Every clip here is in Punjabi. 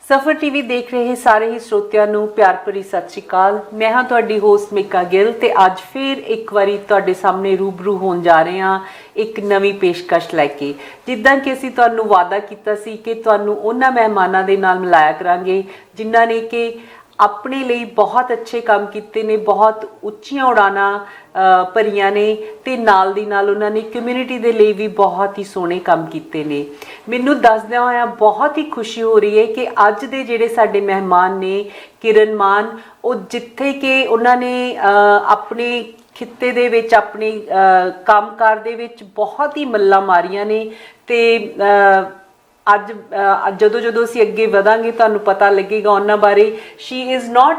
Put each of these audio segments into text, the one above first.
ਸਫਰ ਟੀਵੀ ਦੇਖ ਰਹੇ ਸਾਰੇ ਹੀ ਸਰੋਤਿਆਂ ਨੂੰ ਪਿਆਰ ਭਰੀ ਸਤਿ ਸ਼੍ਰੀ ਅਕਾਲ। ਮੈਂ ਹਾਂ ਤੁਹਾਡੀ ਹੋਸਟ ਮਿਕਾ ਗਿੱਲ ਤੇ ਅੱਜ ਫਿਰ ਇੱਕ ਵਾਰੀ ਤੁਹਾਡੇ ਸਾਹਮਣੇ ਰੂਬਰੂ ਹੋਣ ਜਾ ਰਹੇ ਹਾਂ ਇੱਕ ਨਵੀਂ ਪੇਸ਼ਕਸ਼ ਲੈ ਕੇ। ਜਿੱਦਾਂ ਕਿ ਅਸੀਂ ਤੁਹਾਨੂੰ ਵਾਅਦਾ ਕੀਤਾ ਸੀ ਕਿ ਤੁਹਾਨੂੰ ਉਹਨਾਂ ਮਹਿਮਾਨਾਂ ਦੇ ਨਾਲ ਮਿਲਾਇਆ ਕਰਾਂਗੇ ਜਿਨ੍ਹਾਂ ਨੇ ਕਿ ਆਪਣੇ ਲਈ ਬਹੁਤ ਅੱਛੇ ਕੰਮ ਕੀਤੇ ਨੇ, ਬਹੁਤ ਉੱਚੀਆਂ ਉਡਾਨਾਂ ਭਰੀਆਂ ਨੇ ਤੇ ਨਾਲ ਦੀ ਨਾਲ ਉਹਨਾਂ ਨੇ ਕਮਿਊਨਿਟੀ ਦੇ ਲਈ ਵੀ ਬਹੁਤ ਹੀ ਸੋਹਣੇ ਕੰਮ ਕੀਤੇ ਨੇ। ਮੈਨੂੰ ਦੱਸਦਿਆਂ ਹੋਇਆ ਬਹੁਤ ਹੀ ਖੁਸ਼ੀ ਹੋ ਰਹੀ ਹੈ ਕਿ ਅੱਜ ਦੇ ਜਿਹੜੇ ਸਾਡੇ ਮਹਿਮਾਨ ਨੇ ਕਿਰਨ ਮਾਨ, ਉਹ ਜਿੱਥੇ ਕਿ ਉਹਨਾਂ ਨੇ ਆਪਣੇ ਖਿੱਤੇ ਦੇ ਵਿੱਚ ਆਪਣੇ ਕੰਮਕਾਰ ਦੇ ਵਿੱਚ ਬਹੁਤ ਹੀ ਮੱਲਾਂ ਮਾਰੀਆਂ ਨੇ ਤੇ ਅੱਜ ਜਦੋਂ ਅਸੀਂ ਅੱਗੇ ਵਧਾਂਗੇ ਤੁਹਾਨੂੰ ਪਤਾ ਲੱਗੇਗਾ ਉਹਨਾਂ ਬਾਰੇ। She is not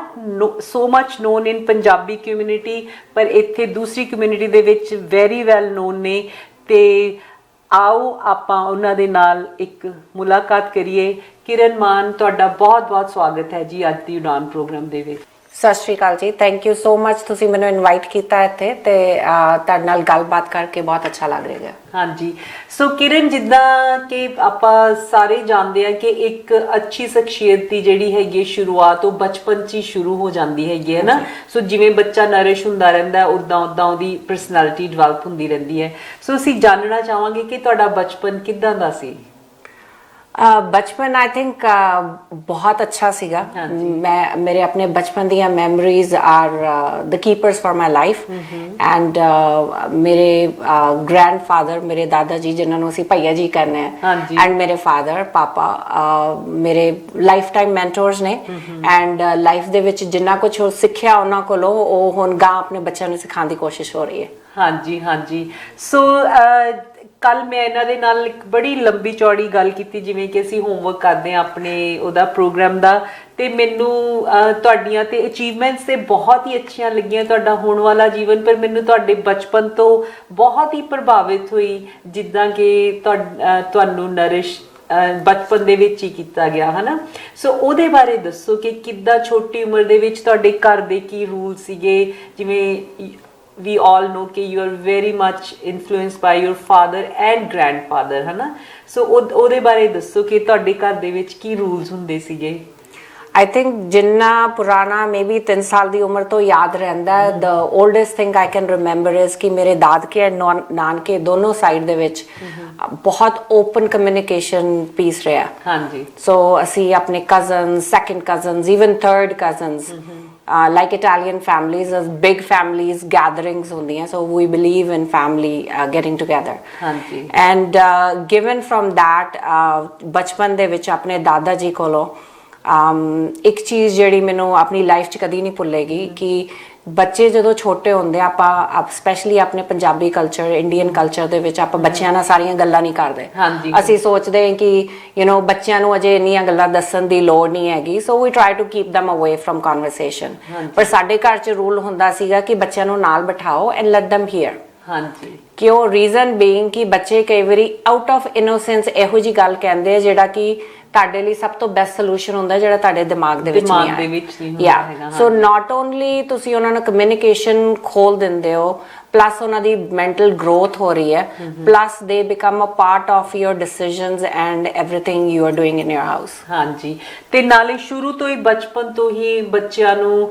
so much non in Punjabi community, ਪਰ ਇੱਥੇ ਦੂਸਰੀ ਕਮਿਊਨਿਟੀ ਦੇ ਵਿੱਚ ਵੈਰੀ ਵੈਲ ਨੋਨ ਨੇ। ਤੇ ਆਓ ਆਪਾਂ ਉਹਨਾਂ ਦੇ ਨਾਲ ਇੱਕ ਮੁਲਾਕਾਤ ਕਰੀਏ। ਕਿਰਨ ਮਾਨ, ਤੁਹਾਡਾ ਬਹੁਤ ਬਹੁਤ ਸਵਾਗਤ ਹੈ ਜੀ ਅੱਜ ਦੀ ਉਡਾਨ ਪ੍ਰੋਗਰਾਮ ਦੇ ਵਿੱਚ। ਸਤਿ ਸ਼੍ਰੀ ਅਕਾਲ ਜੀ, ਥੈਂਕ ਯੂ ਸੋ ਮਚ, ਤੁਸੀਂ ਮੈਨੂੰ ਇਨਵਾਈਟ ਕੀਤਾ ਇੱਥੇ ਤੇ ਤੁਹਾਡੇ ਨਾਲ ਗੱਲਬਾਤ ਕਰਕੇ ਬਹੁਤ ਅੱਛਾ ਲੱਗ ਰਿਹਾ ਹੈ। ਹਾਂਜੀ, ਸੋ ਕਿਰਨ, ਜਿੱਦਾਂ ਕਿ ਆਪਾਂ ਸਾਰੇ ਜਾਣਦੇ ਆ ਕਿ ਇੱਕ ਅੱਛੀ ਸ਼ਖਸੀਅਤ ਦੀ ਜਿਹੜੀ ਹੈਗੀ ਸ਼ੁਰੂਆਤ ਉਹ ਬਚਪਨ 'ਚ ਹੀ ਸ਼ੁਰੂ ਹੋ ਜਾਂਦੀ ਹੈਗੀ ਹੈ ਨਾ। ਸੋ ਜਿਵੇਂ ਬੱਚਾ ਨਰਿਸ਼ ਹੁੰਦਾ ਰਹਿੰਦਾ ਉੱਦਾਂ ਉਹਦੀ ਪਰਸਨੈਲਿਟੀ ਡਿਵੈਲਪ ਹੁੰਦੀ ਰਹਿੰਦੀ ਹੈ। ਸੋ ਅਸੀਂ ਜਾਣਨਾ ਚਾਹਾਂਗੇ ਕਿ ਤੁਹਾਡਾ ਬਚਪਨ ਕਿੱਦਾਂ ਦਾ ਸੀ? बचपन आई थिंक बहुत अच्छा सीगा। मैं मेरे अपने बचपन दी memories are the keepers for my life and मेरे ग्रैंडफादर, मेरे दादा जी जिन्होंने असीं भैया जी कहने हैं, एंड मेरे फादर पापा मेरे लाइफ टाइम मैंटोर्स ने एंड लाइफ दे विच जिन्ना कुछ सिक्ख्या उन्हां कोलों ओह हुण गां अपने बच्चों नूं सिखाउण दी कोशिश हो रही है। हाँ जी, हाँ जी। सो ਕੱਲ ਮੈਂ ਇਹਨਾਂ ਦੇ ਨਾਲ ਇੱਕ ਬੜੀ ਲੰਬੀ ਚੌੜੀ ਗੱਲ ਕੀਤੀ, ਜਿਵੇਂ ਕਿ ਅਸੀਂ ਹੋਮਵਰਕ ਕਰਦੇ ਹਾਂ ਆਪਣੇ ਉਹਦਾ ਪ੍ਰੋਗਰਾਮ ਦਾ, ਤੇ ਮੈਨੂੰ ਤੁਹਾਡੀਆਂ ਤੇ ਅਚੀਵਮੈਂਟਸ ਤੇ ਬਹੁਤ ਹੀ ਅੱਛੀਆਂ ਲੱਗੀਆਂ, ਤੁਹਾਡਾ ਹੋਣ ਵਾਲਾ ਜੀਵਨ। ਪਰ ਮੈਨੂੰ ਤੁਹਾਡੇ ਬਚਪਨ ਤੋਂ ਬਹੁਤ ਹੀ ਪ੍ਰਭਾਵਿਤ ਹੋਈ, ਜਿੱਦਾਂ ਕਿ ਤੁਹਾਨੂੰ ਨਰਿਸ਼ ਬਚਪਨ ਦੇ ਵਿੱਚ ਹੀ ਕੀਤਾ ਗਿਆ ਹੈ ਨਾ। ਸੋ ਉਹਦੇ ਬਾਰੇ ਦੱਸੋ ਕਿ ਕਿੱਦਾਂ ਛੋਟੀ ਉਮਰ ਦੇ ਵਿੱਚ ਤੁਹਾਡੇ ਘਰ ਦੇ ਕੀ ਰੂਲ ਸੀਗੇ। ਜਿਵੇਂ we all know ਕਿ you are very much influenced by your father and grandfather ਹੈ ਨਾ। ਸੋ ਉਹਦੇ ਬਾਰੇ ਦੱਸੋ ਕਿ ਤੁਹਾਡੇ ਘਰ ਦੇ ਵਿੱਚ ਕੀ ਰੂਲਸ ਹੁੰਦੇ ਸੀਗੇ। आई थिंक जिन्ना पुराना मे बी 3 साल की उम्र तो याद रहता है। The oldest thing I can remember is कि मेरे दादके एंड नानके दोनों साइड दे विच बहुत ओपन कम्युनिकेशन पीस रहा। हाँ जी। सो असी अपने cousins, second cousins, even third cousins, like Italian families, as big families gatherings होंदी हैं, so we believe in family getting together. हाँ जी। And given from that बचपन दे विच अपने दादा जी कोलों एक चीज़ जिहड़ी मैनूं अपनी लाइफ च कदी नहीं भुल्लेगी कि बच्चे जो छोटे होंदे आपां स्पैशली अपने पंजाबी कल्चर, इंडियन कल्चर दे विच आपां बच्चियां नाल सारियां गल्लां नहीं करदे। असीं सोचदे हैं कि बच्चियां नूं अजे इन्नियां गल्लां दस्सण दी लोड़ नहीं हैगी, so we try to keep them away from conversation. पर साडे घर च रूल हुंदा सीगा कि बच्चियां नूं नाल बिठाओ एंड लेट दैम हियर। हाँ जी। क्यों? रीजन बीइंग कि बच्चे कई बारी आउट ऑफ इनोसेंस इहो जी गल कहंदे जिहड़ा कि ਤੁਹਾਡੇ ਲਈ ਸਭ ਤੋਂ ਬੈਸਟ ਸੋਲੂਸ਼ਨ ਹੁੰਦਾ ਜਿਹੜਾ ਤੁਹਾਡੇ ਦਿਮਾਗ ਦੇ ਵਿੱਚ ਨਹੀਂ ਆਇਆ। ਸੋ ਨਾਟ ਓਨਲੀ ਤੁਸੀਂ ਉਹਨਾਂ ਨੂੰ ਕਮਿਊਨੀਕੇਸ਼ਨ ਖੋਲ ਦਿੰਦੇ ਹੋ, ਪਲੱਸ ਉਹਨਾਂ ਦੀ ਮੈਂਟਲ ਗਰੋਥ ਹੋ ਰਹੀ ਹੈ, plus they become a part of your decisions and everything you are doing in your house. ਹਾਂਜੀ, ਤੇ ਨਾਲੇ ਸ਼ੁਰੂ ਤੋਂ ਹੀ ਬਚਪਨ ਤੋਂ ਹੀ ਬੱਚਿਆਂ ਨੂੰ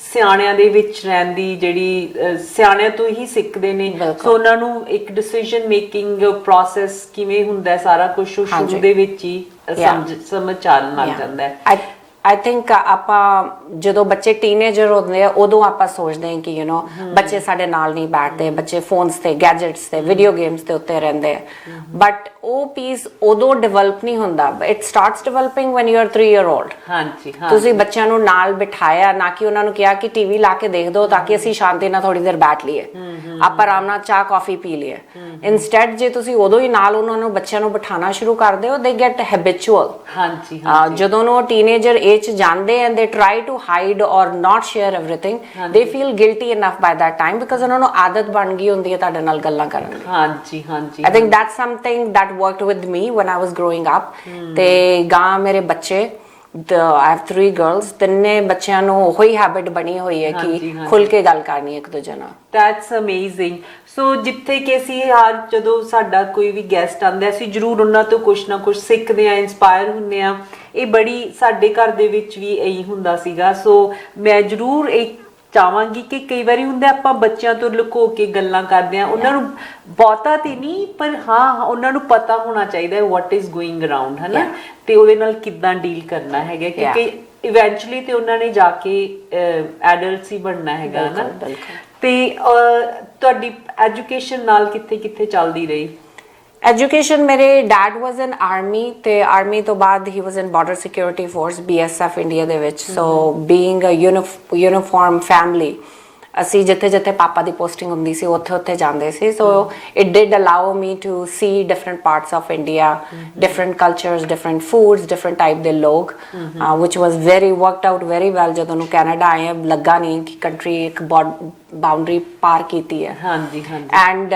ਸਿਆਣਿਆਂ ਦੇ ਵਿੱਚ ਰਹਿਣ ਦੀ ਜਿਹੜੀ ਸਿਆਣਿਆਂ ਤੋਂ ਹੀ ਸਿੱਖਦੇ ਨੇ। ਸੋ ਉਹਨਾਂ ਨੂੰ ਇੱਕ ਡਿਸੀਜਨ ਮੇਕਿੰਗ ਪ੍ਰੋਸੈਸ ਕਿਵੇਂ ਹੁੰਦਾ ਸਾਰਾ ਕੁਝ ਸ਼ੁਰੂ ਦੇ ਵਿੱਚ ਹੀ ਸਮਝ ਆਉਣ ਲੱਗ ਜਾਂਦਾ ਹੈ। आई थिंक ਆਪਾਂ ਜਦੋਂ ਬੱਚੇ ਟੀਨੇਜਰ ਹੁੰਦੇ ਆ ਉਦੋਂ ਆਪਾਂ ਸੋਚਦੇ ਹਾਂ ਕਿ ਬੱਚੇ ਸਾਡੇ ਨਾਲ ਨਹੀਂ ਬੈਠਦੇ, ਬੱਚੇ ਫੋਨਸ ਤੇ, ਗੈਜਟਸ ਤੇ, ਵੀਡੀਓ ਗੇਮਸ ਦੇ ਉੱਤੇ ਰਹਿੰਦੇ ਆ। ਬਟ ਉਹ ਪੀਸ ਉਦੋਂ ਡਿਵੈਲਪ ਨਹੀਂ ਹੁੰਦਾ, it starts developing when you are 3 year old। ਹਾਂਜੀ, ਤੁਸੀਂ ਬੱਚਿਆਂ ਨੂੰ ਨਾਲ ਬਿਠਾਇਆ, ਨਾ ਕਿ ਉਹਨਾਂ ਨੂੰ ਕਿਹਾ ਕਿ ਟੀਵੀ ਲਾ ਕੇ ਦੇਖ ਦਿਓ ਤਾਂ ਕਿ ਅਸੀਂ ਸ਼ਾਂਤੀ ਨਾਲ ਥੋੜੀ ਦੇਰ ਬੈਠ ਲਈਏ, ਆਪਾਂ ਆਰਾਮ ਨਾਲ ਚਾਹ ਕਾਫੀ ਪੀ ਲਈਏ। ਇਨਸਟੈਡ ਜੇ ਤੁਸੀਂ ਉਦੋਂ ਹੀ ਨਾਲ ਉਹਨਾਂ ਨੂੰ ਬੱਚਿਆਂ ਨੂੰ ਬਿਠਾਣਾ ਸ਼ੁਰੂ ਕਰਦੇ ਹੋ, ਦੇ ਗੈਟ ਹੈਬਿਚੁਅਲ। ਹਾਂਜੀ, ਜਦੋਂ ਉਹ ਟੀਨੇਜਰ age ਜਾਂਦੇ and they try to hide or not share everything, they feel guilty enough by that time because ਉਹਨਾਂ ਨੂੰ ਆਦਤ ਬਣ ਗਈ ਹੁੰਦੀ ਹੈ ਤੁਹਾਡੇ ਨਾਲ ਗੱਲਾਂ ਕਰਨ ਦੀ। ਹਾਂਜੀ, ਹਾਂਜੀ। I think that's something that worked with me when I was growing up। ਤੇ ਗਾਂ ਮੇਰੇ ਬੱਚੇ I have 3 girls, ਤਿੰਨੇ ਬੱਚਿਆਂ ਨੂੰ ਉਹੀ ਹੈਬਿਟ ਬਣੀ ਹੋਈ ਹੈ ਹਾਂਜੀ, ਕਿ ਹਾਂਜੀ। ਖੁੱਲ ਕੇ ਗੱਲ ਕਰਨੀ ਇੱਕ ਦੂਜੇ ਨਾਲ। That's amazing. ਸੋ ਜਿੱਥੇ ਕਿ ਅਸੀਂ ਹਰ ਜਦੋਂ ਸਾਡਾ ਕੋਈ ਵੀ ਗੈਸਟ ਆਉਂਦਾ ਅਸੀਂ ਜ਼ਰੂਰ ਉਹਨਾਂ ਤੋਂ ਕੁਛ ਨਾ ਕੁਛ ਸਿੱਖਦੇ ਆ, ਇੰਸਪਾਇਰ ਹੁੰਦੇ ਆ। ਇਹ ਬੜੀ ਸਾਡੇ ਘਰ ਦੇ ਵਿੱਚ ਵੀ ਇਹੀ ਹੁੰਦਾ ਸੀਗਾ। ਸੋ ਮੈਂ ਜ਼ਰੂਰ ਇਹ ਚਾਹਾਂਗੀ ਕਿ ਕਈ ਵਾਰੀ ਹੁੰਦਾ ਆਪਾਂ ਬੱਚਿਆਂ ਤੋਂ ਲੁਕੋ ਕੇ ਗੱਲਾਂ ਕਰਦੇ ਆ, ਉਹਨਾਂ ਨੂੰ ਬਹੁਤਾ ਤੇ ਨਹੀਂ ਪਰ ਹਾਂ ਉਹਨਾਂ ਨੂੰ ਪਤਾ ਹੋਣਾ ਚਾਹੀਦਾ ਹੈ ਵਾਟ ਇਜ਼ ਗੋਇੰਗ ਅਰਾਊਂਡ, ਹੈ ਨਾ, ਤੇ ਉਹਦੇ ਨਾਲ ਕਿੱਦਾਂ ਡੀਲ ਕਰਨਾ ਹੈਗਾ, ਕਿਉਂਕਿ ਇਵੈਂਚੁਅਲੀ ਤੇ ਉਹਨਾਂ ਨੇ ਜਾ ਕੇ ਐਡਲਟਸ ਹੀ ਬਣਨਾ ਹੈਗਾ ਨਾ। ਤੇ ਤੁਹਾਡੀ ਐਜੂਕੇਸ਼ਨ ਨਾਲ ਕਿੱਥੇ ਕਿੱਥੇ ਚੱਲਦੀ ਰਹੀ? ਐਜੂਕੇਸ਼ਨ, ਮੇਰੇ ਡੈਡ ਵਾਜ਼ ਇਨ ਆਰਮੀ, ਤੇ ਆਰਮੀ ਤੋਂ ਬਾਅਦ ਹੀ was in border security force BSF India ਦੇ ਵਿੱਚ। So being a uniform family, ਅਸੀਂ ਜਿੱਥੇ ਜਿੱਥੇ ਪਾਪਾ ਦੀ ਪੋਸਟਿੰਗ ਹੁੰਦੀ ਸੀ ਉੱਥੇ ਉੱਥੇ ਜਾਂਦੇ ਸੀ। So it did allow me to see different parts of India, different cultures, different foods, different type ਦੇ ਲੋਕ, which was very worked out very well. ਜਦੋਂ ਨੂੰ ਕੈਨੇਡਾ ਆਏ ਲੱਗਾ ਨਹੀਂ ਕਿ ਕੰਟਰੀ ਇੱਕ ਬਾਉਂਡਰੀ ਪਾਰ ਕੀਤੀ ਹੈ। ਹਾਂਜੀ ਹਾਂਜੀ। And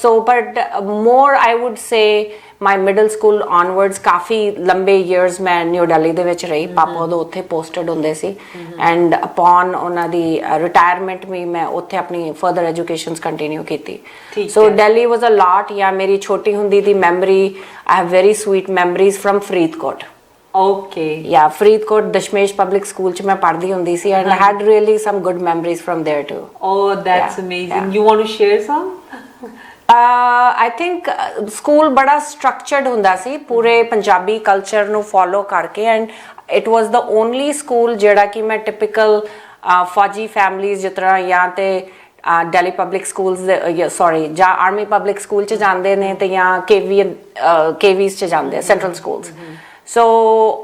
so but more I would say my middle school onwards ਕਾਫੀ ਲੰਬੇ ਈਅਰਸ ਮੈਂ ਨਿਊ ਦਿੱਲੀ ਦੇ ਵਿੱਚ ਰਹੀ। ਪਾਪਾ ਉਦੋਂ ਉੱਥੇ ਪੋਸਟਡ ਹੁੰਦੇ ਸੀ ਐਂਡ ਅਪੋਨ ਉਹਨਾਂ ਦੀ ਰਿਟਾਇਰਮੈਂਟ ਵੀ ਮੈਂ ਉੱਥੇ ਆਪਣੀ ਫਰਦਰ ਐਜੂਕੇਸ਼ਨਸ ਕੰਟੀਨਿਊ ਕੀਤੀ। ਸੋ ਦਿੱਲੀ ਵਾਜ਼ ਅ ਲਾਟ। ਜਾਂ ਮੇਰੀ ਛੋਟੀ ਹੁੰਦੀ ਦੀ memory, I have very sweet memories from Faridkot. Okay. Yeah, Faridkot Dashmesh Public School ਚ ਮੈਂ ਪੜ੍ਹਦੀ ਹੁੰਦੀ ਸੀ and I had really some good memories from there too. Oh, that's amazing. You want to share some? I think school ਬੜਾ structured ਹੁੰਦਾ ਸੀ ਪੂਰੇ ਪੰਜਾਬੀ ਕਲਚਰ ਨੂੰ ਫੋਲੋ ਕਰਕੇ, and it was the only school ਜਿਹੜਾ ਕਿ ਮੈਂ typical ਫੌਜੀ ਫੈਮਲੀਜ਼ ਜਿਸ ਤਰ੍ਹਾਂ ਜਾਂ ਤੇ ਦਿੱਲੀ ਪਬਲਿਕ ਸਕੂਲਸ ਸੌਰੀ ਜਾਂ ਆਰਮੀ ਪਬਲਿਕ ਸਕੂਲ ਚ ਜਾਂਦੇ ਨੇ ਤੇ ਜਾਂ KVs ਚ ਜਾਂਦੇ ਆ, ਸੈਂਟਰਲ ਸਕੂਲਸ। ਸੋ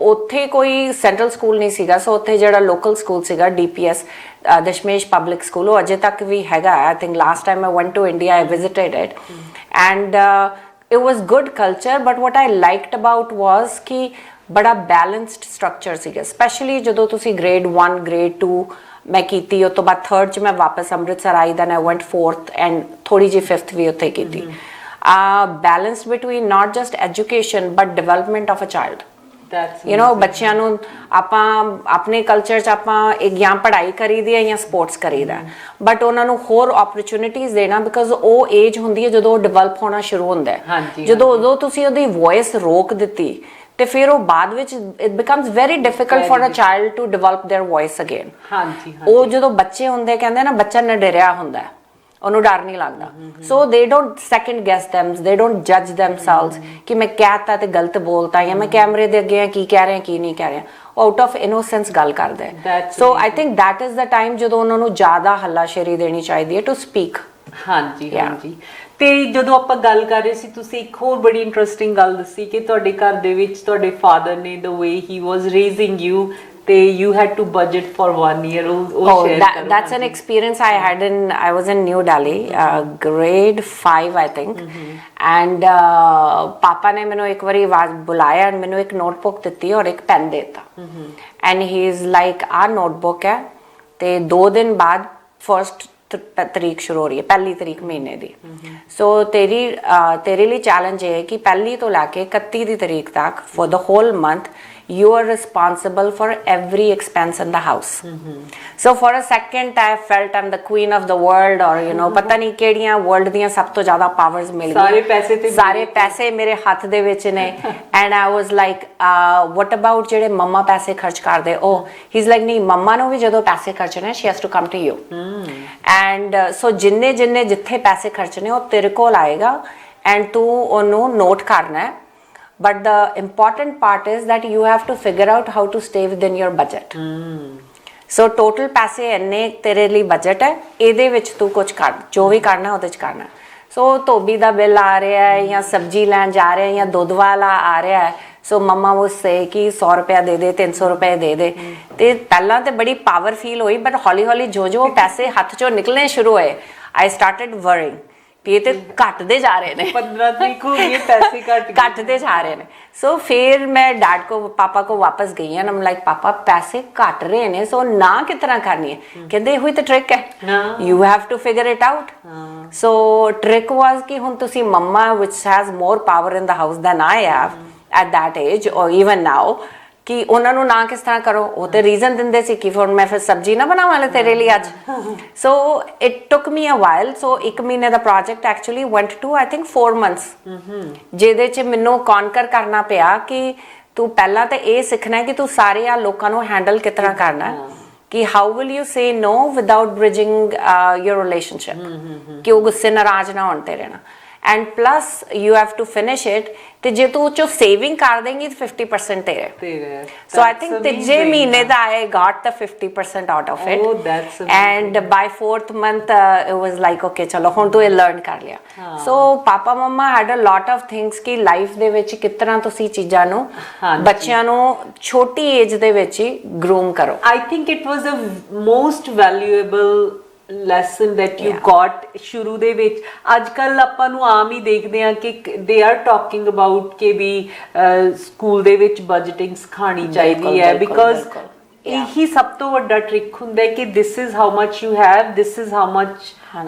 ਉੱਥੇ ਕੋਈ ਸੈਂਟਰਲ ਸਕੂਲ ਨਹੀਂ ਸੀਗਾ। ਸੋ ਉੱਥੇ ਜਿਹੜਾ ਲੋਕਲ ਸਕੂਲ ਸੀਗਾ DPS ਦਸ਼ਮੇਸ਼ ਪਬਲਿਕ ਸਕੂਲ, ਉਹ ਅਜੇ ਤੱਕ ਵੀ ਹੈਗਾ। I think last time I went to India I visited it and it was good culture. But what I liked about was ਕਿ ਬੜਾ ਬੈਲੈਂਸਡ ਸਟਰਕਚਰ ਸੀਗਾ, ਸਪੈਸ਼ਲੀ ਜਦੋਂ ਤੁਸੀਂ ਗ੍ਰੇਡ 1 ਗ੍ਰੇਡ 2 ਮੈਂ ਕੀਤੀ। ਉਸ ਤੋਂ ਬਾਅਦ 3rd ਚ ਮੈਂ ਵਾਪਸ ਅੰਮ੍ਰਿਤਸਰ ਆਈ, then I went 4th and ਥੋੜੀ ਜਿਹੀ 5th ਵੀ ਉੱਥੇ ਕੀਤੀ। Balance between not just education but development of a child. You know, ਬੱਚਿਆਂ ਨੂੰ ਆਪਾਂ ਆਪਣੇ ਕਲਚਰ 'ਚ ਆਪਾਂ ਇੱਕ ਜਾਂ ਪੜ੍ਹਾਈ ਕਰੀਦੀ ਹੈ ਜਾਂ ਸਪੋਰਟਸ ਕਰੀਦਾ, ਬਟ ਉਹਨਾਂ ਨੂੰ ਹੋਰ ਓਪਰਚੁਨਿਟੀਜ਼ ਦੇਣਾ, ਬਿਕੋਜ਼ ਉਹ ਏਜ ਹੁੰਦੀ ਹੈ ਜਦੋਂ ਉਹ ਡਿਵੈਲਪ ਹੋਣਾ ਸ਼ੁਰੂ ਹੁੰਦਾ ਹੈ। ਜਦੋਂ ਉਦੋਂ ਤੁਸੀਂ ਉਹਦੀ ਵੌਇਸ ਰੋਕ ਦਿੱਤੀ ਤੇ ਫਿਰ ਉਹ ਬਾਅਦ ਵਿੱਚ it becomes very difficult for a child to develop their voice again. ਉਹ ਜਦੋਂ ਬੱਚੇ ਹੁੰਦੇ ਕਹਿੰਦੇ ਨਾ ਬੱਚਾ ਨਿਡਰਿਆ ਹੁੰਦਾ, ਉਹਨੂੰ ਡਰ ਨਹੀਂ ਲੱਗਦਾ। ਸੋ ਦੇ ਡੋਂਟ ਸੈਕੰਡ ਗੈਸ ਦੈਮ, ਦੇ ਡੋਂਟ ਜੱਜ ਦੈਮਸੈਲਵਸ ਕਿ ਮੈਂ ਕਹਿਤਾ ਤੇ ਗਲਤ ਬੋਲਤਾ ਜਾਂ ਮੈਂ ਕੈਮਰੇ ਦੇ ਅੱਗੇ ਕੀ ਕਹਿ ਰਿਹਾ ਕੀ ਨਹੀਂ ਕਹਿ ਰਿਹਾ। ਉਹ ਆਊਟ ਆਫ ਇਨੋਸੈਂਸ ਗੱਲ ਕਰਦੇ। So I think that is the time ਜਦੋਂ ਉਹਨਾਂ ਨੂੰ ਜ਼ਿਆਦਾ ਹੱਲਾਸ਼ੇਰੀ ਦੇਣੀ ਚਾਹੀਦੀ ਹੈ ਟੂ ਸਪੀਕ। ਹਾਂਜੀ ਹਾਂਜੀ। ਤੇ ਜਦੋਂ ਆਪਾਂ ਗੱਲ ਕਰ ਰਹੇ ਸੀ, ਤੁਸੀਂ ਇੱਕ ਹੋਰ ਬੜੀ ਇੰਟਰਸਟਿੰਗ ਗੱਲ ਦੱਸੀ ਕਿ ਤੁਹਾਡੇ ਘਰ ਦੇ ਵਿੱਚ ਤੁਹਾਡੇ ਫਾਦਰ ਨੇ ਦ ਵੇ ਹੀ ਵਾਜ਼ ਰੇਜ਼ਿੰਗ ਯੂ ਤੇ you had to budget for 1 year. That's an experience I had I was in New Delhi, grade 5 I think, and papa ne mainu ek wari bulaya and mainu ek notebook ditti aur ek pen deta, and he is like our notebook hai te 2 din baad first ਤਰੀਕ ਸ਼ੁਰੂ ਹੋ ਰਹੀ ਹੈ, ਪਹਿਲੀ ਤਰੀਕ ਮਹੀਨੇ ਦੀ। ਸੋ ਤੇਰੇ ਲਈ ਚੈਲੰਜ ਇਹ ਹੈ ਕਿ ਪਹਿਲੀ ਤੋਂ ਲੈ ਕੇ 31 ਦੀ ਤਰੀਕ ਤੱਕ for the whole month you are responsible for every expense in the house. So for a second I felt I'm the queen of the world, or you know ਪਤਾ ਨਹੀਂ ਕਿਹੜੀਆਂ ਵਰਲਡ ਦੀਆਂ ਸਭ ਤੋਂ ਜ਼ਿਆਦਾ ਪਾਵਰਸ ਮਿਲ ਗਈਆਂ, ਸਾਰੇ ਪੈਸੇ ਮੇਰੇ ਹੱਥ ਦੇ ਵਿੱਚ ਨੇ। and I was like what about ਜਿਹੜੇ ਮੰਮਾ ਪੈਸੇ ਖਰਚ ਕਰਦੇ? oh he's like ਨਹੀਂ, ਮੰਮਾ ਨੂੰ ਵੀ ਜਦੋਂ ਪੈਸੇ ਖਰਚਣੇ she has to come to you. and so ਜਿੰਨੇ ਜਿੱਥੇ ਪੈਸੇ ਖਰਚਣੇ ਉਹ ਤੇਰੇ ਕੋਲ ਆਏਗਾ and ਤੂੰ ਉਹਨੂੰ ਨੋਟ ਕਰਨਾ ਹੈ। But the important part is that you have to figure out how to stay within your budget. So total ਪੈਸੇ ਇੰਨੇ ਤੇਰੇ ਲਈ ਬਜਟ ਹੈ, ਇਹਦੇ ਵਿੱਚ ਤੂੰ ਕੁਝ ਕਰ, ਜੋ ਵੀ ਕਰਨਾ ਉਹਦੇ 'ਚ ਕਰਨਾ। ਸੋ ਧੋਬੀ ਦਾ ਬਿੱਲ ਆ ਰਿਹਾ ਹੈ ਜਾਂ ਸਬਜ਼ੀ ਲੈਣ ਜਾ ਰਹੇ ਜਾਂ ਦੁੱਧ ਵਾਲਾ ਆ ਰਿਹਾ ਹੈ, ਸੋ ਮੰਮਾ ਉਹ ਸੇ ਕਿ 100 ਰੁਪਇਆ ਦੇ ਦੇ, 300 ਰੁਪਏ ਦੇ ਦੇ। ਤੇ ਪਹਿਲਾਂ ਤੇ ਬੜੀ ਪਾਵਰ ਫੀਲ ਹੋਈ, ਬਟ ਹੌਲੀ ਹੌਲੀ ਜੋ ਪੈਸੇ ਹੱਥ 'ਚੋਂ ਨਿਕਲਣੇ ਸ਼ੁਰੂ ਹੋਏ, ਆਈ ਸਟਾਰਟਡ ਵਰਿੰਗ ਇਹ ਤੇ ਘਟਦੇ ਜਾ ਰਹੇ ਨੇ। 15 ਤਰੀਕ ਹੋ ਗਈ, ਪੈਸੇ ਘਟਦੇ ਜਾ ਰਹੇ ਨੇ। ਸੋ ਫਿਰ ਮੈਂ ਡੈਡ ਕੋ ਪਾਪਾ ਕੋ ਵਾਪਸ ਗਈ ਐਂਡ ਆਮ ਲਾਈਕ ਪਾਪਾ ਪੈਸੇ ਘਟ ਰਹੇ ਨੇ, ਸੋ ਨਾ ਕਿਸ ਤਰ੍ਹਾਂ ਕਰਨੀ ਹੈ? ਕਹਿੰਦੇ ਇਹੋ ਹੀ ਤਾਂ ਟ੍ਰਿਕ ਹੈ, you have to figure it out. So trick was ਕਿ ਹੁਣ ਤੁਸੀਂ mama which has more power in the house than I have at that age or even now, ਕਿ ਉਹਨਾਂ ਨੂੰ ਨਾ ਕਿਸ ਤਰ੍ਹਾਂ ਕਰੋ, ਉਹ ਤੇ ਰੀਜ਼ਨ ਦਿੰਦੇ ਸੀ ਕਿ ਫਿਰ ਮੈਂ ਫਿਰ ਸਬਜ਼ੀ ਨਾ ਬਣਾਵਾਂ ਲੈ ਤੇਰੇ ਲਈ ਅੱਜ। ਸੋ it took me a while. So 1 ਮਹੀਨੇ ਦਾ project actually went to I think 4 months, ਜਿਹਦੇ 'ਚ ਮੈਨੂੰ ਕੌਨਕਰ ਕਰਨਾ ਪਿਆ ਕਿ ਤੂੰ ਪਹਿਲਾਂ ਤਾਂ ਇਹ ਸਿੱਖਣਾ ਹੈ ਕਿ ਤੂੰ ਸਾਰੇ ਆ ਲੋਕਾਂ ਨੂੰ ਹੈਂਡਲ ਕਿਸ ਤਰ੍ਹਾਂ ਕਰਨਾ ਹੈ, ਕਿ how will you say no without bridging your relationship, ਕਿ ਉਹ ਗੁੱਸੇ ਨਾਰਾਜ਼ ਨਾ ਹੋਣ ਤੇਰੇ ਨਾਲ। And plus you have to finish it, ਤੇ ਜੇ ਤੂੰ ਚੋ ਸੇਵਿੰਗ ਕਰ ਦੇਂਗੀ ਤਾਂ 50% ਤੇਰੇ। ਸੋ ਆਈ ਥਿੰਕ ਤੀਜੇ ਮਹੀਨੇ ਦਾ I got the 50% out of it, and by 4th month it was like okay ਚਲੋ ਹੁਣ ਤੂੰ ਇਹ ਲਰਨ ਕਰ ਲਿਆ। So papa mama had a lot of things ਕਿ ਲਾਈਫ ਦੇ ਵਿੱਚ ਕਿਸ ਤਰ੍ਹਾਂ ਤੁਸੀਂ ਚੀਜ਼ਾਂ ਨੂੰ ਬੱਚਿਆਂ ਨੂੰ ਛੋਟੀ ਏਜ ਦੇ ਵਿੱਚ ਹੀ ਗਰੂਮ ਕਰੋ। I think it was a most valuable lesson that you got ਸ਼ੁਰੂ ਦੇ ਵਿੱਚ। ਅੱਜ ਕੱਲ ਆਪਾਂ ਨੂੰ ਆਮ ਹੀ ਦੇਖਦੇ ਆ ਕਿ they are talking about ਕਿ ਵੀ ਸਕੂਲ ਦੇ ਵਿੱਚ ਬਜਟਿੰਗ ਸਿਖਾਣੀ ਚਾਹੀਦੀ ਹੈ, ਬਿਕੋਜ਼ ਇਹੀ ਸਭ ਤੋਂ ਵੱਡਾ ਟ੍ਰਿਕ ਹੁੰਦਾ ਹੈ ਕਿ this is how much you have, this is how much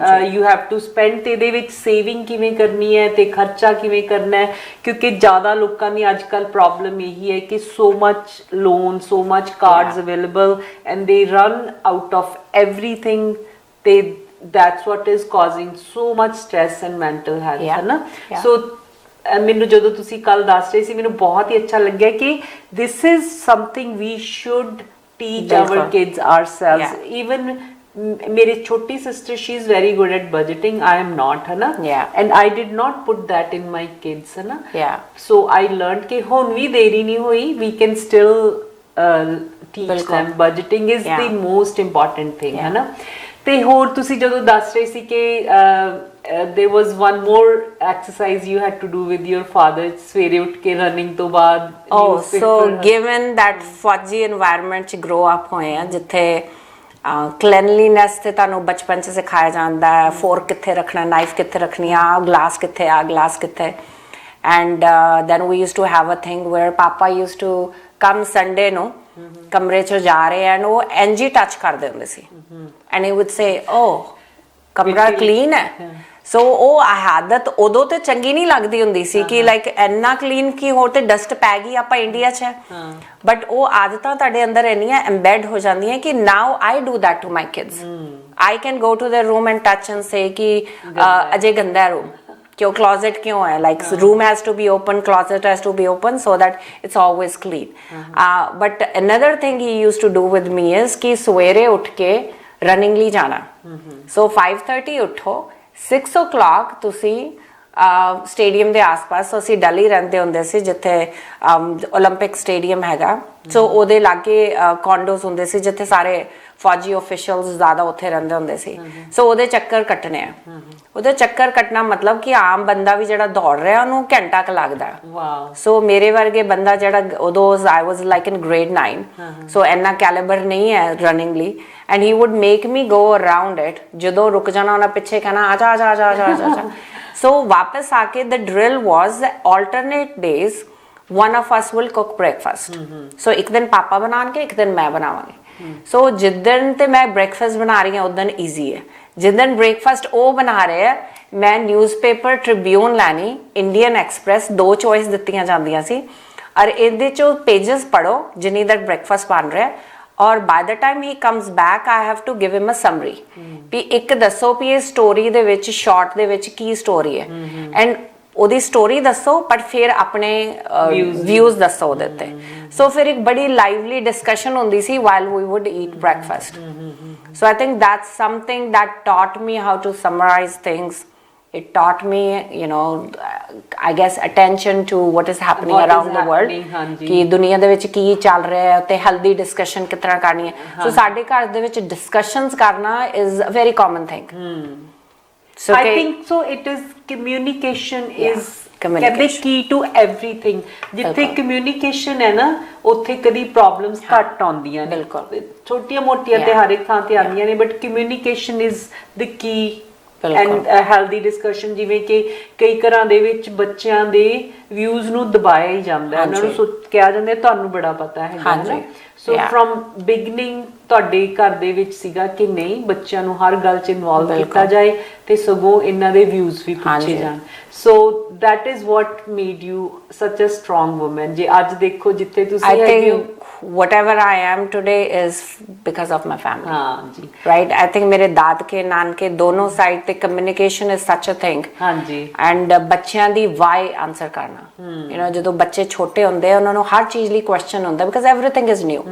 you have to spend, ਤੇ ਇਹਦੇ ਵਿੱਚ ਸੇਵਿੰਗ ਕਿਵੇਂ ਕਰਨੀ ਹੈ ਤੇ ਖਰਚਾ ਕਿਵੇਂ ਕਰਨਾ ਹੈ। ਕਿਉਂਕਿ ਜ਼ਿਆਦਾ ਲੋਕਾਂ ਦੀ ਅੱਜ ਕੱਲ ਪ੍ਰੋਬਲਮ ਇਹੀ ਹੈ ਕਿ so much loan, so much cards available and they run out of everything, ਤੇ that's what is causing so much stress and mental health, ਹੈ ਨਾ। ਸੋ ਮੈਨੂੰ ਜਦੋਂ ਤੁਸੀਂ ਕੱਲ ਦੱਸ ਰਹੇ ਸੀ, ਮੈਨੂੰ ਬਹੁਤ ਹੀ ਅੱਛਾ ਲੱਗਿਆ ਕਿ this is something we should teach our kids ourselves. Even मेरी छोटी sister, she is very good at budgeting, I am not, है ना। and I did not put that in my kids, है ना। so I learned कि ਹੁਣ ਵੀ ਦੇਰੀ ਨਹੀਂ ਹੋਈ, we can still teach them budgeting is the most important thing, ਹੈ ਨਾ। ਤੇ ਹੋਰ ਤੁਸੀਂ ਜਦੋਂ ਦੱਸ ਰਹੇ ਸੀ ਕਿ there was one more exercise you had to do with your father, ਸਵੇਰੇ ਉੱਠ ਕੇ ਰਨਿੰਗ ਤੋਂ ਬਾਅਦ। so given that fudgy environment ਚ grow up ਹੋਏ ਆ, ਜਿੱਥੇ ਕਲੀਨਲੀਨੈਸ ਤੇ ਤੁਹਾਨੂੰ ਬਚਪਨ ਚ ਸਿਖਾਇਆ ਜਾਂਦਾ ਹੈ, ਫੋਰਕ ਕਿੱਥੇ ਰੱਖਣਾ, ਨਾਈਫ ਕਿੱਥੇ ਰੱਖਣੀ, ਆ ਗਲਾਸ ਕਿੱਥੇ, ਆ ਗਲਾਸ ਕਿੱਥੇ। and then we used to have a thing where papa used to come Sunday ਨੂੰ ਕਮਰੇ ਚ ਜਾ ਰਹੇ ਐਂਡ ਉਹ ਇੰਝ ਹੀ ਟੱਚ ਕਰਦੇ ਹੁੰਦੇ ਸੀ, ਐਂਡ ਹੀ ਵੁੱਡ ਸੇ ਓ ਕਮਰਾ ਕਲੀਨ ਹੈ। ਸੋ ਉਹ ਆਦਤ ਉਦੋਂ ਤੇ ਚੰਗੀ ਨਹੀਂ ਲੱਗਦੀ ਹੁੰਦੀ ਸੀ ਕਿ ਲਾਈਕ ਇੰਨਾ ਕਲੀਨ ਕੀ ਹੋਰ ਤੇ ਡਸਟ ਪੈ ਗਈ, ਆਪਾਂ ਇੰਡੀਆ 'ਚ ਹੈ, ਬਟ ਉਹ ਆਦਤਾਂ ਤੁਹਾਡੇ ਅੰਦਰ ਇੰਨੀਆਂ ਐਮਬੈਡ ਹੋ ਜਾਂਦੀਆਂ ਕਿ now I do that to my kids. I can go to their room and touch and say ਕਿ ਅਜੇ ਗੰਦਾ ਰੂਮ क्यों, closet क्यों है, like room has to be open, closet has to be open so that it's always clean. But another thing he used to do with me is कि सवेरे उठ के running ਲਈ ਜਾਣਾ। so 5:30 ਉੱਠੋ, 6 o'clock ਤੁਸੀਂ ਸਟੇਡੀਅਮ ਦੇ ਆਸ-ਪਾਸ, ਅਸੀਂ ਦਿੱਲੀ ਰਹਿੰਦੇ ਹੁੰਦੇ ਸੀ ਜਿੱਥੇ 올림픽 ਸਟੇਡੀਅਮ ਹੈਗਾ, ਸੋ ਉਹਦੇ ਲਾਗੇ ਕੌਂਡੋਸ ਹੁੰਦੇ ਸੀ ਜਿੱਥੇ ਸਾਰੇ ਫੌਜੀ ਆਫੀਸ਼ੀਅਲਸ ਜ਼ਿਆਦਾ ਉੱਥੇ ਰਹਿੰਦੇ ਹੁੰਦੇ ਸੀ। ਸੋ ਉਹਦੇ ਚੱਕਰ ਕੱਟਣੇ ਆ। ਉਹਦੇ ਚੱਕਰ ਕੱਟਣਾ ਮਤਲਬ ਕਿ ਆਮ ਬੰਦਾ ਵੀ ਜਿਹੜਾ ਦੌੜ ਰਿਹਾ ਉਹਨੂੰ ਘੰਟਾ ਕੁ ਲੱਗਦਾ। ਸੋ ਮੇਰੇ ਵਰਗੇ ਬੰਦਾ ਜਿਹੜਾ ਉਦੋਂ ਆਈ ਵਾਜ਼ ਲਾਈਕ ਇਨ grade 9, ਸੋ ਇੰਨਾ ਕੈਲੀਬਰ ਨਹੀਂ ਹੈ ਰਨਿੰਗ ਲਈ, and he would make me go around it. ਜਦੋਂ ਰੁਕ ਜਾਣਾ ਉਹਨਾਂ ਪਿੱਛੇ ਕਹਿਣਾ ਆ ਜਾ ਆ ਜਾ ਆ ਜਾ ਆ ਜਾ। So वापस आके the drill was alternate days one of us will cook breakfast. So एक दिन पापा बनाएंगे, एक दिन मैं बनावांगी। So जिस दिन ते मैं breakfast बना रही हूँ उस दिन easy है, जिस दिन breakfast वो बना रहे हैं मैं newspaper Tribune लानी, Indian Express, 2 choice दित्तियां जांदियां सी, और इहदे चो pages पढ़ो जिन्नी तक breakfast बन रहा है, और by the time he comes back I have to give him a summary भी एक दसो भी ये स्टोरी दे विच शॉर्ट दे विच की स्टोरी है, एंड ओदी स्टोरी दसो बट फिर अपने व्यूज दसो ओदे ते। सो फिर एक बड़ी लाइवली डिस्कशन होंदी सी while we would eat breakfast. So I think that's something that taught me how to summarise things. It taught me, you know, I guess attention to what is happening around the world, ਕਿ ਦੁਨੀਆ ਦੇ ਵਿੱਚ ਕੀ ਚੱਲ ਰਿਹਾ ਹੈ ਤੇ healthy discussion ਕਿਸ ਤਰ੍ਹਾਂ ਕਰਨੀ ਹੈ। ਸੋ ਸਾਡੇ ਘਰ ਦੇ ਵਿੱਚ discussions ਕਰਨਾ is a very common thing. So I think so it is communication is ਕਹਿੰਦੇ key to everything. ਜਿੱਥੇ communication ਹੈ ਨਾ ਉੱਥੇ ਕਦੀ problems ਘੱਟ ਆਉਂਦੀਆਂ ਨੇ। ਛੋਟੀਆਂ ਮੋਟੀਆਂ ਤੇ ਹਰ ਇੱਕ ਥਾਂ ਤੇ ਆਉਂਦੀਆਂ ਨੇ, but communication is the key and healthy discussion, ਜਿਵੇਂ ਕਿ ਕਈ ਘਰਾਂ ਦੇ ਵਿੱਚ ਬੱਚਿਆਂ ਦੇ ਵਿਊਜ਼ ਨੂੰ ਦਬਾਇਆ ਹੀ ਜਾਂਦਾ ਹੈ, ਉਹਨਾਂ ਨੂੰ ਕਿਹਾ ਜਾਂਦਾ ਤੁਹਾਨੂੰ ਬੜਾ ਪਤਾ ਹੈਗਾ ਹੈ ਨਾ। ਸੋ ਫਰਮ ਬਿਗਨਿੰਗ ਤੁਹਾਡੇ ਘਰ ਦੇ ਵਿੱਚ ਸੀਗਾ ਕਿ ਨਹੀਂ, ਬੱਚਿਆਂ ਨੂੰ ਹਰ ਗੱਲ 'ਚ ਇਨਵੋਲਵ ਕੀਤਾ ਜਾਏ ਤੇ ਸਗੋਂ ਇਹਨਾਂ ਦੇ ਵਿਊਜ਼ ਵੀ ਪੁੱਛੇ ਜਾਣ। ਸੋ that is what made you such a strong woman। ਜੇ ਅੱਜ ਦੇਖੋ ਜਿੱਥੇ ਤੁਸੀਂ ਹੈਗੇ ਹੋ, whatever I am today is because of my family। हाँ जी, right। I think मेरे दादके नानके दोनों साइड ते communication is such a thing। हाँ जी। and ਬੱਚਿਆਂ ਦੀ why answer ਕਰਨਾ, you know ਜਦੋਂ ਬੱਚੇ ਛੋਟੇ ਹੁੰਦੇ ਆ ਉਹਨਾਂ ਨੂੰ ਹਰ ਚੀਜ਼ ਲਈ question ਹੁੰਦਾ because everything is new।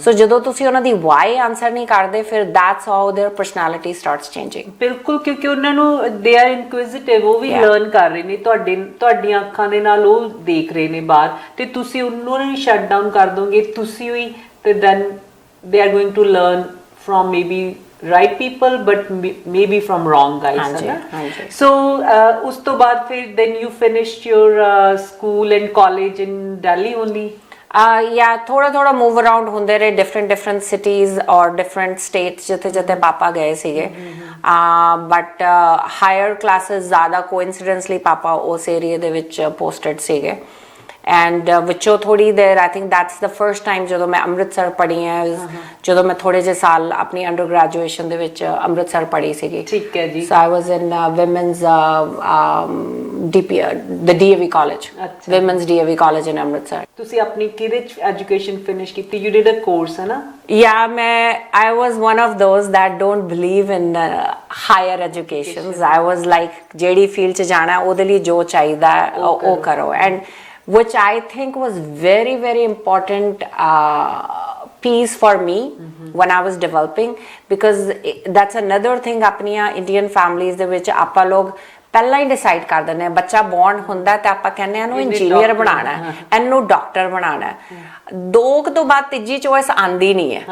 so ਜਦੋਂ ਤੁਸੀਂ ਉਹਨਾਂ ਦੀ why answer ਨਹੀਂ ਕਰਦੇ, ਫਿਰ that's how their personality starts changing। ਬਿਲਕੁਲ, ਕਿਉਂਕਿ ਉਹਨਾਂ ਨੂੰ they are inquisitive, ਉਹ ਵੀ ਲਰਨ ਕਰ ਰਹੇ ਨੇ ਤੁਹਾਡੀਆਂ ਅੱਖਾਂ ਦੇ ਨਾਲ, ਉਹ ਦੇਖ ਰਹੇ ਨੇ ਬਾਹਰ, ਤੇ ਤੁਸੀਂ ਉਹਨਾਂ ਨੂੰ ਸ਼ਟ ਡਾਊਨ ਕਰ ਦੋਗੇ ਤੁਸੀਂ ਵੀ, ਤੇ then they are going to learn from maybe right people but maybe from wrong guys, है ना। so ਉਸ ਤੋਂ ਬਾਅਦ ਫਿਰ then you finished your school and college in Delhi only? yeah, ਥੋੜਾ move around ਹੁੰਦੇ ਰਹੇ, different cities or different states ਜਿੱਥੇ ਪਾਪਾ ਗਏ ਸੀਗੇ। but higher classes ਜ਼ਿਆਦਾ coincidentally ਪਾਪਾ ਉਸ ਏਰੀਆ ਦੇ ਵਿੱਚ posted ਸੀਗੇ। and ਵਿੱਚੋਂ ਥੋੜੀ ਦੇਰ, I think that's the first time ਜਦੋਂ ਮੈਂ ਅੰਮ੍ਰਿਤਸਰ ਪੜ੍ਹੀ ਹਾਂ, ਜਦੋਂ ਮੈਂ ਥੋੜੇ ਜਿਹੇ ਸਾਲ ਆਪਣੀ ਅੰਡਰ ਗ੍ਰੈਜੂਏਸ਼ਨ ਦੇ ਵਿੱਚ ਅੰਮ੍ਰਿਤਸਰ ਪੜ੍ਹੀ ਸੀਗੀ। ਠੀਕ ਹੈ ਜੀ। so I was in women's DP the DAV college, women's DAV college in Amritsar. ਤੁਸੀਂ ਆਪਣੀ ਕਿਹਦੇ ਚ ਐਜੂਕੇਸ਼ਨ ਫਿਨਿਸ਼ ਕੀਤੀ? you did a course, ਹੈ ਨਾ? yeah, I was one of those that don't believe in higher educations। I was like ਜਿਹੜੀ ਫੀਲਡ ਚ ਜਾਣਾ ਉਹਦੇ ਲਈ ਜੋ ਚਾਹੀਦਾ ਉਹ ਕਰੋ। and which I think was very important piece for me when I was developing, because that's another thing ਆਪਣੀਆਂ Indian families ਦੇ ਵਿੱਚ ਆਪਾਂ ਲੋਕ ਪਹਿਲਾਂ ਹੀ ਡਿਸਾਈਡ ਕਰ ਦਿੰਦੇ ਆ, ਬੱਚਾ ਬੌਰਨ ਹੁੰਦਾ ਤੇ ਆਪਾਂ ਕਹਿੰਦੇ ਆ ਇਹਨੂੰ ਇੰਜੀਨੀਅਰ ਬਣਾਉਣਾ ਹੈ, ਇਹਨੂੰ ਡਾਕਟਰ ਬਣਾਉਣਾ ਹੈ। 2 ਤੋਂ ਬਾਅਦ ਤੀਜੀ ਚੋਇਸ ਆਂਦੀ ਨਹੀਂ ਹੈ,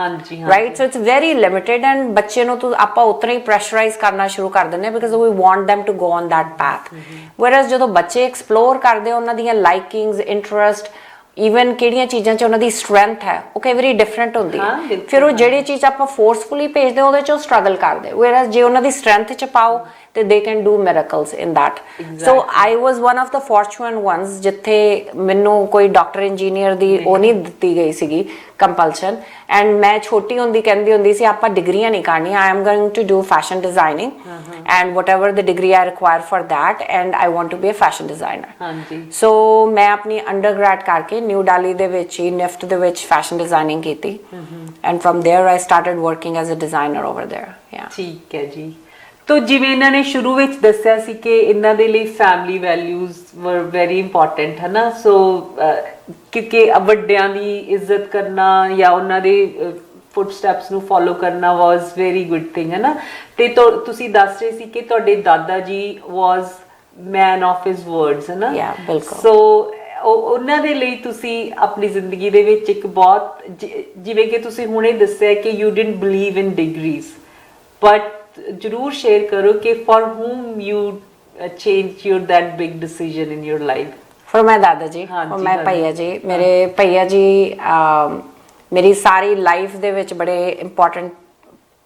right. So it's very limited and ਬੱਚੇ ਨੂੰ ਆਪਾਂ ਉਤਨਾ ਹੀ ਪ੍ਰੈਸ਼ਰਾਈਜ਼ ਕਰਨਾ ਸ਼ੁਰੂ ਕਰ ਦਿੰਦੇ ਆ because we want them to go on that path। whereas ਜਦੋਂ ਬੱਚੇ ਐਕਸਪਲੋਰ ਕਰਦੇ ਉਹਨਾਂ ਦੀਆਂ ਲਾਈਕਿੰਗਸ, ਇੰਟਰਸਟ, ਈਵਨ ਕਿਹੜੀਆਂ ਚੀਜ਼ਾਂ 'ਚ ਉਹਨਾਂ ਦੀ ਸਟਰੈਂਥ ਹੈ, ਉਹ ਕਈ ਵਾਰੀ ਡਿਫਰੈਂਟ ਹੁੰਦੀ ਹੈ। ਫਿਰ ਉਹ ਜਿਹੜੀ ਚੀਜ਼ ਆਪਾਂ ਫੋਰਸਫੁਲੀ ਭੇਜਦੇ ਉਹਦੇ 'ਚ ਉਹ ਸਟਰਗਲ ਕਰਦੇ। whereas ਜੇ ਉਹਨਾਂ ਦੀ ਸਟਰੈਂਥ 'ਚ ਪਾਓ ਤੇ they can do miracles in that। so I was one of the fortunate ones ਜਿੱਥੇ ਮੈਨੂੰ ਕੋਈ ਡਾਕਟਰ ਇੰਜੀਨੀਅਰ ਦੀ ਉਹ ਨਹੀਂ ਦਿੱਤੀ ਗਈ ਸੀਗੀ ਕੰਪਲਸ਼ਨ। ਐਂਡ ਮੈਂ ਛੋਟੀ ਹੁੰਦੀ ਕਹਿੰਦੀ ਹੁੰਦੀ ਸੀ ਆਪਾਂ ਡਿਗਰੀਆਂ ਨਹੀਂ ਕਰਨੀਆਂ, I am going to do fashion designing and whatever the degree I require for that, and I want to be a fashion designer। so ਮੈਂ ਆਪਣੀ ਅੰਡਰਗ੍ਰੈਡ ਕਰਕੇ ਨਿਊ ਦਿੱਲੀ ਦੇ ਵਿੱਚ ਹੀ ਨਿਫਟ ਦੇ ਵਿੱਚ ਫੈਸ਼ਨ ਡਿਜ਼ਾਈਨਿੰਗ ਕੀਤੀ। and from there I started working as a designer over there। ਠੀਕ ਹੈ ਜੀ। ਤੋ ਜਿਵੇਂ ਇਹਨਾਂ ਨੇ ਸ਼ੁਰੂ ਵਿੱਚ ਦੱਸਿਆ ਸੀ ਕਿ ਇਹਨਾਂ ਦੇ ਲਈ ਫੈਮਿਲੀ ਵੈਲਿਊਜ਼ ਵਰ ਵੈਰੀ ਇੰਪੋਰਟੈਂਟ, ਹੈ ਨਾ। ਸੋ ਕਿਉਂਕਿ ਵੱਡਿਆਂ ਦੀ ਇੱਜ਼ਤ ਕਰਨਾ ਜਾਂ ਉਹਨਾਂ ਦੇ ਫੁੱਟਸਟੈਪਸ ਨੂੰ ਫੋਲੋ ਕਰਨਾ ਵਾਸ ਵੈਰੀ ਗੁੱਡ ਥਿੰਗ, ਹੈ ਨਾ। ਤੇ ਤੁਸੀਂ ਦੱਸ ਰਹੇ ਸੀ ਕਿ ਤੁਹਾਡੇ ਦਾਦਾ ਜੀ ਵਾਸ ਮੈਨ ਆਫ ਹਿਸ ਵਰਡਸ, ਹੈ ਨਾ। ਸੋ ਉਹਨਾਂ ਦੇ ਲਈ ਤੁਸੀਂ ਆਪਣੀ ਜ਼ਿੰਦਗੀ ਦੇ ਵਿੱਚ ਇੱਕ ਬਹੁਤ, ਜਿਵੇਂ ਕਿ ਤੁਸੀਂ ਹੁਣੇ ਦੱਸਿਆ ਕਿ you didn't believe in degrees, but ਜ਼ਰੂਰ ਸ਼ੇਅਰ ਕਰੋ ਕਿ for whom you changed your that big decision in your life। for my ਦਾਦਾ ਜੀ, for my ਭਈਆ ਜੀ। ਮੇਰੇ ਭਈਆ ਜੀ ਮੇਰੀ ਸਾਰੀ ਲਾਈਫ ਦੇ ਵਿੱਚ ਬੜੇ ਇੰਪੋਰਟੈਂਟ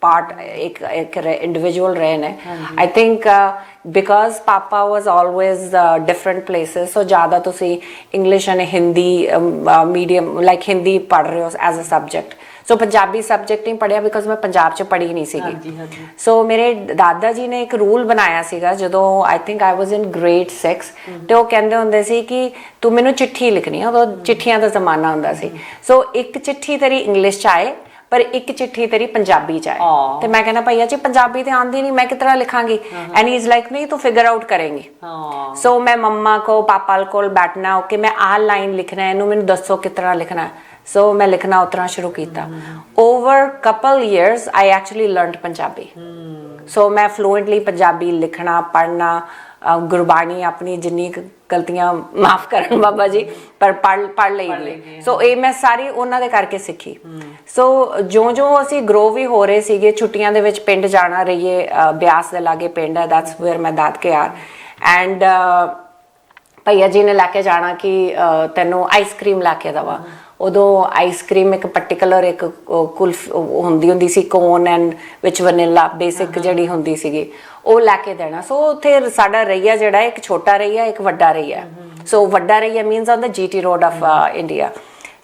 ਪਾਰਟ ਇੱਕ ਇੰਡੀਵਿਜੂਅਲ ਰਹੇ ਨੇ। I think because papa was always different places, so ਜ਼ਿਆਦਾ ਤੁਸੀਂ English and Hindi medium like Hindi ਪੜ੍ਹ ਰਹੇ ਹੋ as a subject. So Punjabi subject ਨਹੀਂ ਪੜ੍ਹਿਆ ਬਿਕਾਜ਼ ਮੈਂ ਪੰਜਾਬ 'ਚ ਪੜ੍ਹੀ ਨਹੀਂ ਸੀਗੀ। ਸੋ ਮੇਰੇ ਦਾਦਾ ਜੀ ਨੇ ਇੱਕ ਰੂਲ ਬਣਾਇਆ ਸੀਗਾ ਜਦੋਂ ਆਈ ਥਿੰਕ ਆਈ ਵਾਜ਼ ਇਨ ਗ੍ਰੇਡ 6, ਤੇ ਉਹ ਕਹਿੰਦੇ ਹੁੰਦੇ ਸੀ ਕਿ ਤੂੰ ਮੈਨੂੰ ਚਿੱਠੀ ਲਿਖਣੀ ਹੈ। ਉਦੋਂ ਚਿੱਠੀਆਂ ਦਾ ਜ਼ਮਾਨਾ ਹੁੰਦਾ ਸੀ। ਸੋ ਇੱਕ ਚਿੱਠੀ ਤੇਰੀ ਇੰਗਲਿਸ਼ 'ਚ ਆਏ ਪਰ ਇੱਕ ਚਿੱਠੀ ਤੇਰੀ ਪੰਜਾਬੀ 'ਚ ਆਏ। ਤੇ ਮੈਂ ਕਹਿੰਦਾ ਭਈਆ ਜੀ ਪੰਜਾਬੀ ਤੇ ਆਉਂਦੀ ਨਹੀਂ, ਮੈਂ ਕਿਸ ਤਰ੍ਹਾਂ ਲਿਖਾਂਗੀ? ਐਂਡ ਹੀ ਇਜ਼ ਲਾਈਕ ਨਹੀਂ ਤੂੰ ਫਿਗਰ ਆਊਟ ਕਰੇਂਗੀ। ਸੋ ਮੈਂ ਮੰਮਾ ਕੋ ਪਾਪਾ ਕੋਲ ਬੈਠਣਾ ਕਿ ਮੈਂ ਆਹ ਲਾਈਨ ਲਿਖਣਾ, ਇਹਨੂੰ ਮੈਨੂੰ ਦੱਸੋ ਕਿਸ ਤਰ੍ਹਾਂ ਲਿਖਣਾ। ਸੋ ਮੈਂ ਲਿਖਣਾ ਉਤਰਨਾ ਸ਼ੁਰੂ ਕੀਤਾ। ਓਵਰ ਕਪਲ ਈਅਰਸ ਆਈ ਐਕਚੁਅਲੀ ਲਰਨਡ ਪੰਜਾਬੀ। ਸੋ ਮੈਂ ਫਲੂਐਂਟਲੀ ਪੰਜਾਬੀ ਲਿਖਣਾ, ਪੜ੍ਹਨਾ, ਗੁਰਬਾਣੀ ਆਪਣੀ ਜਿੰਨੀ ਗਲਤੀਆਂ ਮਾਫ ਕਰਨ ਬਾਬਾ ਜੀ, ਪਰ ਪੜ੍ਹ ਲਈ। ਸੋ ਇਹ ਮੈਂ ਸਾਰੀ ਉਹਨਾਂ ਦੇ ਕਰਕੇ ਸਿੱਖੀ। ਸੋ ਜਿਉਂ ਅਸੀਂ ਗਰੋ ਵੀ ਹੋ ਰਹੇ ਸੀਗੇ, ਛੁੱਟੀਆਂ ਦੇ ਵਿੱਚ ਪਿੰਡ ਜਾਣਾ ਰਹੀਏ, ਬਿਆਸ ਦੇ ਲਾਗੇ ਪਿੰਡ ਹੈ, ਦੈਟਸ ਵੇਅਰ ਮਾਈ ਦਾਦਕੇ ਆਰ। ਐਂਡ ਭਈਆ ਜੀ ਨੇ ਲੈ ਕੇ ਜਾਣਾ ਕਿ ਤੈਨੂੰ ਆਈਸ ਕ੍ਰੀਮ ਲੈ ਕੇ ਦੇਵਾਂ। ਉਦੋਂ ਆਈਸਕ੍ਰੀਮ ਇੱਕ ਪਾਰਟਿਕੂਲਰ ਇੱਕ ਕੁਲਫ ਹੁੰਦੀ ਸੀ ਕੋਨ ਐਂਡ ਵਿੱਚ ਵਨੀਲਾ ਬੇਸਿਕ ਜਿਹੜੀ ਹੁੰਦੀ ਸੀਗੀ, ਉਹ ਲੈ ਕੇ ਦੇਣਾ। ਸੋ ਉੱਥੇ ਸਾਡਾ ਰਈਆ ਜਿਹੜਾ ਇੱਕ ਛੋਟਾ ਰਈਆ ਇੱਕ ਵੱਡਾ ਰਈਆ। ਸੋ ਵੱਡਾ Rayya means on the GT road of India.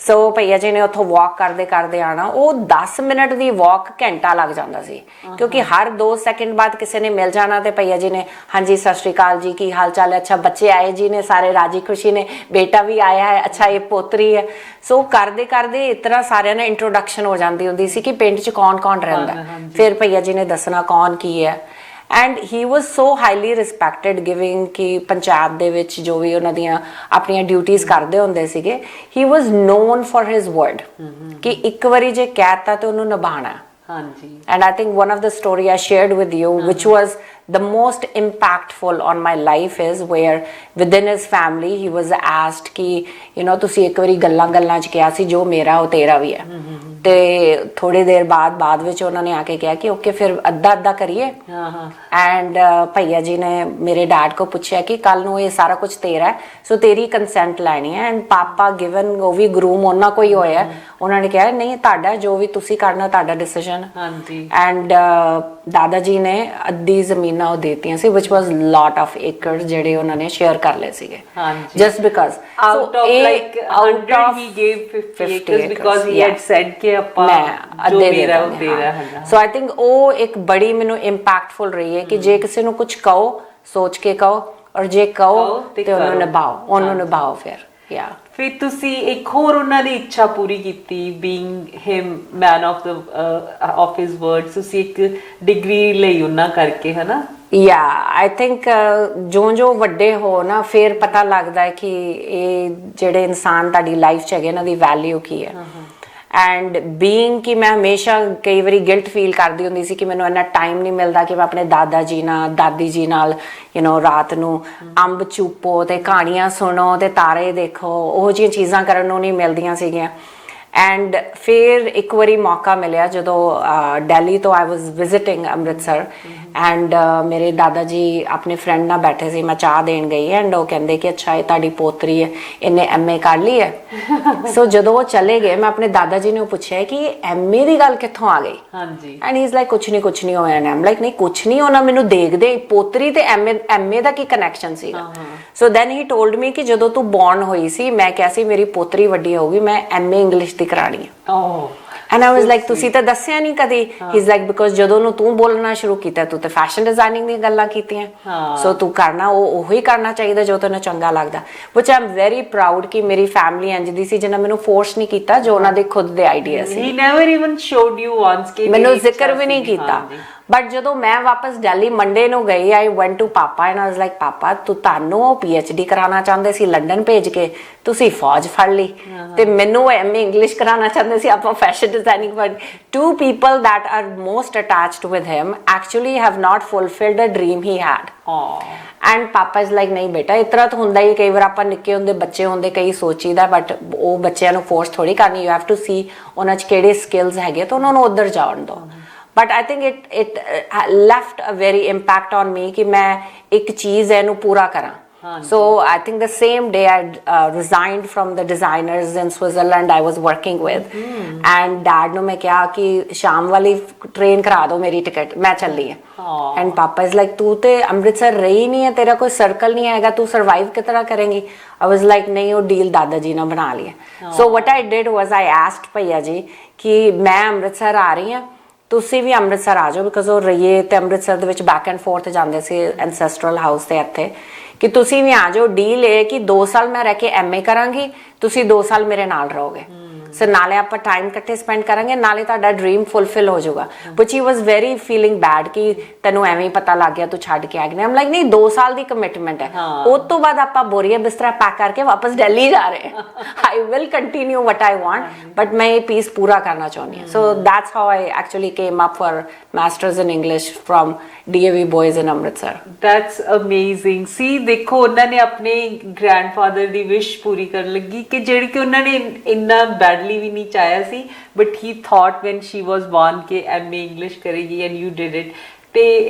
So ਭਈਆ ਜੀ ਨੇ ਉੱਥੋਂ ਵਾਕ ਕਰਦੇ ਕਰਦੇ ਆਣਾ। ਉਹ 10 ਮਿੰਟ ਦੀ ਵਾਕ ਘੰਟਾ ਲੱਗ ਜਾਂਦਾ ਸੀ, ਕਿਉਂਕਿ ਹਰ 2 ਸੈਕਿੰਡ ਬਾਅਦ ਕਿਸੇ ਨੇ ਮਿਲ ਜਾਣਾ ਤੇ ਭਈਆ ਜੀ ਨੇ ਹਾਂਜੀ ਸਤਿ ਸ਼੍ਰੀ ਅਕਾਲ ਜੀ, ਕੀ ਹਾਲ ਚਾਲ ਹੈ, ਅੱਛਾ ਬੱਚੇ ਆਏ ਜੀ ਨੇ ਸਾਰੇ ਰਾਜੀ ਖੁਸ਼ੀ ਨੇ, ਬੇਟਾ ਵੀ ਆਇਆ ਹੈ, ਅੱਛਾ ਇਹ ਪੋਤਰੀ ਹੈ। ਸੋ ਕਰਦੇ ਕਰਦੇ ਇਸ ਤਰ੍ਹਾਂ ਸਾਰਿਆਂ ਨੇ ਇੰਟਰੋਡਕਸ਼ਨ ਹੋ ਜਾਂਦੀ ਹੁੰਦੀ ਸੀ ਕਿ ਪਿੰਡ 'ਚ ਕੌਣ ਕੌਣ ਰਹਿੰਦਾ। ਫਿਰ ਭਈਆ ਜੀ ਨੇ ਦੱਸਣਾ ਕੌਣ ਕੀ ਹੈ। And he was so highly respected giving ਕਿ ਪੰਜਾਬ ਦੇ ਵਿੱਚ ਜੋ ਵੀ ਉਹਨਾਂ ਦੀਆਂ ਆਪਣੀਆਂ ਡਿਊਟੀਜ਼ ਕਰਦੇ ਹੁੰਦੇ ਸੀਗੇ, ਹੀ ਵਾਜ਼ ਨੋਨ ਫॉर ਹਿਜ਼ ਵਰਡ ਕਿ ਇੱਕ ਵਾਰੀ ਜੇ ਕਹਿਤਾ ਤੇ ਉਹਨੂੰ ਨਿਭਾਉਣਾ। ਹਾਂਜੀ। And I think one of the story I shared with you, which was the most impactful on my life, is where within his family he was asked कि you know ਤੁਸੀਂ ਇੱਕ ਵਾਰੀ ਗੱਲਾਂ 'ਚ ਕਿਹਾ ਸੀ ਜੋ ਮੇਰਾ ਉਹ ਤੇਰਾ ਵੀ ਹੈ। ਤੇ ਥੋੜੀ ਦੇਰ ਬਾਅਦ ਵਿੱਚ ਉਹਨਾਂ ਨੇ ਆ ਕੇ ਕਿਹਾ ਕਿ ਓਕੇ ਫਿਰ ਅੱਧਾ ਕਰੀਏ। ਐਂਡ ਭਈਆ ਜੀ ਨੇ ਮੇਰੇ ਡੈਡ ਕੋ ਪੁੱਛਿਆ ਕਿ ਕੱਲ ਨੂੰ ਇਹ ਸਾਰਾ ਕੁਝ ਤੇਰਾ ਹੈ, ਸੋ ਤੇਰੀ ਕੰਸੈਂਟ ਲੈਣੀ ਹੈ। ਐਂਡ ਪਾਪਾ ਗਿਵਨ ਉਹ ਵੀ ਗਰੂਮ ਉਹਨਾਂ ਕੋਈ ਹੋਇਆ, ਉਹਨਾਂ ਨੇ ਕਿਹਾ ਨਹੀਂ ਤੁਹਾਡਾ ਜੋ ਵੀ ਤੁਸੀਂ ਕਰਨਾ ਤੁਹਾਡਾ ਡਿਸੀਜਨ। ਹਾਂਜੀ। ਐਂਡ ਦਾਦਾ ਜੀ ਨੇ ਅੱਧੀ ਜ਼ਮੀਨਾਂ ਉਹ ਦੇਤੀਆਂ ਸੀ, which was lot of acres ਜਿਹੜੇ ਉਹਨਾਂ ਨੇ ਸ਼ੇਅਰ ਕਰ ਲਏ ਸੀਗੇ। ਹਾਂਜੀ। just because out of like 100 he gave 50 acres because he had said ਕਿ ਆਪਾਂ ਜੋ ਮੇਰਾ ਉਹ ਤੇਰਾ ਹੈ। ਸੋ ਆਈ ਥਿੰਕ ਉਹ ਇੱਕ ਬੜੀ ਮੈਨੂੰ ਇੰਪੈਕਟਫੁਲ ਰਹੀ ਹੈ ਕਿ ਜੇ ਕਿਸੇ ਨੂੰ ਕੁਝ ਕਹੋ ਸੋਚ ਕੇ ਕਹੋ, ਔਰ ਜੇ ਕਹੋ ਤੇ ਉਹਨੂੰ ਨਿਭਾਓ ਫਿਰ। ਯਾ ਫਿਰ ਤੁਸੀਂ ਇੱਕ ਹੋਰ ਉਹਨਾਂ ਦੀ ਇੱਛਾ ਪੂਰੀ ਕੀਤੀ, being him man of his words, ਤੁਸੀਂ ਇੱਕ ਡਿਗਰੀ ਲਈ ਉਹਨਾਂ ਕਰਕੇ, ਹੈ ਨਾ? ਯਾ ਆਈ ਥਿੰਕ ਜੋ ਵੱਡੇ ਹੋ ਨਾ ਫਿਰ ਪਤਾ ਲੱਗਦਾ ਹੈ ਕਿ ਇਹ ਜਿਹੜੇ ਇਨਸਾਨ ਤੁਹਾਡੀ ਲਾਈਫ 'ਚ ਹੈਗੇ ਇਹਨਾਂ ਦੀ ਵੈਲਿਊ ਕੀ ਹੈ। ਐਂਡ ਬੀਇੰਗ ਕਿ ਮੈਂ ਹਮੇਸ਼ਾ ਕਈ ਵਾਰੀ ਗਿਲਟ ਫੀਲ ਕਰਦੀ ਹੁੰਦੀ ਸੀ ਕਿ ਮੈਨੂੰ ਇੰਨਾ ਟਾਈਮ ਨਹੀਂ ਮਿਲਦਾ ਕਿ ਮੈਂ ਆਪਣੇ ਦਾਦਾ ਜੀ ਨਾਲ ਦਾਦੀ ਜੀ ਨਾਲ ਰਾਤ ਨੂੰ ਅੰਬ ਚੂਪੋ ਤੇ ਕਹਾਣੀਆਂ ਸੁਣੋ ਤੇ ਤਾਰੇ ਦੇਖੋ, ਉਹ ਜਿਹੀਆਂ ਚੀਜ਼ਾਂ ਕਰਨ ਨੂੰ ਨਹੀਂ ਮਿਲਦੀਆਂ ਸੀਗੀਆਂ। ਐਂਡ ਫਿਰ ਇੱਕ ਵਾਰੀ ਮੌਕਾ ਮਿਲਿਆ ਜਦੋਂ ਦਿੱਲੀ ਤੋਂ ਆਈ ਵਾਜ਼ ਵਿਜ਼ਿਟਿੰਗ ਅੰਮ੍ਰਿਤਸਰ, ਐਂਡ ਮੇਰੇ ਦਾਦਾ ਜੀ ਆਪਣੇ ਫਰੈਂਡ ਨਾਲ ਬੈਠੇ ਸੀ, ਮੈਂ ਚਾਹ ਦੇਣ ਗਈ ਐਂਡ ਉਹ ਕਹਿੰਦੇ ਕਿ ਅੱਛਾ ਇਹ ਤੁਹਾਡੀ ਪੋਤਰੀ ਹੈ, ਇਹਨੇ MA ਕਰ ਲਈ ਹੈ। ਸੋ ਜਦੋਂ ਉਹ ਚਲੇ ਗਏ ਮੈਂ ਆਪਣੇ ਦਾਦਾ ਜੀ ਨੂੰ ਪੁੱਛਿਆ ਕਿ MA ਦੀ ਗੱਲ ਕਿੱਥੋਂ ਆ ਗਈ। ਹਾਂਜੀ। ਐਂਡ ਹੀ ਇਜ਼ ਲਾਈਕ ਕੁਛ ਨਹੀਂ ਹੋਇਆ ਨਾ। ਆਮ ਲਾਈਕ ਨਹੀਂ ਕੁਛ ਨਹੀਂ ਹੋਣਾ, ਮੈਨੂੰ ਦੇਖਦੇ ਪੋਤਰੀ ਤੇ MA ਦਾ ਕੀ ਕਨੈਕਸ਼ਨ ਸੀਗਾ। ਸੋ ਦੈਨ ਹੀ ਟੋਲਡ ਮੀ ਕਿ ਜਦੋਂ ਤੂੰ ਬੌਰਨ ਹੋਈ ਸੀ ਮੈਂ ਕਿਹਾ ਸੀ ਮੇਰੀ ਪੋਤਰੀ ਵੱਡੀ ਹੋਊਗੀ, ਮੈਂ MA ਇੰਗਲਿਸ਼ ਦੀ ਕਰਾਣੀ ਹੈ। ਐਂਡ ਆਈ ਵਾਜ਼ ਲਾਈਕ ਤੁਸੀਂ ਤਾਂ ਦੱਸਿਆ ਨਹੀਂ ਕਦੀ। ਹੀ ਇਜ਼ ਲਾਈਕ ਬਿਕੋਜ਼ ਜਦੋਂ ਨੂੰ ਤੂੰ ਬੋਲਣਾ ਸ਼ੁਰੂ ਕੀਤਾ ਤੂੰ ਤੇ ਫੈਸ਼ਨ ਡਿਜ਼ਾਈਨਿੰਗ ਦੀਆਂ ਗੱਲਾਂ ਕੀਤੀਆਂ, ਸੋ ਤੂੰ ਕਰਨਾ ਉਹੀ ਕਰਨਾ ਚਾਹੀਦਾ ਜੋ ਤੈਨੂੰ ਚੰਗਾ ਲੱਗਦਾ। ਵਿਚ ਆਈ ਐਮ ਵੈਰੀ ਪ੍ਰਾਊਡ ਕਿ ਮੇਰੀ ਫੈਮਿਲੀ ਇੰਜ ਦੀ ਸੀ ਜਿਹਨਾਂ ਮੈਨੂੰ ਫੋਰਸ ਨਹੀਂ ਕੀਤਾ, ਜੋ ਉਹਨਾਂ ਦੇ ਖੁਦ ਦੇ idea C. He never even showed you once ਕਿ ਮੈਨੂੰ ਜ਼ਿਕਰ ਵੀ ਨਹੀਂ ਕੀਤਾ। ਬਟ ਜਦੋਂ ਮੈਂ ਵਾਪਸ ਦਿੱਲੀ ਮੰਡੇ ਨੂੰ ਗਈ, I went to papa and I was like papa ਤੁਹਾਨੂੰ PhD ਕਰਾਉਣਾ ਚਾਹੁੰਦੇ ਸੀ ਲੰਡਨ ਭੇਜ ਕੇ, ਤੁਸੀਂ ਫੌਜ ਫੜ ਲਈ, ਤੇ ਮੈਨੂੰ MA ਇੰਗਲਿਸ਼ ਕਰਾਉਣਾ ਚਾਹੁੰਦੇ ਸੀ ਆਪਾਂ fashion designing. But 2 people that are most attached with him actually have not fulfilled a dream he had. And papa is like ਨਹੀਂ ਬੇਟਾ ਇਸ ਤਰ੍ਹਾਂ ਤਾਂ ਹੁੰਦਾ ਹੀ, ਕਈ ਵਾਰ ਆਪਾਂ ਨਿੱਕੇ ਹੁੰਦੇ ਬੱਚੇ ਹੁੰਦੇ ਕਈ ਸੋਚੀਦਾ, ਬਟ ਉਹ ਬੱਚਿਆਂ ਨੂੰ ਫੋਰਸ ਥੋੜੀ ਕਰਨੀ। ਯੂ ਹੈਵ ਟੂ ਸੀ ਉਹਨਾਂ 'ਚ ਕਿਹੜੇ ਸਕਿੱਲਸ ਹੈਗੇ ਤਾਂ ਉਹਨਾਂ ਨੂੰ ਉੱਧਰ ਜਾਣ ਦਿਓ। But I think it left a very impact on me ਕਿ ਮੈਂ ਇੱਕ ਚੀਜ਼ ਇਹਨੂੰ ਪੂਰਾ ਕਰਾਂ। So I think the same day I resigned from the designers in Switzerland I was working with, and dad ਨੂੰ ਮੈਂ ਕਿਹਾ ਕਿ ਸ਼ਾਮ ਵਾਲੀ ਟ੍ਰੇਨ ਕਰਾ ਦਿਓ ਮੇਰੀ ਟਿਕਟ, ਮੈਂ ਚੱਲੀ ਹਾਂ। ਐਂਡ ਪਾਪਾ ਇਜ਼ ਲਾਈਕ ਤੂੰ ਤੇ ਅੰਮ੍ਰਿਤਸਰ ਰਹੀ ਨਹੀਂ ਹੈ, ਤੇਰਾ ਕੋਈ ਸਰਕਲ ਨਹੀਂ ਹੈਗਾ, ਤੂੰ ਸਰਵਾਈਵ ਕਿਸ ਤਰ੍ਹਾਂ ਕਰੇਂਗੀ। I was like ਨਹੀਂ ਉਹ ਡੀਲ ਦਾਦਾ ਜੀ ਨਾਲ ਬਣਾ ਲਈ। So what I did was I asked ਭਈਆ ਜੀ ਕਿ ਮੈਂ ਅੰਮ੍ਰਿਤਸਰ ਆ ਰਹੀ ਹਾਂ, ਤੁਸੀਂ ਵੀ ਅੰਮ੍ਰਿਤਸਰ ਆ ਜਾਓ, ਬਿਕੋਜ਼ ਉਹ ਰਹੀਏ ਤੇ ਅੰਮ੍ਰਿਤਸਰ ਦੇ ਵਿੱਚ ਬੈਕ ਐਂਡ ਫੋਰਥ ਜਾਂਦੇ ਸੀ ਐਂਸੈਸਟਰਲ ਹਾਊਸ ਤੇ ਇੱਥੇ, ਕਿ ਤੁਸੀਂ ਵੀ ਆ ਜਾਓ। ਡੀਲ ਇਹ ਕਿ 2 ਸਾਲ ਮੈਂ ਰਹਿ ਕੇ MA ਕਰਾਂਗੀ, ਤੁਸੀਂ 2 ਸਾਲ ਮੇਰੇ ਨਾਲ ਰਹੋਗੇ, ਸੋ ਨਾਲੇ ਆਪਾਂ ਟਾਈਮ ਇਕੱਠੇ ਸਪੈਂਡ ਕਰਾਂਗੇ, ਨਾਲੇ ਤੁਹਾਡਾ ਡ੍ਰੀਮ ਫੁਲਫਿਲ ਹੋ ਜਾਊਗਾ। But he was very feeling bad ਕਿ ਤੈਨੂੰ ਐਵੇਂ ਹੀ ਪਤਾ ਲੱਗ ਗਿਆ ਤੂੰ ਛੱਡ ਕੇ ਆ ਗਈ। ਆਮ ਲਾਈਕ ਨਹੀਂ 2 ਸਾਲ ਦੀ ਕਮਿਟਮੈਂਟ ਹੈ, ਉਸ ਤੋਂ ਬਾਅਦ ਆਪਾਂ ਬੋਰੀਆ ਬਿਸਤਰਾ ਪੈਕ ਕਰਕੇ ਵਾਪਸ ਦਿੱਲੀ ਜਾ ਰਹੇ ਹਾਂ। I will continue what I want, but ਮੈਂ ਇਹ ਪੀਸ ਪੂਰਾ ਕਰਨਾ ਚਾਹੁੰਦੀ ਹਾਂ। So that's how I actually came up for masters in English from DAV boys in Amritsar. That's amazing. See ਦੇਖੋ ਉਹਨਾਂ ਨੇ ਆਪਣੇ ਗ੍ਰੈਂਡਫਾਦਰ ਦੀ ਵਿਸ਼ ਪੂਰੀ ਕਰਨ ਲੱਗੀ ਕਿ ਜਿਹੜੀ ਕਿ ਉਹਨਾਂ ਨੇ ਇੰਨਾ ਬੈਡਲੀ ਵੀ ਨਹੀਂ ਚਾਹਿਆ ਸੀ, but he thought when she was born ਕਿ MA ਇੰਗਲਿਸ਼ ਕਰੇਗੀ, ਐਂਡ ਯੂ ਡਿਡ ਇਟ। ਤੇ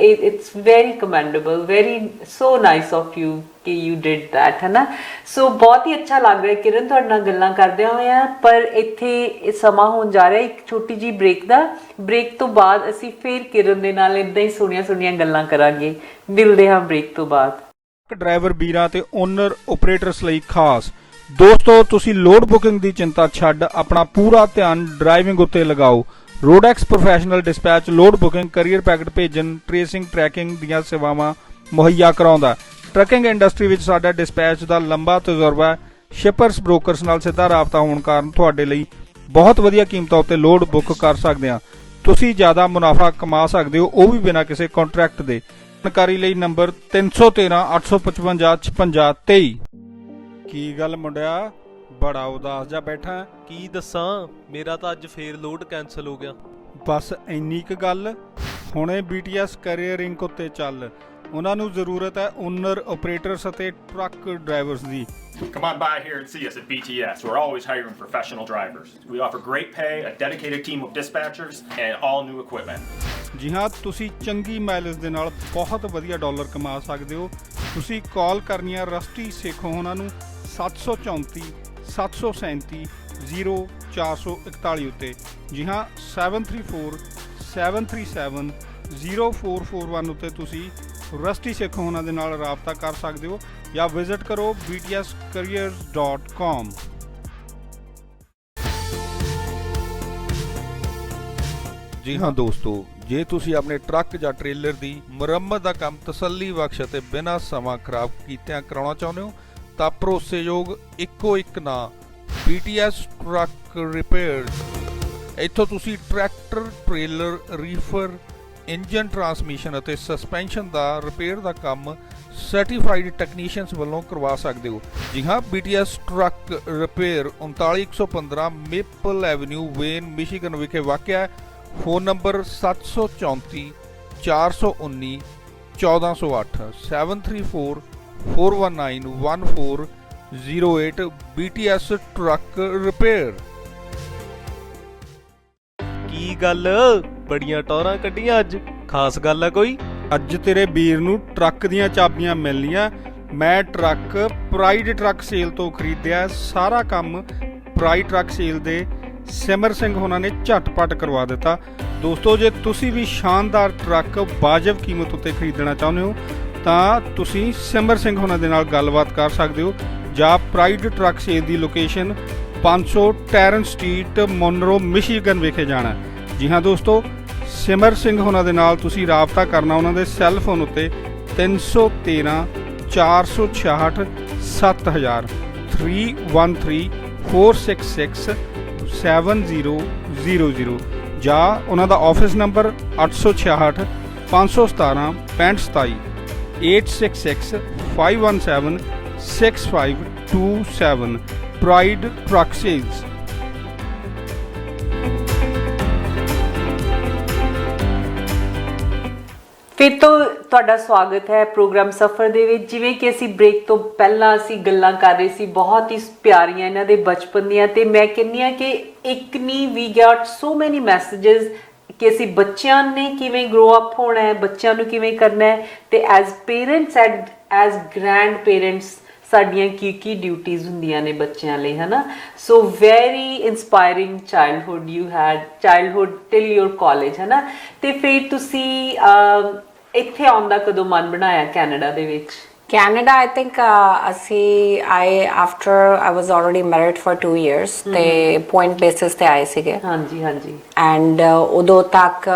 it's very commendable, very so nice of you ਕਿ ਯੂ ਡਿਡ ਦੈਟ, ਹੈ ਨਾ। ਸੋ ਬਹੁਤ ਹੀ ਅੱਛਾ ਲੱਗ ਰਿਹਾ ਕਿਰਨ ਤੁਹਾਡੇ ਨਾਲ ਗੱਲਾਂ ਕਰਦਿਆਂ ਹੋਇਆਂ, ਪਰ ਇੱਥੇ ਸਮਾਂ ਹੋਣ ਜਾ ਰਿਹਾ ਇੱਕ ਛੋਟੀ ਜਿਹੀ ਬ੍ਰੇਕ ਦਾ। ਬ੍ਰੇਕ ਤੋਂ ਬਾਅਦ ਅਸੀਂ ਫੇਰ ਕਿਰਨ ਦੇ ਨਾਲ ਇੱਦਾਂ ਹੀ ਸੋਹਣੀਆਂ ਗੱਲਾਂ ਕਰਾਂਗੇ। ਮਿਲਦੇ ਹਾਂ ਬ੍ਰੇਕ ਤੋਂ ਬਾਅਦ। ਡਰਾਈਵਰ ਵੀਰਾਂ ਤੇ ਓਨਰ ਓਪਰੇਟਰਸ ਲਈ ਖਾਸ ਦੋਸਤੋ, ਤੁਸੀਂ ਲੋਡ ਬੁਕਿੰਗ ਦੀ ਚਿੰਤਾ ਛੱਡ ਆਪਣਾ ਪੂਰਾ ਧਿਆਨ ਡਰਾਈਵਿੰਗ ਉੱਤੇ ਲਗਾਓ। Rodex professional dispatch load booking, courier packet ਭੇਜਣ, ਟ੍ਰੇਸਿੰਗ, ਟਰੈਕਿੰਗ ਦੀਆਂ ਸੇਵਾਵਾਂ ਮੁਹੱਈਆ ਕਰਾਉਂਦਾ। ਟਰੱਕਿੰਗ ਇੰਡਸਟਰੀ ਵਿੱਚ ਸਾਡਾ ਡਿਸਪੈਚ ਦਾ ਲੰਬਾ ਤਜਰਬਾ ਹੈ। ਸ਼ਿਪਰਸ ਬ੍ਰੋਕਰਸ ਨਾਲ ਸਿੱਧਾ ਰਾਬਤਾ ਹੋਣ ਕਾਰਨ ਤੁਹਾਡੇ ਲਈ ਬਹੁਤ ਵਧੀਆ ਕੀਮਤਾਂ ਉੱਤੇ ਲੋਡ ਬੁੱਕ ਕਰ ਸਕਦੇ ਹਾਂ। ਤੁਸੀਂ ਜ਼ਿਆਦਾ ਮੁਨਾਫਾ ਕਮਾ ਸਕਦੇ ਹੋ, ਉਹ ਵੀ ਬਿਨਾਂ ਕਿਸੇ ਕੰਟਰੈਕਟ ਦੇ। ਜਾਣਕਾਰੀ ਲਈ ਨੰਬਰ 313 855 5623। ਕੀ ਗੱਲ ਮੁੰਡਿਆ, ਬੜਾ ਉਦਾਸ ਜਿਹਾ ਬੈਠਾ? ਕੀ ਦੱਸਾਂ, ਮੇਰਾ ਤਾਂ ਅੱਜ ਫੇਰ ਲੋਡ ਕੈਂਸਲ ਹੋ ਗਿਆ। ਬਸ ਇੰਨੀ ਕੁ ਗੱਲ? ਹੁਣੇ BTS ਕੈਰੀਅਰ ਇੰਕ ਉੱਤੇ ਚੱਲ। ਉਹਨਾਂ ਨੂੰ ਜ਼ਰੂਰਤ ਹੈ ਓਨਰ ਓਪਰੇਟਰਸ ਅਤੇ truck drivers the. Come on by here and see us at BTS. We're always hiring professional drivers. We offer great pay, a dedicated team of dispatchers, and all new equipment. ਜੀ ਹਾਂ, ਤੁਸੀਂ ਚੰਗੀ ਮਾਈਲੇਜ ਦੇ ਨਾਲ ਬਹੁਤ ਵਧੀਆ ਡਾਲਰ ਕਮਾ ਸਕਦੇ ਹੋ। ਤੁਸੀਂ ਕਾਲ ਕਰਨੀ ਹੈ ਰਸਟੀ ਸੇਖੋਂ ਉਹਨਾਂ ਨੂੰ 734 737 0441 ਉੱਤੇ। ਜੀ ਹਾਂ, 734 737 0441 ਉੱਤੇ ਤੁਸੀਂ ਰਸਟੀ ਸੇਖੋਂ ਉਹਨਾਂ ਦੇ ਨਾਲ ਰਾਬਤਾ ਕਰ ਸਕਦੇ ਹੋ ਜਾਂ ਵਿਜ਼ਿਟ ਕਰੋ btscareers.com। ਜੀ ਹਾਂ ਦੋਸਤੋ, ਜੇ ਤੁਸੀਂ ਆਪਣੇ ਟਰੱਕ ਜਾਂ ਟ੍ਰੇਲਰ ਦੀ ਮੁਰੰਮਤ ਦਾ ਕੰਮ ਤਸੱਲੀ ਬਖਸ਼ ਅਤੇ ਬਿਨਾਂ ਸਮਾਂ ਖਰਾਬ ਕੀਤਿਆਂ ਕਰਾਉਣਾ ਚਾਹੁੰਦੇ ਹੋ ਤਾਂ ਭਰੋਸੇਯੋਗ ਇੱਕੋ ਇੱਕ ਨਾਂ BTS ਟਰੱਕ ਰਿਪੇਅਰਸ। ਇੱਥੋਂ ਤੁਸੀਂ tractor, trailer, refer, engine, transmission ਅਤੇ ਸਸਪੈਂਸ਼ਨ ਦਾ ਰਿਪੇਅਰ ਦਾ ਕੰਮ ਸਰਟੀਫਾਈਡ ਟੈਕਨੀਸ਼ੀਅਨਸ ਵੱਲੋਂ ਕਰਵਾ ਸਕਦੇ ਹੋ। ਜੀ ਹਾਂ, BTS truck repair 39115 Maple Avenue, Wayne, Michigan ਵਿਖੇ ਵਾਕਿਆ ਹੈ। Phone number 734 419 1408 734 419 1408 BTS truck repair. ਕੀ ਗੱਲ, ਬੜੀਆਂ ਟੌਰਾਂ ਕੱਢੀਆਂ ਅੱਜ? ਖਾਸ ਗੱਲ ਆ ਕੋਈ? ਅੱਜ ਤੇਰੇ ਵੀਰ ਨੂੰ ਟਰੱਕ ਦੀਆਂ ਚਾਬੀਆਂ ਮਿਲਣੀਆਂ। ਮੈਂ ਟਰੱਕ ਪ੍ਰਾਈਡ ਟਰੱਕ ਸੇਲ ਤੋਂ ਖਰੀਦਿਆ। ਸਾਰਾ ਕੰਮ ਪ੍ਰਾਈਡ ਟਰੱਕ ਸੇਲ ਦੇ ਸਿਮਰ ਸਿੰਘ ਹੋਣਾ ਨੇ ਝਟਪਟ ਕਰਵਾ ਦਿੱਤਾ। ਦੋਸਤੋ, ਜੇ ਤੁਸੀਂ ਵੀ ਸ਼ਾਨਦਾਰ ਟਰੱਕ ਵਾਜਬ ਕੀਮਤ ਉੱਤੇ ਖਰੀਦਣਾ ਚਾਹੁੰਦੇ ਹੋ ਤਾਂ ਤੁਸੀਂ ਸਿਮਰ ਸਿੰਘ ਹੋਣਾ ਦੇ ਨਾਲ ਗੱਲਬਾਤ ਕਰ ਸਕਦੇ ਹੋ ਜਾਂ ਪ੍ਰਾਈਡ ਟਰੱਕ ਸੇਲ ਦੀ ਲੋਕੇਸ਼ਨ 500 ਟੈਰਨ ਸਟਰੀਟ, ਮੋਨਰੋ, ਮਿਸ਼ੀਗਨ ਵਿਖੇ ਜਾਣਾ। ਜੀ ਹਾਂ ਦੋਸਤੋ, ਸਿਮਰ ਸਿੰਘ ਹੋਣਾ ਦੇ ਨਾਲ ਤੁਸੀਂ ਰਾਬਤਾ ਕਰਨਾ ਉਹਨਾਂ ਦੇ ਸੈੱਲ ਫੋਨ ਉੱਤੇ 313 466 7000 313 466 7000 ਜਾਂ ਉਹਨਾਂ ਦਾ office number 866 517 6527 866 517 6527 Pride truck sales. ਫਿਰ ਤੋਂ ਤੁਹਾਡਾ ਸਵਾਗਤ ਹੈ ਪ੍ਰੋਗਰਾਮ ਸਫਰ ਦੇ ਵਿੱਚ। ਜਿਵੇਂ ਕਿ ਅਸੀਂ ਬ੍ਰੇਕ ਤੋਂ ਪਹਿਲਾਂ ਅਸੀਂ ਗੱਲਾਂ ਕਰ ਰਹੇ ਸੀ ਬਹੁਤ ਹੀ ਪਿਆਰੀਆਂ ਇਹਨਾਂ ਦੇ ਬਚਪਨ ਦੀਆਂ, ਤੇ ਮੈਂ ਕਹਿੰਦੀ ਹਾਂ ਕਿ ਇੱਕ ਨਹੀਂ, ਵੀ ਗਾਟ ਸੋ ਮੈਨੀ ਮੈਸੇजेस ਕਿ ਅਸੀਂ ਬੱਚਿਆਂ ਨੇ ਕਿਵੇਂ ਗਰੋ ਅਪ ਹੋਣਾ ਹੈ, ਬੱਚਿਆਂ ਨੂੰ ਕਿਵੇਂ ਕਰਨਾ ਹੈ, ਤੇ as parents and as grandparents ਸਾਡੀਆਂ ਕੀ ਡਿਊਟੀਜ਼ ਹੁੰਦੀਆਂ ਨੇ ਬੱਚਿਆਂ ਲਈ, ਹੈ ਨਾ। So very inspiring childhood you had, childhood till your college, ਹੈ ਨਾ। ਤੇ ਫਿਰ ਤੁਸੀਂ ਇੱਥੇ ਆਉਣ ਦਾ ਕਦੋਂ ਮਨ ਬਣਾਇਆ ਕੈਨੇਡਾ ਦੇ ਵਿੱਚ? Canada, I think after I was already married for 2 years, ਤੇ point basis ਤੇ ਆਏ ਸੀਗੇ। ਹਾਂਜੀ ਹਾਂਜੀ। ਐਂਡ ਉਦੋਂ ਤੱਕ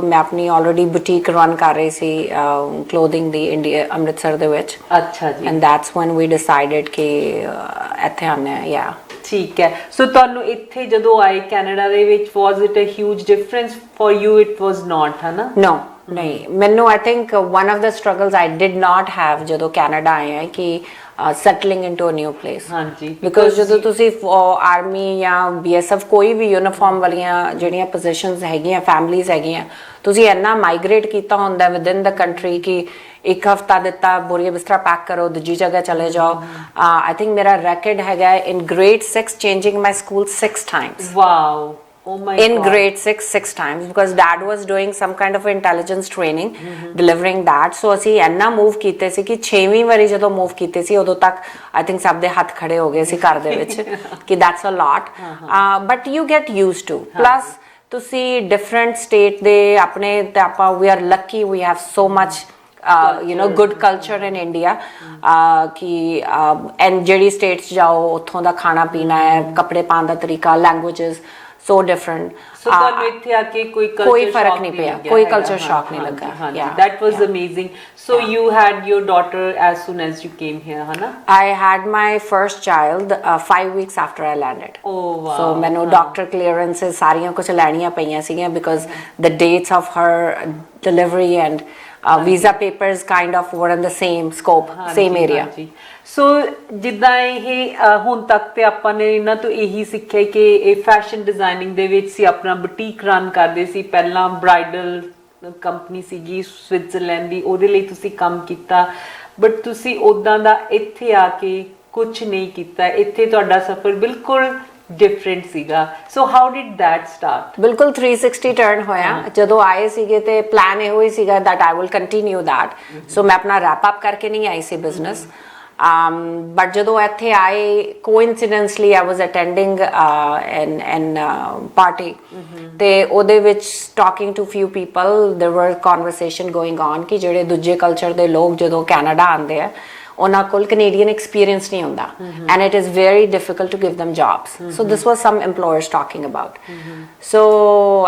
ਮੈਂ ਆਪਣੀ ਆਲਰੇਡੀ ਬੁਟੀਕ ਰਨ ਕਰ ਰਹੀ ਸੀ ਕਲੋਥਿੰਗ ਦੀ ਇੰਡੀਆ, ਅੰਮ੍ਰਿਤਸਰ ਦੇ ਵਿੱਚ। ਅੱਛਾ ਜੀ। And that's when we decided ਕਿ ਇੱਥੇ ਆਉਣਾ ਹੈ। ਯਾ ਠੀਕ ਹੈ। ਸੋ ਤੁਹਾਨੂੰ ਇੱਥੇ ਜਦੋਂ ਆਏ ਕੈਨੇਡਾ ਦੇ ਵਿੱਚ, was it a huge difference for you? It was not, ਹੈ ਨਾ? ਨੋ, ਨਹੀਂ। ਮੈਨੂੰ I think one of the struggles I did not have ਜਦੋਂ ਕੈਨੇਡਾ ਆਏ ਹੈ ਕਿ settling into a new place। ਹਾਂਜੀ, ਬਿਕੋਜ਼ ਜਦੋਂ ਤੁਸੀਂ ਆਰਮੀ ਜਾਂ BSF ਕੋਈ ਵੀ ਯੂਨੀਫਾਰਮ ਵਾਲੀਆਂ ਜਿਹੜੀਆਂ ਪੋਜੀਸ਼ਨਸ ਹੈਗੀਆਂ, ਫੈਮਲੀਜ਼ ਹੈਗੀਆਂ, ਤੁਸੀਂ ਇੰਨਾ ਮਾਈਗ੍ਰੇਟ ਕੀਤਾ ਹੁੰਦਾ ਵਿਦਿਨ ਦ ਕੰਟਰੀ ਕਿ ਇੱਕ ਹਫਤਾ ਦਿੱਤਾ, ਬੋਰੀਆ ਬਿਸਤਰਾ ਪੈਕ ਕਰੋ, ਦੂਜੀ ਜਗ੍ਹਾ ਚਲੇ ਜਾਓ। ਆਈ ਥਿੰਕ ਮੇਰਾ ਰੈਕਡ ਹੈਗਾ ਇਨ grade 6 changing my school 6 times। Wow, Oh my in God. grade 6 times because dad was doing some kind of intelligence training delivering that so ਅਸੀਂ ਇੰਨਾ ਮੂਵ ਕੀਤੇ ਸੀ ਕਿ 6ਵੀਂ ਵਾਰੀ ਜਦੋਂ ਮੂਵ ਕੀਤੇ ਸੀ ਉਦੋਂ ਤੱਕ I think ਸਭ ਦੇ ਹੱਥ ਖੜੇ ਹੋ ਗਏ ਸੀ ਘਰ ਦੇ ਵਿੱਚ ਕਿ that's a lot but you get used to plus ਤੁਸੀਂ different state ਦੇ ਆਪਣੇ ਤੇ ਆਪਾਂ we are lucky we have so much you know good culture in India ਕਿ and ਜਿਹੜੀ states ਜਾਓ ਉੱਥੋਂ ਦਾ ਖਾਣਾ ਪੀਣਾ ਹੈ ਕੱਪੜੇ ਪਾਉਣ ਦਾ ਤਰੀਕਾ languages so different So ਤੁਹਾਨੂੰ ਇੱਥੇ ਆ ਕੇ ਕੋਈ ਕੋਈ culture ਫਰਕ shock ਨਹੀਂ ਪਿਆ, ਲੱਗਿਆ ਕੋਈ ਹੈਗਾ? culture shock ਹਾਂਜੀ, ਨਹੀਂ ਲੱਗਾ। ਹਾਂਜੀ, Yeah, that was yeah. amazing. So you had your daughter as soon as you came here, है ना? I had my first child 5 weeks after I landed. Oh wow. So ਮੈਨੂੰ doctor clearances ਸਾਰੀਆਂ ਕੁਝ ਲੈਣੀਆਂ ਪਈਆਂ ਸੀਗੀਆਂ because the dates of her delivery and visa papers kind of were in the same scope, same area. ਸੋ ਜਿੱਦਾਂ ਇਹ ਹੁਣ ਤੱਕ ਤੇ ਆਪਾਂ ਨੇ ਇਹਨਾਂ ਤੋਂ ਇਹੀ ਸਿੱਖਿਆ ਕਿ ਇਹ ਫੈਸ਼ਨ ਡਿਜ਼ਾਈਨਿੰਗ ਦੇ ਵਿੱਚ ਸੀ ਆਪਣਾ ਬੁਟੀਕ ਰਨ ਕਰਦੇ ਸੀ ਪਹਿਲਾਂ ਬ੍ਰਾਈਡਲ ਕੰਪਨੀ ਸੀਗੀ ਸਵਿਟਜ਼ਰਲੈਂਡ ਦੀ ਉਹਦੇ ਲਈ ਤੁਸੀਂ ਕੰਮ ਕੀਤਾ ਬਟ ਤੁਸੀਂ ਉਦਾਂ ਦਾ ਇੱਥੇ ਆ ਕੇ ਕੁਝ ਨਹੀਂ ਕੀਤਾ ਇੱਥੇ ਤੁਹਾਡਾ ਸਫ਼ਰ ਬਿਲਕੁਲ ਡਿਫਰੈਂਟ ਸੀਗਾ ਸੋ ਹਾਊ ਡਿਡ ਦੈਟ ਸਟਾਰਟ ਬਿਲਕੁਲ 360 ਟਰਨ ਹੋਇਆ ਜਦੋਂ ਆਏ ਸੀਗੇ ਤੇ ਪਲਾਨ ਇਹੋ ਹੀ ਸੀਗਾ that I will continue that so ਮੈਂ ਆਪਣਾ ਰੈਪ ਅਪ ਕਰਕੇ ਨਹੀਂ ਆਈ ਸੀ ਬਿਜ਼ਨਸ but ਜਦੋਂ ਇੱਥੇ ਆਏ coincidentally I was attending an party ਤੇ ਉਹਦੇ ਵਿੱਚ talking to few people there were conversation going on ਕਿ ਜਿਹੜੇ ਦੂਜੇ ਕਲਚਰ ਦੇ ਲੋਕ ਜਦੋਂ ਕੈਨੇਡਾ ਆਉਂਦੇ ਆ ਉਹਨਾਂ ਕੋਲ Canadian experience ਨਹੀਂ ਹੁੰਦਾ and it is very difficult to give them jobs so this was some employers talking about so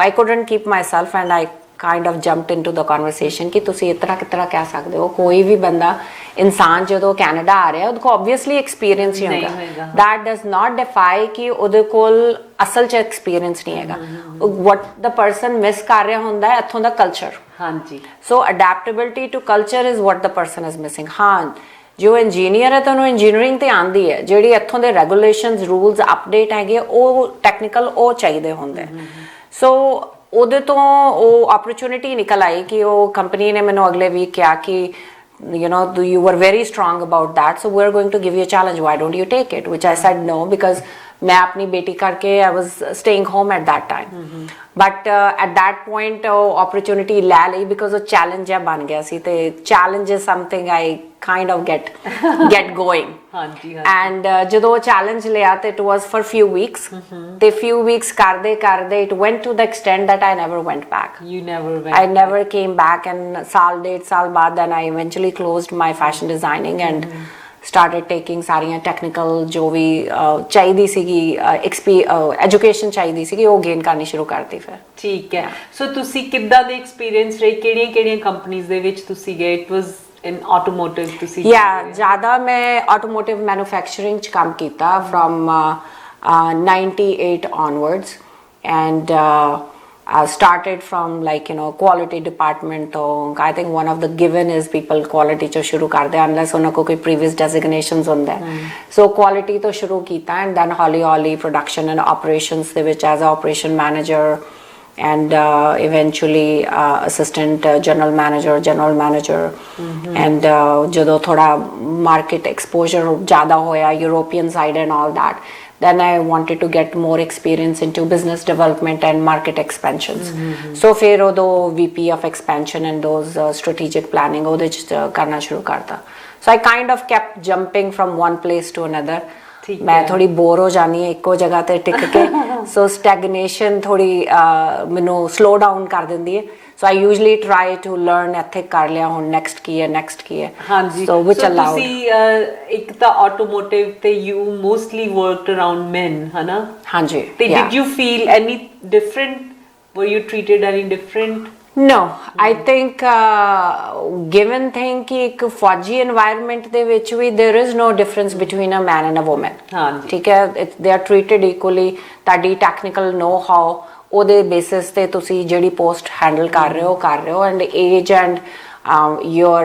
I couldn't keep myself and I kind of jumped into the conversation ਕਿ ਤੁਸੀਂ ਇਤਨਾ ਕਿਤਨਾ ਕਹਿ ਸਕਦੇ ਹੋ ਕੋਈ ਵੀ ਬੰਦਾ ਇਨਸਾਨ ਜਦੋਂ ਕੈਨੇਡਾ ਆ ਰਿਹਾ ਉਹਦੇ ਕੋਲ obviously experience ਹੀ ਹੁੰਦਾ that does not defy ਕਿ ਉਹਦੇ ਕੋਲ ਅਸਲ ਚ experience ਨਹੀਂ ਹੈਗਾ what the person miss ਕਰ ਰਿਹਾ ਹੁੰਦਾ ਹੈ ਇੱਥੋਂ ਦਾ culture ਹਾਂਜੀ so adaptability to culture is what the person is missing ਹਾਂ ਜੋ ਇੰਜੀਨੀਅਰ ਹੈ ਤਾਂ ਉਹਨੂੰ ਇੰਜੀਨੀਅਰਿੰਗ ਤੇ ਆਉਂਦੀ ਹੈ ਜਿਹੜੀ ਇੱਥੋਂ ਦੇ ਰੈਗੂਲੇਸ਼ਨਸ ਰੂਲਸ ਅਪਡੇਟ ਹੈਗੇ ਉਹ ਟੈਕਨੀਕਲ ਉਹ ਚਾਹੀਦੇ ਹੁੰਦੇ ਸੋ ਉਹਦੇ ਤੋਂ ਉਹ ਓਪਰਚੁਨਿਟੀ ਨਿਕਲ ਆਈ ਕਿ ਉਹ ਕੰਪਨੀ ਨੇ ਮੈਨੂੰ ਅਗਲੇ ਵੀਕ ਕਿਹਾ ਕਿ you know you were very strong about that so we're going to give you a challenge why don't you take it which I said no because मैं अपनी बेटी करके I was staying home at that time but at that point opportunity ले ली because वो challenge है बन गया सी ते challenge is something I kind of get going and ਜਦੋਂ challenge लिया ते it was for few weeks ते few weeks करदे करदे it went to the extent that I never went back I never came back and साल 1.5 साल बाद then I eventually closed my fashion designing and started taking ਸਾਰੀਆਂ ਟੈਕਨੀਕਲ ਜੋ ਵੀ ਚਾਹੀਦੀ ਸੀਗੀ ਐਜੂਕੇਸ਼ਨ ਚਾਹੀਦੀ ਸੀਗੀ ਉਹ ਗੇਨ ਕਰਨੀ ਸ਼ੁਰੂ ਕਰਤੀ ਫਿਰ ਠੀਕ ਹੈ ਸੋ ਤੁਸੀਂ ਕਿੱਦਾਂ ਦੇ ਐਕਸਪੀਰੀਅੰਸ ਰਹੇ ਕਿਹੜੀਆਂ ਕੰਪਨੀਆਂ ਦੇ ਵਿੱਚ ਤੁਸੀਂ ਗਏ ਇਟ ਵਾਸ ਇਨ ਆਟੋਮੋਟਿਵ ਤੁਸੀਂ ਜ਼ਿਆਦਾ ਮੈਂ ਆਟੋਮੋਟਿਵ ਮੈਨੂਫੈਕਚਰਿੰਗ ਚ ਕੰਮ ਕੀਤਾ firm 98 onwards and started from like you know quality department so I think one of the given is people quality cho shuru karde unless ਉਹਨਾਂ ਕੋ ਕੋਈ previous designations ਹੁੰਦਾ so quality ਤੋਂ ਸ਼ੁਰੂ ਕੀਤਾ and then hauly production and operations ਦੇ ਵਿੱਚ as a operation manager and eventually assistant general manager and ਜਦੋਂ ਥੋੜਾ market exposure ਜ਼ਿਆਦਾ ਹੋਇਆ European side and all that then I wanted to get more experience into business development and market expansions so ਫਿਰ ਉਦੋਂ VP of expansion and those strategic planning ਉਹਦੇ ਚ ਕਰਨਾ ਸ਼ੁਰੂ ਕਰਤਾ so I kind of kept jumping from one place to another ਮੈਂ ਥੋੜੀ ਬੋਰ ਹੋ ਜਾਨੀ ਇੱਕੋ ਜਗ੍ਹਾ ਤੇ ਟਿਕ ਕੇ so stagnation ਥੋੜੀ ਮੈਨੂੰ slow down ਕਰ ਦਿੰਦੀ ਹੈ so I usually try to learn ਇੱਥੇ ਕਰ ਲਿਆ ਹੁਣ next ਕੀ ਹੈ ਹਾਂਜੀ so which allowed ਤੁਸੀਂ ਇੱਕ ਤਾਂ ਆਟੋਮੋਟਿਵ ਤੇ you mostly worked around men ਹਨਾ ਹਾਂਜੀ ਤੇ did you feel any different were you treated any different No, I think given thing कि एक फौजी environment ਦੇ ਵਿੱਚ ਵੀ there is no difference between a man and a woman. ਹਾਂਜੀ ਠੀਕ ਹੈ they are treated equally ਤੁਹਾਡੀ technical know how ਉਹਦੇ basis ਤੇ ਤੁਸੀਂ ਜਿਹੜੀ post handle ਕਰ ਰਹੇ ਹੋ and age and your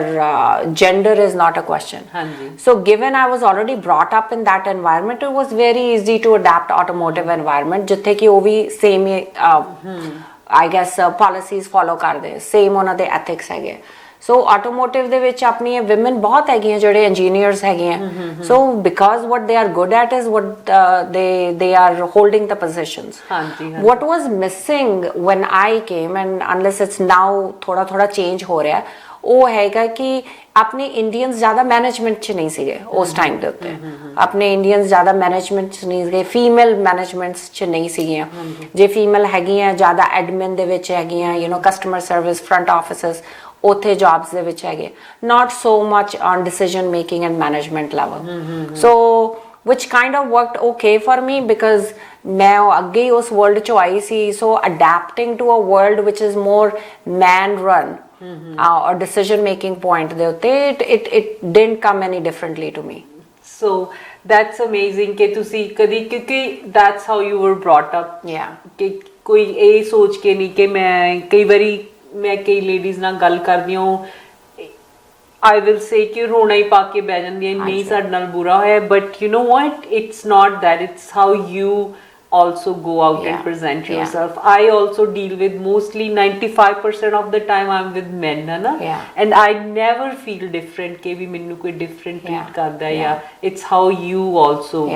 gender is not a question. ਹਾਂਜੀ So given I was already brought up in that environment it was very easy to adapt automotive environment ਜਿੱਥੇ ਕਿ ਉਹ ਵੀ same I guess policies follow ਕਰਦੇ same ਉਹਨਾਂ ਦੇ ethics ਹੈਗੇ ਸੋ ਆਟੋਮੋਟਿਵ ਦੇ ਵਿੱਚ ਆਪਣੀਆਂ ਵਿਮਨ ਬਹੁਤ ਹੈਗੀਆਂ ਜਿਹੜੇ ਇੰਜੀਨੀਅਰਸ ਹੈਗੀਆਂ ਸੋ because what they are good at is what they are holding the positions. ਹਾਂਜੀ What was missing when I came, and unless it's now ਥੋੜਾ ਚੇਂਜ ਹੋ ਰਿਹਾ, ਉਹ ਹੈਗਾ ਕਿ ਆਪਣੇ ਇੰਡੀਅਨਸ ਜ਼ਿਆਦਾ ਮੈਨੇਜਮੈਂਟ 'ਚ ਨਹੀਂ ਸੀਗੇ ਉਸ ਟਾਈਮ ਦੇ ਉੱਤੇ। ਆਪਣੇ ਇੰਡੀਅਨਸ ਜ਼ਿਆਦਾ ਮੈਨੇਜਮੈਂਟ 'ਚ ਨਹੀਂ ਸੀਗੇ, ਫੀਮੇਲ ਮੈਨੇਜਮੈਂਟਸ 'ਚ ਨਹੀਂ ਸੀਗੀਆਂ। ਜੇ ਫੀਮੇਲ ਹੈਗੀਆਂ ਜ਼ਿਆਦਾ ਐਡਮਿਨ ਦੇ ਵਿੱਚ ਹੈਗੀਆਂ, ਕਸਟਮਰ ਸਰਵਿਸ, ਫਰੰਟ ਆਫਿਸਸ, ਉੱਥੇ ਜੌਬਸ ਦੇ ਵਿੱਚ ਹੈਗੇ, not so much on decision making and management level. So which kind of worked okay for me because मैं ਅੱਗੇ ਹੀ ਉਸ world 'ਚੋਂ ਆਈ ਸੀ। So adapting to a world which is more man run or decision making point ਦੇ ਉੱਤੇ it didn't come any differently to me. So that's amazing ਕਿ ਤੁਸੀਂ ਕਦੀ, ਕਿਉਂਕਿ that's how you were brought up, Yeah. ਕਿ ਕੋਈ ਇਹ ਸੋਚ ਕੇ ਨਹੀਂ ਕਿ ਮੈਂ ਕਈ ਵਾਰੀ ਮੈਂ ਕਈ ਲੇਡੀਜ਼ ਨਾਲ ਗੱਲ ਕਰਦੀ ਹਾਂ, I will say ਕਿ ਰੋਣਾ ਹੀ ਪਾ ਕੇ ਬਹਿ ਜਾਂਦੀਆਂ, ਨਹੀਂ ਸਾਡੇ ਨਾਲ ਬੁਰਾ ਹੋਇਆ, but you know what, it's not that, it's how you also go out and present yourself. I also deal with mostly 95% of the time I'm with men, है ना, and I never feel different कि भी मैंने कोई different treat करता है, या it's how you also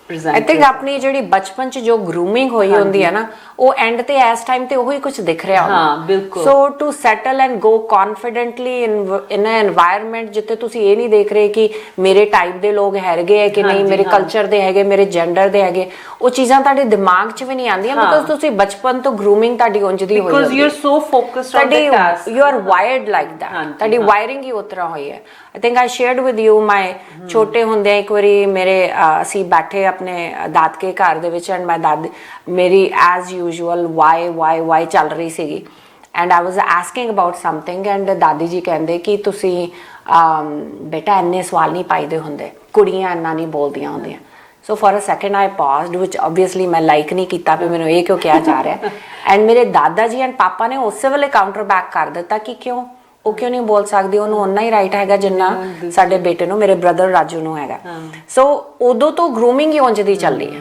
present. I think ਆਪਣੀ ਜਿਹੜੀ ਬਚਪਨ 'ਚ ਜੋ ਗਰੂਮਿੰਗ ਹੋਈ ਹੁੰਦੀ ਹੈ ਨਾ, ਉਹ ਐਂਡ ਤੇ ਇਸ ਟਾਈਮ ਤੇ ਉਹੀ ਕੁਝ ਦਿਖ ਰਿਹਾ ਹੁੰਦਾ। ਹਾਂ ਬਿਲਕੁਲ। So to settle and go confidently in a environment ਜਿੱਥੇ ਤੁਸੀਂ ਇਹ ਨਹੀਂ ਦੇਖ ਰਹੇ ਕਿ ਮੇਰੇ ਟਾਈਪ ਦੇ ਲੋਕ ਹੈਗੇ ਹੈ ਕਿ ਨਹੀਂ, ਮੇਰੇ ਕਲਚਰ ਦੇ ਹੈਗੇ, ਮੇਰੇ ਜੈਂਡਰ ਦੇ ਹੈਗੇ, ਉਹ ਚੀਜ਼ਾਂ ਤੁਹਾਡੇ ਦਿਮਾਗ 'ਚ ਵੀ ਨਹੀਂ ਆਉਂਦੀਆਂ ਬਿਕਾਜ਼ ਤੁਸੀਂ ਬਚਪਨ ਤੋਂ ਗਰੂਮਿੰਗ ਤੁਹਾਡੀ ਉਂਝ ਦੀ ਹੋਈ because you're so focused on the task, you are wired like that, ਤੁਹਾਡੀ ਵਾਇਰਿੰਗ ਹੀ ਉਸ ਤਰ੍ਹਾਂ ਹੋਈ ਹੈ। I think I shared with you my ਛੋਟੇ ਹੁੰਦੇ ਇੱਕ ਵਾਰੀ ਮੇਰੇ ਅਸੀਂ ਬੈਠੇ ਆਪਣੇ ਦਾਦਕੇ ਘਰ ਦੇ ਵਿੱਚ ਐਂਡ ਮੈਂ ਦਾਦੀ ਮੇਰੀ ਐਜ਼ ਯੂਜੂਅਲ ਵਾਈ ਚੱਲ ਰਹੀ ਸੀਗੀ and I was asking about something and ਦਾਦੀ ਜੀ ਕਹਿੰਦੇ ਕਿ ਤੁਸੀਂ ਬੇਟਾ ਇੰਨੇ ਸਵਾਲ ਨਹੀਂ ਪਾਈਦੇ ਹੁੰਦੇ, ਕੁੜੀਆਂ ਇੰਨਾ ਨਹੀਂ ਬੋਲਦੀਆਂ ਹੁੰਦੀਆਂ। So for a second I paused ਵਿਚ ਓਬਵੀਅਸਲੀ ਮੈਂ ਲਾਈਕ ਨਹੀਂ ਕੀਤਾ ਵੀ ਮੈਨੂੰ ਇਹ ਕਿਉਂ ਕਿਹਾ ਜਾ ਰਿਹਾ ਐਂਡ ਮੇਰੇ ਦਾਦਾ ਜੀ ਐਂਡ ਪਾਪਾ ਨੇ ਉਸੇ ਵੇਲੇ ਕਾਊਂਟਰ ਬੈਕ ਕਰ ਦਿੱਤਾ ਕਿ ਕਿਉਂ, ਉਹ ਕਿਉਂ ਨਹੀਂ ਬੋਲ ਸਕਦੀ, ਉਹਨੂੰ ਓਨਾ ਹੀ ਰਾਈਟ ਹੈਗਾ ਜਿੰਨਾ ਸਾਡੇ ਬੇਟੇ ਨੂੰ, ਮੇਰੇ ਬ੍ਰਦਰ ਰਾਜੂ ਨੂੰ ਹੈਗਾ। ਸੋ ਉਦੋਂ ਤੋਂ ਗਰੂਮਿੰਗ ਹੀ ਉਂਝ ਦੀ ਚੱਲੀ ਹੈ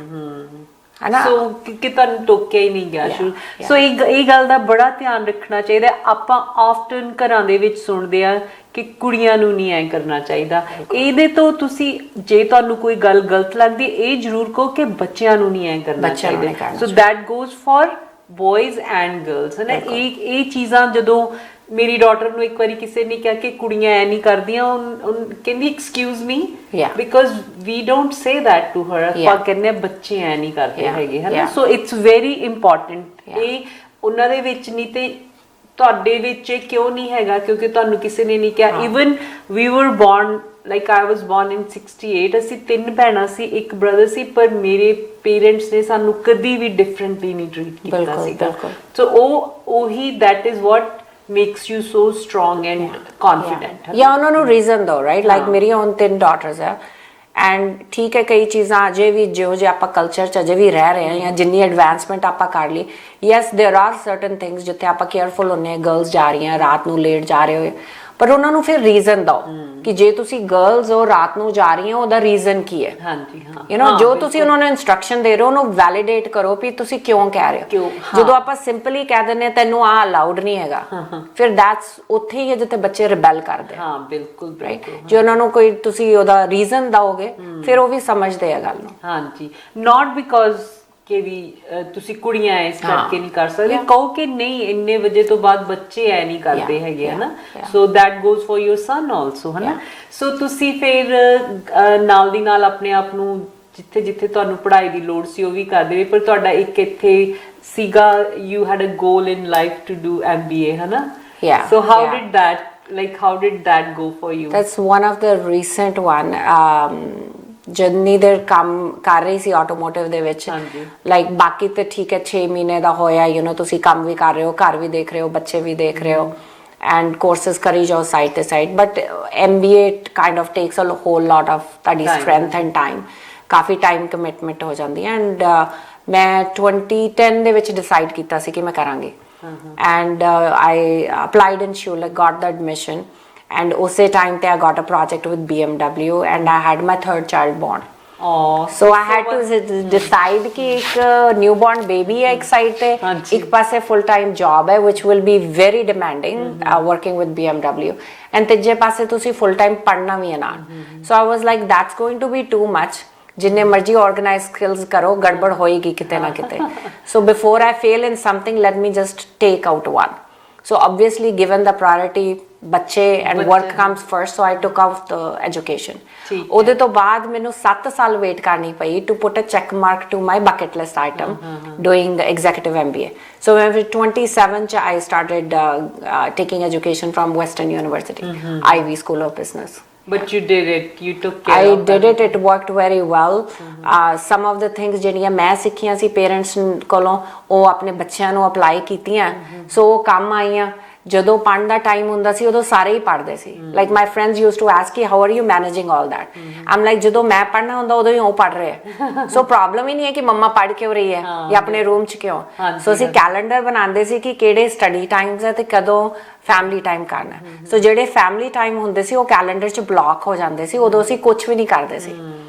ਹਨਾ। ਸੋ ਕਿ ਤੁਹਾਨੂੰ ਟੋਕਿਆ ਹੀ ਨਹੀਂ ਗਿਆ ਸ਼ੁਰੂ। ਸੋ ਇਹ ਗੱਲ ਦਾ ਬੜਾ ਧਿਆਨ ਰੱਖਣਾ ਚਾਹੀਦਾ। ਆਪਾਂ ਆਫਟਨ ਘਰਾਂ ਦੇ ਵਿੱਚ ਸੁਣਦੇ ਆ ਕਿ ਕੁੜੀਆਂ ਨੂੰ ਨਹੀਂ ਐ ਕਰਨਾ ਚਾਹੀਦਾ। ਇਹਦੇ ਤੋਂ ਤੁਸੀਂ ਜੇ ਤੁਹਾਨੂੰ ਕੋਈ ਗੱਲ ਗਲਤ ਲੱਗਦੀ ਇਹ ਜ਼ਰੂਰ ਕਹੋ ਕਿ ਬੱਚਿਆਂ ਨੂੰ ਨਹੀਂ ਐ ਕਰਨਾ ਚਾਹੀਦਾ। ਸੋ that goes for ਬॉयਜ਼ and girls ਹੈ ਨਾ। ਇਹ ਚੀਜ਼ਾਂ ਜਦੋਂ ਮੇਰੀ ਡਾਟਰ ਨੂੰ ਇੱਕ ਵਾਰੀ ਕਿਸੇ ਨੇ ਕਿਹਾ ਕਿ ਕੁੜੀਆਂ ਐ ਨਹੀਂ ਕਰਦੀਆਂ, ਕਹਿੰਦੀ excuse me because we don't say that to her. ਆਪਾਂ ਕਹਿੰਦੇ ਬੱਚੇ ਐ ਨਹੀਂ ਕਰਦੇ ਹੈਗੇ ਹੈ ਨਾ। So it's very important. ਇਹ ਉਹਨਾਂ ਦੇ ਵਿੱਚ ਨਹੀਂ ਤੇ ਤੁਹਾਡੇ ਵਿੱਚ ਕਿਉਂ ਨਹੀਂ ਹੈਗਾ ਕਿਉਂਕਿ ਤੁਹਾਨੂੰ ਕਿਸੇ ਨੇ ਨਹੀਂ ਕਿਹਾ। Even we were born like I was born in 68। ਅਸੀਂ 3 ਭੈਣਾਂ ਸੀ, ਇੱਕ ਬ੍ਰਦਰ ਸੀ, ਪਰ ਮੇਰੇ ਪੇਰੈਂਟਸ ਨੇ ਸਾਨੂੰ ਕਦੀ ਵੀ ਡਿਫਰੈਂਟਲੀ ਨਹੀਂ ਟ੍ਰੀਟ ਕੀਤਾ ਸੀਗਾ। ਸੋ ਉਹੀ that is what makes you so strong and confident. Yeah, ਉਹਨਾਂ ਨੂੰ ਰੀਜ਼ਨ ਦੋ ਰਾਈਟ। ਲਾਈਕ ਮੇਰੀ ਹੁਣ 3 ਡਾਟਰਸ ਆ ਐਂਡ ਠੀਕ ਹੈ ਕਈ ਚੀਜ਼ਾਂ ਅਜੇ ਵੀ ਜਿਹੋ ਜਿਹੇ ਆਪਾਂ ਕਲਚਰ 'ਚ ਅਜੇ ਵੀ ਰਹਿ ਰਹੇ ਹਾਂ ਜਾਂ ਜਿੰਨੀ ਐਡਵਾਂਸਮੈਂਟ ਆਪਾਂ ਕਰ ਲਈ, ਯੈਸ ਦੇਰ ਆਰ ਸਰਟਨ ਥਿੰਗਸ ਜਿੱਥੇ ਆਪਾਂ ਕੇਅਰਫੁਲ ਹੁੰਦੇ ਹਾਂ। ਗਰਲਸ ਜਾ ਰਹੀਆਂ ਰਾਤ ਨੂੰ ਲੇਟ ਜਾ ਰਹੇ ਹੋਏ, ਪਰ ਉਹਨਾਂ ਨੂੰ ਫਿਰ ਰੀਜ਼ਨ ਦਿਓ ਕਿ ਜੇ ਤੁਸੀਂ ਗਰਲਸ ਹੋ ਰਾਤ ਨੂੰ ਜਾ ਰਹੀਆਂ ਉਹਦਾ ਰੀਜ਼ਨ ਕੀ ਹੈ। ਹਾਂਜੀ ਹਾਂ, ਯੂ نو ਜੋ ਤੁਸੀਂ ਉਹਨਾਂ ਨੂੰ ਇਨਸਟਰਕਸ਼ਨ ਦੇ ਰਹੇ ਹੋ ਉਹਨੂੰ ਵੈਲੀਡੇਟ ਕਰੋ ਵੀ ਤੁਸੀਂ ਕਿਉਂ ਕਹਿ ਰਹੇ ਹੋ। ਜਦੋਂ ਆਪਾਂ ਸਿੰਪਲੀ ਕਹਿ ਦਿੰਦੇ ਹਾਂ ਤੈਨੂੰ ਆਹ ਅਲਾਉਡ ਨਹੀਂ ਹੈਗਾ, ਫਿਰ ਦੈਟਸ ਉੱਥੇ ਹੀ ਹੈ ਜਿੱਥੇ ਬੱਚੇ ਰਿਬੈਲ ਕਰਦੇ। ਹਾਂ ਬਿਲਕੁਲ ਬਿਲਕੁਲ। ਜੇ ਉਹਨਾਂ ਨੂੰ ਕੋਈ ਤੁਸੀਂ ਉਹਦਾ ਰੀਜ਼ਨ ਦਓਗੇ ਫਿਰ ਉਹ ਵੀ ਸਮਝਦੇ ਆ ਗੱਲ ਨੂੰ। ਹਾਂਜੀ, ਨਾਟ ਬਿਕਾਜ਼ ਕਿ ਵੀ ਤੁਸੀਂ ਕੁੜੀਆਂ ਇਸ ਕਰਕੇ ਨਹੀਂ ਕਰ ਸਕਦੇ, ਕਹੋ ਕਿ ਨਹੀਂ ਇੰਨੇ ਵਜੇ ਤੋਂ ਬਾਅਦ ਬੱਚੇ ਐ ਨਹੀਂ ਕਰਦੇ ਹੈਗੇ ਹੈ ਨਾ। So that goes for your son also ਹੈ ਨਾ। ਸੋ ਤੁਸੀਂ ਫਿਰ ਨਾਲ ਦੀ ਨਾਲ ਆਪਣੇ ਆਪ ਨੂੰ ਜਿੱਥੇ ਜਿੱਥੇ ਤੁਹਾਨੂੰ ਪੜ੍ਹਾਈ ਦੀ ਲੋੜ ਸੀ ਉਹ ਵੀ ਕਰਦੇ ਰਹੇ, ਪਰ ਤੁਹਾਡਾ ਇੱਕ ਇੱਥੇ ਸੀਗਾ you had a goal in life to do MBA ਹੈ ਨਾ। So how did that how did that go for you? That's one of the recent one. ਜਿੰਨੀ ਦੇਰ ਕੰਮ ਕਰ ਰਹੀ ਸੀ ਆਟੋਮੋਟਿਵ ਦੇ ਵਿੱਚ, ਲਾਈਕ ਬਾਕੀ ਤੇ ਠੀਕ ਹੈ 6 ਮਹੀਨੇ ਦਾ ਹੋਇਆ, ਯੂ نو ਤੁਸੀਂ ਕੰਮ ਵੀ ਕਰ ਰਹੇ ਹੋ, ਘਰ ਵੀ ਦੇਖ ਰਹੇ ਹੋ, ਬੱਚੇ ਵੀ ਦੇਖ ਰਹੇ ਹੋ ਐਂਡ ਕੋਰਸਿਸ ਕਰੀ ਜਾਓ ਸਾਈਡ ਤੇ side. But MBA kind of takes a whole lot of ਤੁਹਾਡੀ ਸਟਰੈਂਥ ਐਂਡ ਟਾਈਮ, ਕਾਫੀ ਟਾਈਮ ਕਮਿਟਮੈਂਟ ਹੋ ਜਾਂਦੀ ਹੈ। ਐਂਡ ਮੈਂ 2010 ਦੇ ਵਿੱਚ ਡਿਸਾਈਡ ਕੀਤਾ ਸੀ ਕਿ ਮੈਂ ਕਰਾਂਗੀ and I applied in Schulich, got the admission, and usse time te I got a project with BMW and I had my 3rd child born. Oh, so I had to decide कि एक newborn baby है एक side पे, ਹਾਂਜੀ। एक पासे full time job है which will be very demanding working with BMW, and ਤੀਜੇ ਪਾਸੇ ਤੁਸੀਂ full time ਪੜ੍ਹਨਾ ਵੀ ਹੈ ਨਾਲ। So I was like that's going to be too much, ਜਿੰਨੇ ਮਰਜ਼ੀ organize skills ਕਰੋ ਗੜਬੜ ਹੋਏਗੀ ਕਿਤੇ ਨਾ ਕਿਤੇ। So before I fail in something, let me just take out one. So obviously given the priority ਬੱਚੇ and work comes first, so I took out the education. ਉਹਦੇ ਤੋਂ ਬਾਅਦ ਮੈਨੂੰ 7 ਸਾਲ ਵੇਟ ਕਰਨੀ ਪਈ to put a check mark to my bucket list item doing the executive MBA. So when I was 27 I started taking education from Western University, Ivy School of Business. But you did it, you took care I of did it. it worked very well. Some of the things ਜਿਹੜੀਆਂ ਮੈਂ ਸਿੱਖੀਆਂ ਸੀ ਪੇਰੈਂਟਸ ਕੋਲੋਂ ਉਹ ਆਪਣੇ ਬੱਚਿਆਂ ਨੂੰ ਅਪਲਾਈ ਕੀਤੀਆਂ, ਸੋ ਉਹ ਕੰਮ ਆਈਆਂ। ਜਦੋਂ ਪੜ੍ਹਨ ਦਾ ਟਾਈਮ ਹੁੰਦਾ ਸੀ ਉਦੋਂ ਸਾਰੇ ਹੀ ਪੜ੍ਹਦੇ ਸੀ। Like my friends used to ask ਕਿ how are you managing all that, um like ਜਦੋਂ ਮੈਂ ਪੜ੍ਹਨਾ ਹੁੰਦਾ ਉਦੋਂ ਹੀ ਉਹ ਪੜ੍ਹ ਰਹੇ ਆ। ਸੋ ਪ੍ਰੋਬਲਮ ਹੀ ਨਹੀਂ ਹੈ ਕਿ ਮੰਮਾ ਪੜ੍ਹ ਕਿਉਂ ਰਹੀ ਹੈ ਜਾਂ ਆਪਣੇ ਰੂਮ 'ਚ ਕਿਉਂ। ਸੋ ਅਸੀਂ ਕੈਲੰਡਰ ਬਣਾਉਂਦੇ ਸੀ ਕਿ ਕਿਹੜੇ ਸਟੱਡੀ ਟਾਈਮਸ ਹੈ ਤੇ ਕਦੋਂ ਫੈਮਿਲੀ ਟਾਈਮ ਕਰਨਾ। ਸੋ ਜਿਹੜੇ ਫੈਮਿਲੀ ਟਾਈਮ ਹੁੰਦੇ ਸੀ ਉਹ ਕੈਲੰਡਰ 'ਚ ਬਲੌਕ ਹੋ ਜਾਂਦੇ ਸੀ, ਉਦੋਂ ਅਸੀਂ ਕੁਝ ਵੀ ਨਹੀਂ ਕਰਦੇ ਸੀ।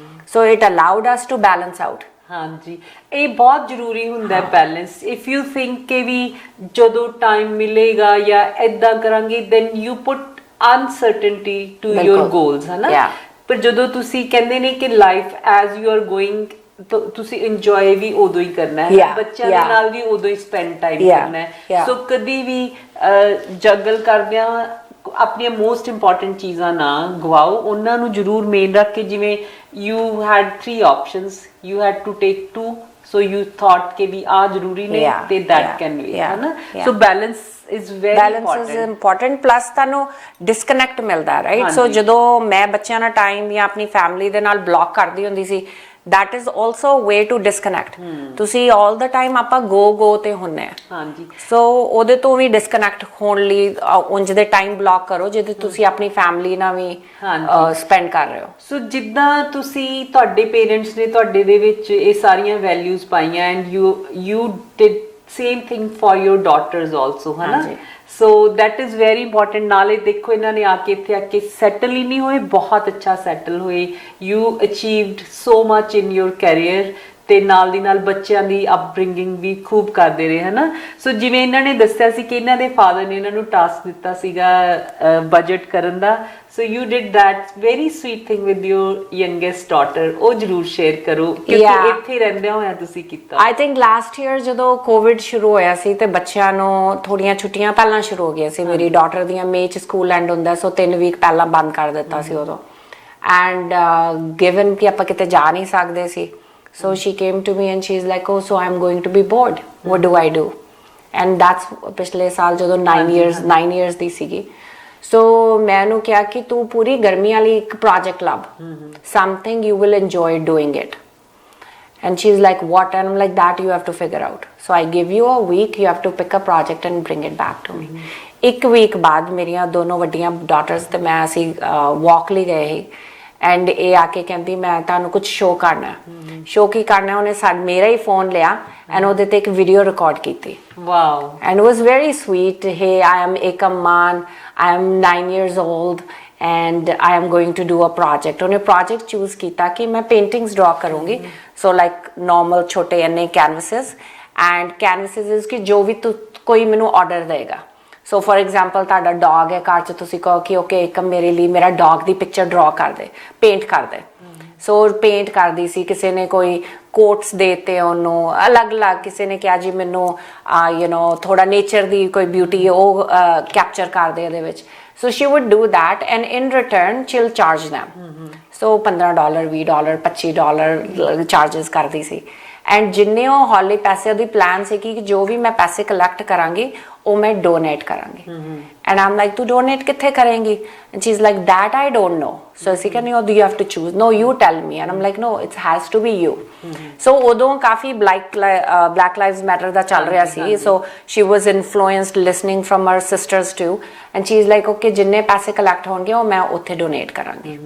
So it allowed us to balance out. ਹਾਂਜੀ, ਇਹ ਬਹੁਤ ਜ਼ਰੂਰੀ ਹੁੰਦਾ ਹੈ ਬੈਲੈਂਸ। ਇਫ ਯੂ ਥਿੰਕ ਕਿ ਵੀ ਜਦੋਂ ਟਾਈਮ ਮਿਲੇਗਾ ਜਾਂ ਇਦਾਂ ਕਰਾਂਗੇ, then you put uncertainty to your goals, ਹੈ ਨਾ। ਪਰ ਜਦੋਂ ਤੁਸੀਂ ਕਹਿੰਦੇ ਨੇ ਕਿ life as you are going, ਤੁਸੀਂ ਇੰਜੋਏ ਵੀ ਉਦੋਂ ਹੀ ਕਰਨਾ ਹੈ, ਬੱਚਿਆਂ ਦੇ ਨਾਲ ਵੀ ਉਦੋਂ ਹੀ ਸਪੈਂਡ ਟਾਈਮ ਕਰਨਾ ਹੈ। ਸੋ ਕਦੀ ਵੀ ਜਗਲ ਕਰਦਿਆਂ ਆਪਣੀਆਂ ਮੋਸਟ ਇੰਪੋਰਟੈਂਟ ਚੀਜ਼ਾਂ ਨਾ ਗਵਾਓ, ਉਹਨਾਂ ਨੂੰ ਜ਼ਰੂਰ ਮੇਨ ਰੱਖ ਕੇ। ਜਿਵੇਂ you had 3 options, you had to take 2, so you thought ਕਿ ਵੀ ਆ ਜ਼ਰੂਰੀ ਨੇ ਤੇ ਦੈਟ ਕੈਨ ਬੀ, ਹੈ ਨਾ। So balance is very important plus ਤੁਹਾਨੂੰ ਡਿਸਕਨੈਕਟ ਮਿਲਦਾ, ਰਾਈਟ। ਸੋ ਜਦੋਂ ਮੈਂ ਬੱਚਿਆਂ ਨਾਲ ਟਾਈਮ ਜਾਂ ਆਪਣੀ ਫੈਮਿਲੀ ਦੇ ਨਾਲ ਬਲੌਕ ਕਰਦੀ ਹੁੰਦੀ ਸੀ, that is also a way to disconnect. ਤੁਸੀਂ all the time ਆਪਾਂ go ਤੇ ਹੁੰਨੇ ਆ। ਹਾਂਜੀ। ਸੋ ਉਹਦੇ ਤੋਂ ਵੀ ਡਿਸਕਨੈਕਟ ਹੋਣ ਲਈ ਉਂਝ ਦੇ ਟਾਈਮ ਬਲੌਕ ਕਰੋ ਜਿਹਦੇ ਤੁਸੀਂ ਆਪਣੀ ਫੈਮਿਲੀ ਨਾਲ ਵੀ ਸਪੈਂਡ ਕਰ ਰਹੇ ਹੋ। ਸੋ ਜਿੱਦਾਂ ਤੁਸੀਂ, ਤੁਹਾਡੇ ਪੇਰੈਂਟਸ ਨੇ ਤੁਹਾਡੇ ਦੇ ਵਿੱਚ ਇਹ ਸਾਰੀਆਂ ਵੈਲਿਊਜ਼ ਪਾਈਆਂ, and you did same thing for your daughters also, ਹੈ ਨਾ। ਸੋ that is very important. ਨਾਲੇ ਦੇਖੋ ਇਹਨਾਂ ਨੇ ਆ ਕੇ ਇੱਥੇ ਆ ਕੇ ਸੈਟਲ ਹੀ ਨਹੀਂ ਹੋਏ, ਬਹੁਤ ਅੱਛਾ ਸੈਟਲ ਹੋਏ। you achieved so much in your career, ਤੇ ਨਾਲ ਦੀ ਨਾਲ ਬੱਚਿਆਂ ਦੀ ਅਪਬ੍ਰਿੰਗਿੰਗ ਵੀ ਖੂਬ ਕਰਦੇ ਰਹੇ, ਹੈ ਨਾ। ਸੋ ਜਿਵੇਂ ਇਹਨਾਂ ਨੇ ਦੱਸਿਆ ਸੀ ਕਿ ਇਹਨਾਂ ਦੇ ਫਾਦਰ ਨੇ ਇਹਨਾਂ ਨੂੰ ਟਾਸਕ ਦਿੱਤਾ ਸੀਗਾ ਬਜਟ ਕਰਨ ਦਾ, so you did that very sweet thing with your youngest daughter. ਉਹ ਜ਼ਰੂਰ ਸ਼ੇਅਰ ਕਰੋ ਕਿਉਂਕਿ ਇੱਥੇ ਰਹਿੰਦਿਆਂ ਹੋਇਆ ਤੁਸੀਂ ਕੀਤਾ। ਆਈ ਥਿੰਕ ਲਾਸਟ ਈਅਰ ਜਦੋਂ ਕੋਵਿਡ ਸ਼ੁਰੂ ਹੋਇਆ ਸੀ ਤੇ ਬੱਚਿਆਂ ਨੂੰ ਥੋੜੀਆਂ ਛੁੱਟੀਆਂ ਪਹਿਲਾਂ ਸ਼ੁਰੂ ਹੋ ਗਈਆਂ ਸੀ। ਮੇਰੀ ਡਾਟਰ ਦੀਆਂ ਮਈ 'ਚ ਸਕੂਲ ਐਂਡ ਹੁੰਦਾ, ਸੋ 3 ਵੀਕ ਪਹਿਲਾਂ ਬੰਦ ਕਰ ਦਿੱਤਾ ਸੀ ਉਦੋਂ। ਐਂਡ ਗਿਵਨ ਕਿ ਆਪਾਂ ਕਿਤੇ ਜਾ ਨਹੀਂ ਸਕਦੇ ਸੀ, so she came to me and she's like, oh, so I'm going to be bored, what do I do? And that's ਪਿਛਲੇ ਸਾਲ ਜਦੋਂ 9 years ਦੀ ਸੀਗੀ। ਸੋ ਮੈਂ ਉਹਨੂੰ ਕਿਹਾ ਕਿ ਤੂੰ ਪੂਰੀ ਗਰਮੀ ਵਾਲੀ ਇੱਕ ਪ੍ਰੋਜੈਕਟ ਲੱਭ, something you will enjoy doing it. And she's like, what? And I'm like, that you have to figure out. So I give you a week, you have to pick a project and bring it back to me. ਇੱਕ ਵੀਕ ਬਾਅਦ ਮੇਰੀਆਂ ਦੋਨੋਂ ਵੱਡੀਆਂ ਡਾਟਰਸ ਤੇ ਮੈਂ ਅਸੀਂ ਵਾਕ ਲਈ ਗਏ ਸੀ, ਐਂਡ ਇਹ ਆ ਕੇ ਕਹਿੰਦੀ ਮੈਂ ਤੁਹਾਨੂੰ ਕੁਝ ਸ਼ੋਅ ਕਰਨਾ। ਸ਼ੋਅ ਕੀ ਕਰਨਾ, ਉਹਨੇ ਮੇਰਾ ਹੀ ਫੋਨ ਲਿਆ ਐਂਡ ਉਹਦੇ ਤੇ ਇੱਕ ਵੀਡੀਓ ਰਿਕਾਰਡ ਕੀਤੀ। Wow. And it was very sweet. Hey I am Ekam Maan, I am 9 years old and I am going to do a project. ਉਹਨੇ project choose ਕੀਤਾ ਕਿ ਮੈਂ paintings draw ਕਰੂੰਗੀ। so like normal ਛੋਟੇ ਇੰਨੇ canvases, and canvases is ਕਿ ਜੋ ਵੀ ਕੋਈ ਮੈਨੂੰ order ਦੇਗਾ। ਸੋ ਫॉर एग्जांपल ਤੁਹਾਡਾ ਡੌਗ ਹੈ ਘਰ 'ਚ, ਤੁਸੀਂ ਕਹੋ ਕਿ ਓਕੇ ਇੱਕ ਮੇਰੇ ਲਈ ਮੇਰਾ ਡੌਗ ਦੀ ਪਿਕਚਰ ਡਰਾ ਕਰ ਦੇ, ਪੇਂਟ ਕਰ ਦੇ। ਸੋ ਪੇਂਟ ਕਰਦੀ ਸੀ, ਕਿਸੇ ਨੇ ਕੋਈ ਕੋਟਸ ਦੇਤੇ ਉਹਨੂੰ ਅਲੱਗ-ਅਲੱਗ, ਕਿਸੇ ਨੇ ਕਿਹਾ ਜੀ ਮੈਨੂੰ ਯੂ نو ਥੋੜਾ ਨੇਚਰ ਦੀ ਕੋਈ ਬਿਊਟੀ ਉਹ ਕੈਪਚਰ ਕਰ ਦੇ ਇਹਦੇ ਵਿੱਚ। So she would do that and in return she will charge them। So $15 $20 $25 charges ਕਰਦੀ ਸੀ। ਐਂਡ ਜਿੰਨੇ ਉਹ ਹੌਲੀ ਪੈਸੇ, ਉਹਦੀ ਪਲਾਨ ਸੀ ਕਿ ਜੋ ਵੀ ਮੈਂ ਪੈਸੇ ਕਲੈਕਟ ਕਰਾਂਗੀ ਉਹ ਮੈਂ ਡੋਨੇਟ ਕਰਾਂਗੀ। ਐਂਡ ਆਮ ਲਾਈਕ ਤੂੰ ਡੋਨੇਟ ਕਿੱਥੇ ਕਰੇਂਗੀ? And she is like that I don't know. So ਅਸੀਂ ਕਹਿੰਦੇ you have to choose, no you tell me. And um like no, it has to be you. So ਉਦੋਂ ਕਾਫੀ ਬਲੈਕ ਲਾਈਵਜ਼ ਮੈਟਰ ਦਾ ਚੱਲ ਰਿਹਾ ਸੀ। So she was influenced listening from her sisters too, and she is like okay ਜਿੰਨੇ ਪੈਸੇ ਕਲੈਕਟ ਹੋਣਗੇ ਉਹ ਮੈਂ ਉੱਥੇ ਡੋਨੇਟ ਕਰਾਂਗੀ।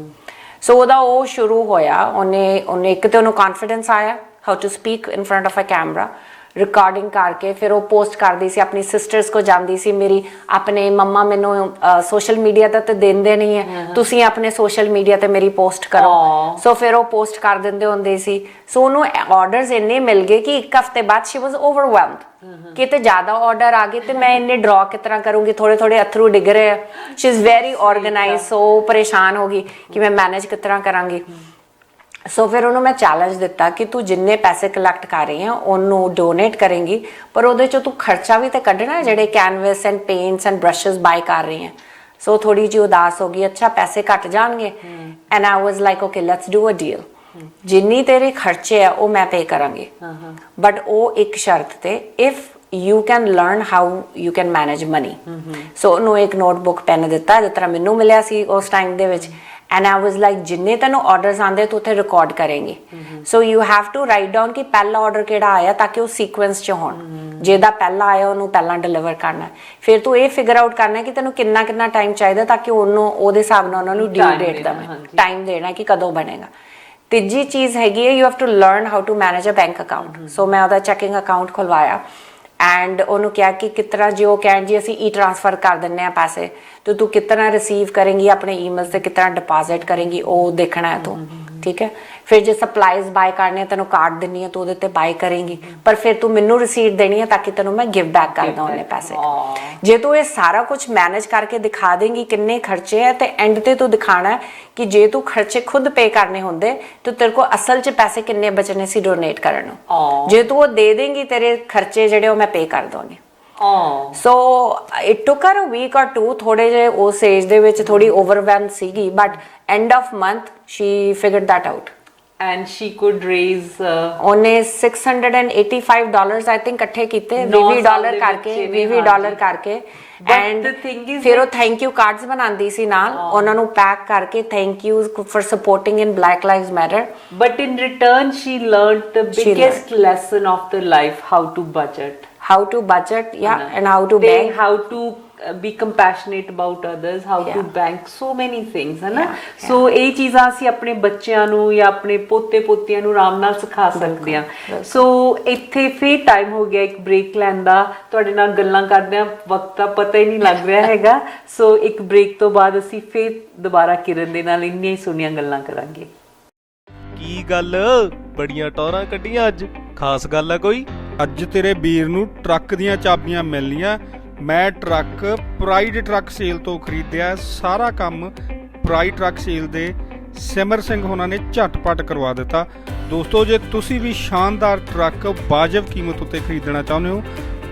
ਸੋ ਉਹਦਾ ਉਹ ਸ਼ੁਰੂ ਹੋਇਆ। ਉਹਨੇ ਇੱਕ ਤੇ ਉਹਨੂੰ ਕੌਨਫੀਡੈਂਸ ਆਇਆ how to speak in front of a camera, recording ਕਰਕੇ ਫਿਰ ਉਹ ਪੋਸਟ ਕਰਦੀ ਸੀ, ਆਪਣੀ ਸਿਸਟਰਸ ਕੋ ਜਾਂਦੀ ਸੀ, ਮੇਰੀ ਆਪਣੇ ਮੰਮਾ ਮੈਨੂੰ ਸੋਸ਼ਲ ਮੀਡੀਆ ਤੇ ਦਿੰਦੇ ਨਹੀਂ ਹੈ, ਤੁਸੀਂ ਆਪਣੇ ਸੋਸ਼ਲ ਮੀਡੀਆ ਤੇ ਮੇਰੀ ਪੋਸਟ ਕਰੋ। ਸੋ ਫਿਰ ਉਹ ਪੋਸਟ ਕਰ ਦਿੰਦੇ ਹੁੰਦੇ ਸੀ। ਸੋ ਉਹਨੂੰ ਆਰਡਰਸ ਇੰਨੇ ਮਿਲ ਗਏ ਕਿ ਇੱਕ ਹਫ਼ਤੇ ਬਾਅਦ ਸ਼ੀ ਵਾਜ਼ ਓਵਰਵੈਲਮਡ ਕਿ ਤੇ ਜ਼ਿਆਦਾ ਆਰਡਰ ਆ ਗਏ ਤੇ ਮੈਂ ਇੰਨੇ ਡਰਾ ਕਿਸ ਤਰ੍ਹਾਂ ਕਰੂੰਗੀ, ਥੋੜੇ ਥੋੜੇ ਅਥਰੂ ਡਿੱਗ ਰਹੇ ਆ। She is very organise. So ਪਰੇਸ਼ਾਨ ਹੋ ਗਈ ਕਿ ਮੈਂ ਮੈਨੇਜ ਕਿਸ ਤਰ੍ਹਾਂ ਕਰਾਂਗੀ। ਸੋ ਫਿਰ ਉਹਨੂੰ ਮੈਂ ਚੈਲੰਜ ਦਿੱਤਾ ਕਿ ਤੂੰ ਜਿੰਨੇ ਪੈਸੇ ਕਲੈਕਟ ਕਰ ਰਹੀ ਹੈ ਉਹਨੂੰ ਡੋਨੇਟ ਕਰੇਂਗੀ, ਪਰ ਉਹਦੇ ਚੋਂ ਤੂੰ ਖਰਚਾ ਵੀ ਤਾਂ ਕੱਢਣਾ, ਜਿਹੜੇ canvas and paints and brushes ਬਾਈ ਕਰ ਰਹੀ ਹੈ। ਸੋ ਥੋੜੀ ਜਿਹੀ ਉਦਾਸ ਹੋ ਗਈ, ਅੱਛਾ ਪੈਸੇ ਘੱਟ ਜਾਣਗੇ। And I was like okay let's do a deal, ਜਿੰਨੀ ਤੇਰੇ ਖਰਚੇ ਆ ਉਹ ਮੈਂ ਪੇ ਕਰਾਂਗੀ, ਬਟ ਉਹ ਇੱਕ ਸ਼ਰਤ ਤੇ, if you can learn how you can manage money। ਸੋ ਉਹਨੂੰ ਇੱਕ ਨੋਟਬੁੱਕ ਪੈਨ ਦਿੱਤਾ ਜਿਸ ਤਰ੍ਹਾਂ ਮੈਨੂੰ ਮਿਲਿਆ ਸੀ ਉਸ ਟਾਈਮ ਦੇ ਵਿੱਚ। ਐਂਡ ਆਈ ਵਾਜ਼ ਲਾਈਕ ਜਿੰਨੇ ਤੈਨੂੰ ਆਰਡਰਸ ਆਉਂਦੇ ਤੂੰ ਉੱਥੇ ਰਿਕਾਰਡ ਕਰੇਂਗੀ। So you have to write down ਕਿ ਪਹਿਲਾ ਆਰਡਰ ਕਿਹੜਾ ਆਇਆ, ਤਾਂ ਕਿ ਉਹ ਸੀਕੁਐਂਸ 'ਚ ਹੋਣ। ਜਿਹਦਾ ਪਹਿਲਾ ਆਇਆ ਉਹਨੂੰ ਪਹਿਲਾਂ ਡਿਲੀਵਰ ਕਰਨਾ। ਫਿਰ ਤੂੰ ਇਹ ਫਿਗਰ ਆਊਟ ਕਰਨਾ ਕਿ ਤੈਨੂੰ ਕਿੰਨਾ ਕਿੰਨਾ ਟਾਈਮ ਚਾਹੀਦਾ, ਤਾਂ ਕਿ ਉਹਨੂੰ ਉਹਦੇ ਹਿਸਾਬ ਨਾਲ ਉਹਨਾਂ ਨੂੰ ਡਿਊ ਡੇਟ ਦਾ ਟਾਈਮ ਦੇਣਾ ਕਿ ਕਦੋਂ ਬਣੇਗਾ। ਤੀਜੀ ਚੀਜ਼ ਹੈਗੀ ਹੈ, you have to learn how to manage a bank account. So ਮੈਂ ਉਹਦਾ ਚੈਕਿੰਗ ਅਕਾਊਂਟ ਖੁਲਵਾਇਆ ਐਂਡ ਉਹਨੂੰ ਕਿਹਾ ਕਿ ਕਿਸ ਤਰ੍ਹਾਂ, ਜੇ ਉਹ ਕਹਿਣ ਜੀ ਅਸੀਂ ਈ ਟ੍ਰਾਂਸਫਰ ਕਰ ਦਿੰਦੇ ਹਾਂ ਪੈਸੇ, ਤੇ ਤੂੰ ਕਿਸ ਤਰ੍ਹਾਂ ਰਿਸੀਵ ਕਰੇਂਗੀ ਆਪਣੇ ਈਮੇਲ ਤੇ, ਕਿਸ ਤਰ੍ਹਾਂ ਡਿਪੋਜ਼ਿਟ ਕਰੇਂਗੀ, ਉਹ ਦੇਖਣਾ ਹੈ ਤੂੰ, ਠੀਕ ਹੈ। ਫਿਰ ਜੇ ਸਪਲਾਈਜ਼ ਬਾਏ ਕਰਨੇ ਤੈਨੂੰ ਕਾਰਡ ਦਿੰਨੀ ਹੈ ਤੂੰ ਉਹਦੇ ਤੇ ਬਾਏ ਕਰੇਂਗੀ, ਪਰ ਫਿਰ ਤੂੰ ਮੈਨੂੰ ਰਸੀਦ ਦੇਣੀ ਹੈ ਤਾਂ ਕਿ ਤੈਨੂੰ ਮੈਂ ਗਿਵ ਬੈਕ ਕਰਦਾ ਉਹਨੇ ਪੈਸੇ। ਜੇ ਤੂੰ ਇਹ ਸਾਰਾ ਕੁਝ ਮੈਨੇਜ ਕਰਕੇ ਦਿਖਾ ਦੇਂਗੀ ਕਿੰਨੇ ਖਰਚੇ ਹੈ, ਤੇ ਐਂਡ ਤੇ ਤੂੰ ਦਿਖਾਣਾ ਕਿ ਜੇ ਤੂੰ ਖਰਚੇ ਖੁਦ ਪੇ ਕਰਨੇ ਹੁੰਦੇ ਤੇ ਤੇਰੇ ਕੋਲ ਅਸਲ 'ਚ ਪੈਸੇ ਕਿੰਨੇ ਬਚਣੇ ਸੀ ਡੋਨੇਟ ਕਰਨ ਨੂੰ। ਜੇ ਤੂੰ ਉਹ ਦੇ ਦੇਂਗੀ ਤੇਰੇ ਖਰਚੇ ਜਿਹੜੇ ਉਹ ਮੈਂ ਪੇ ਕਰ ਦੋਨੇ। So it took her a week or two, ਥੋੜੇ ਜਿਹੇ ਉਸ ਏਜ ਦੇ ਵਿੱਚ ਥੋੜੀ ਓਵਰਵੈਲਮ ਸੀਗੀ, but end of month she figured that out. and she could raise ਉਹਨੇ $685 ਆਈ ਥਿੰਕ ਇਕੱਠੇ ਕੀਤੇ, $20 ਕਰਕੇ, $20 ਕਰਕੇ। ਐਂਡ ਫਿਰ ਉਹ ਥੈਂਕ ਯੂ ਕਾਰਡਸ ਬਣਾਉਂਦੀ ਸੀ ਨਾਲ, ਉਹਨਾਂ ਨੂੰ ਪੈਕ ਕਰਕੇ thank you for supporting in black lives matter. but in return she learned the biggest lesson of the life, how to budget, yeah, and how to bank, how to be compassionate about others, how to bank, so many things, है ना। so ਇਹ ਚੀਜ਼ਾਂ ਅਸੀਂ ਆਪਣੇ ਬੱਚਿਆਂ ਨੂੰ ਜਾਂ ਆਪਣੇ ਪੋਤੇ ਪੋਤੀਆਂ ਨੂੰ ਆਰਾਮ ਨਾਲ ਸਿਖਾ ਸਕਦੇ ਹਾਂ। ਸੋ ਇੱਥੇ ਫਿਰ ਟਾਈਮ ਹੋ ਗਿਆ ਇੱਕ ਬ੍ਰੇਕ ਲੈਣ ਦਾ। ਤੁਹਾਡੇ ਨਾਲ ਗੱਲਾਂ ਕਰਦੇ ਹਾਂ, ਵਕਤ ਦਾ ਪਤਾ ਹੀ ਨਹੀਂ ਲੱਗ ਰਿਹਾ ਹੈਗਾ। ਸੋ ਇੱਕ ਬ੍ਰੇਕ ਤੋਂ ਬਾਅਦ ਅਸੀਂ ਫਿਰ ਦੁਬਾਰਾ ਕਿਰਨ ਦੇ ਨਾਲ ਇੰਨੀਆਂ ਹੀ ਸੋਹਣੀਆਂ ਗੱਲਾਂ ਕਰਾਂਗੇ। ਕੀ ਗੱਲ, ਬੜੀਆਂ ਟੌਰਾਂ ਕੱਢੀਆਂ ਅੱਜ, ਖਾਸ ਗੱਲ ਆ ਕੋਈ? ਅੱਜ ਤੇਰੇ ਵੀਰ ਨੂੰ ਟਰੱਕ ਦੀਆਂ ਚਾਬੀਆਂ ਮਿਲਣੀਆਂ। ਮੈਂ ਟਰੱਕ ਪ੍ਰਾਈਡ ਟਰੱਕ ਸੇਲ ਤੋਂ ਖਰੀਦਿਆ। ਸਾਰਾ ਕੰਮ ਪ੍ਰਾਈਡ ਟਰੱਕ ਸੇਲ ਦੇ ਸਿਮਰ ਸਿੰਘ ਹੋਣਾ ਨੇ ਝਟਪਟ ਕਰਵਾ ਦਿੱਤਾ। ਦੋਸਤੋ, ਜੇ ਤੁਸੀਂ ਵੀ ਸ਼ਾਨਦਾਰ ਟਰੱਕ ਵਾਜਬ ਕੀਮਤ ਉੱਤੇ ਖਰੀਦਣਾ ਚਾਹੁੰਦੇ ਹੋ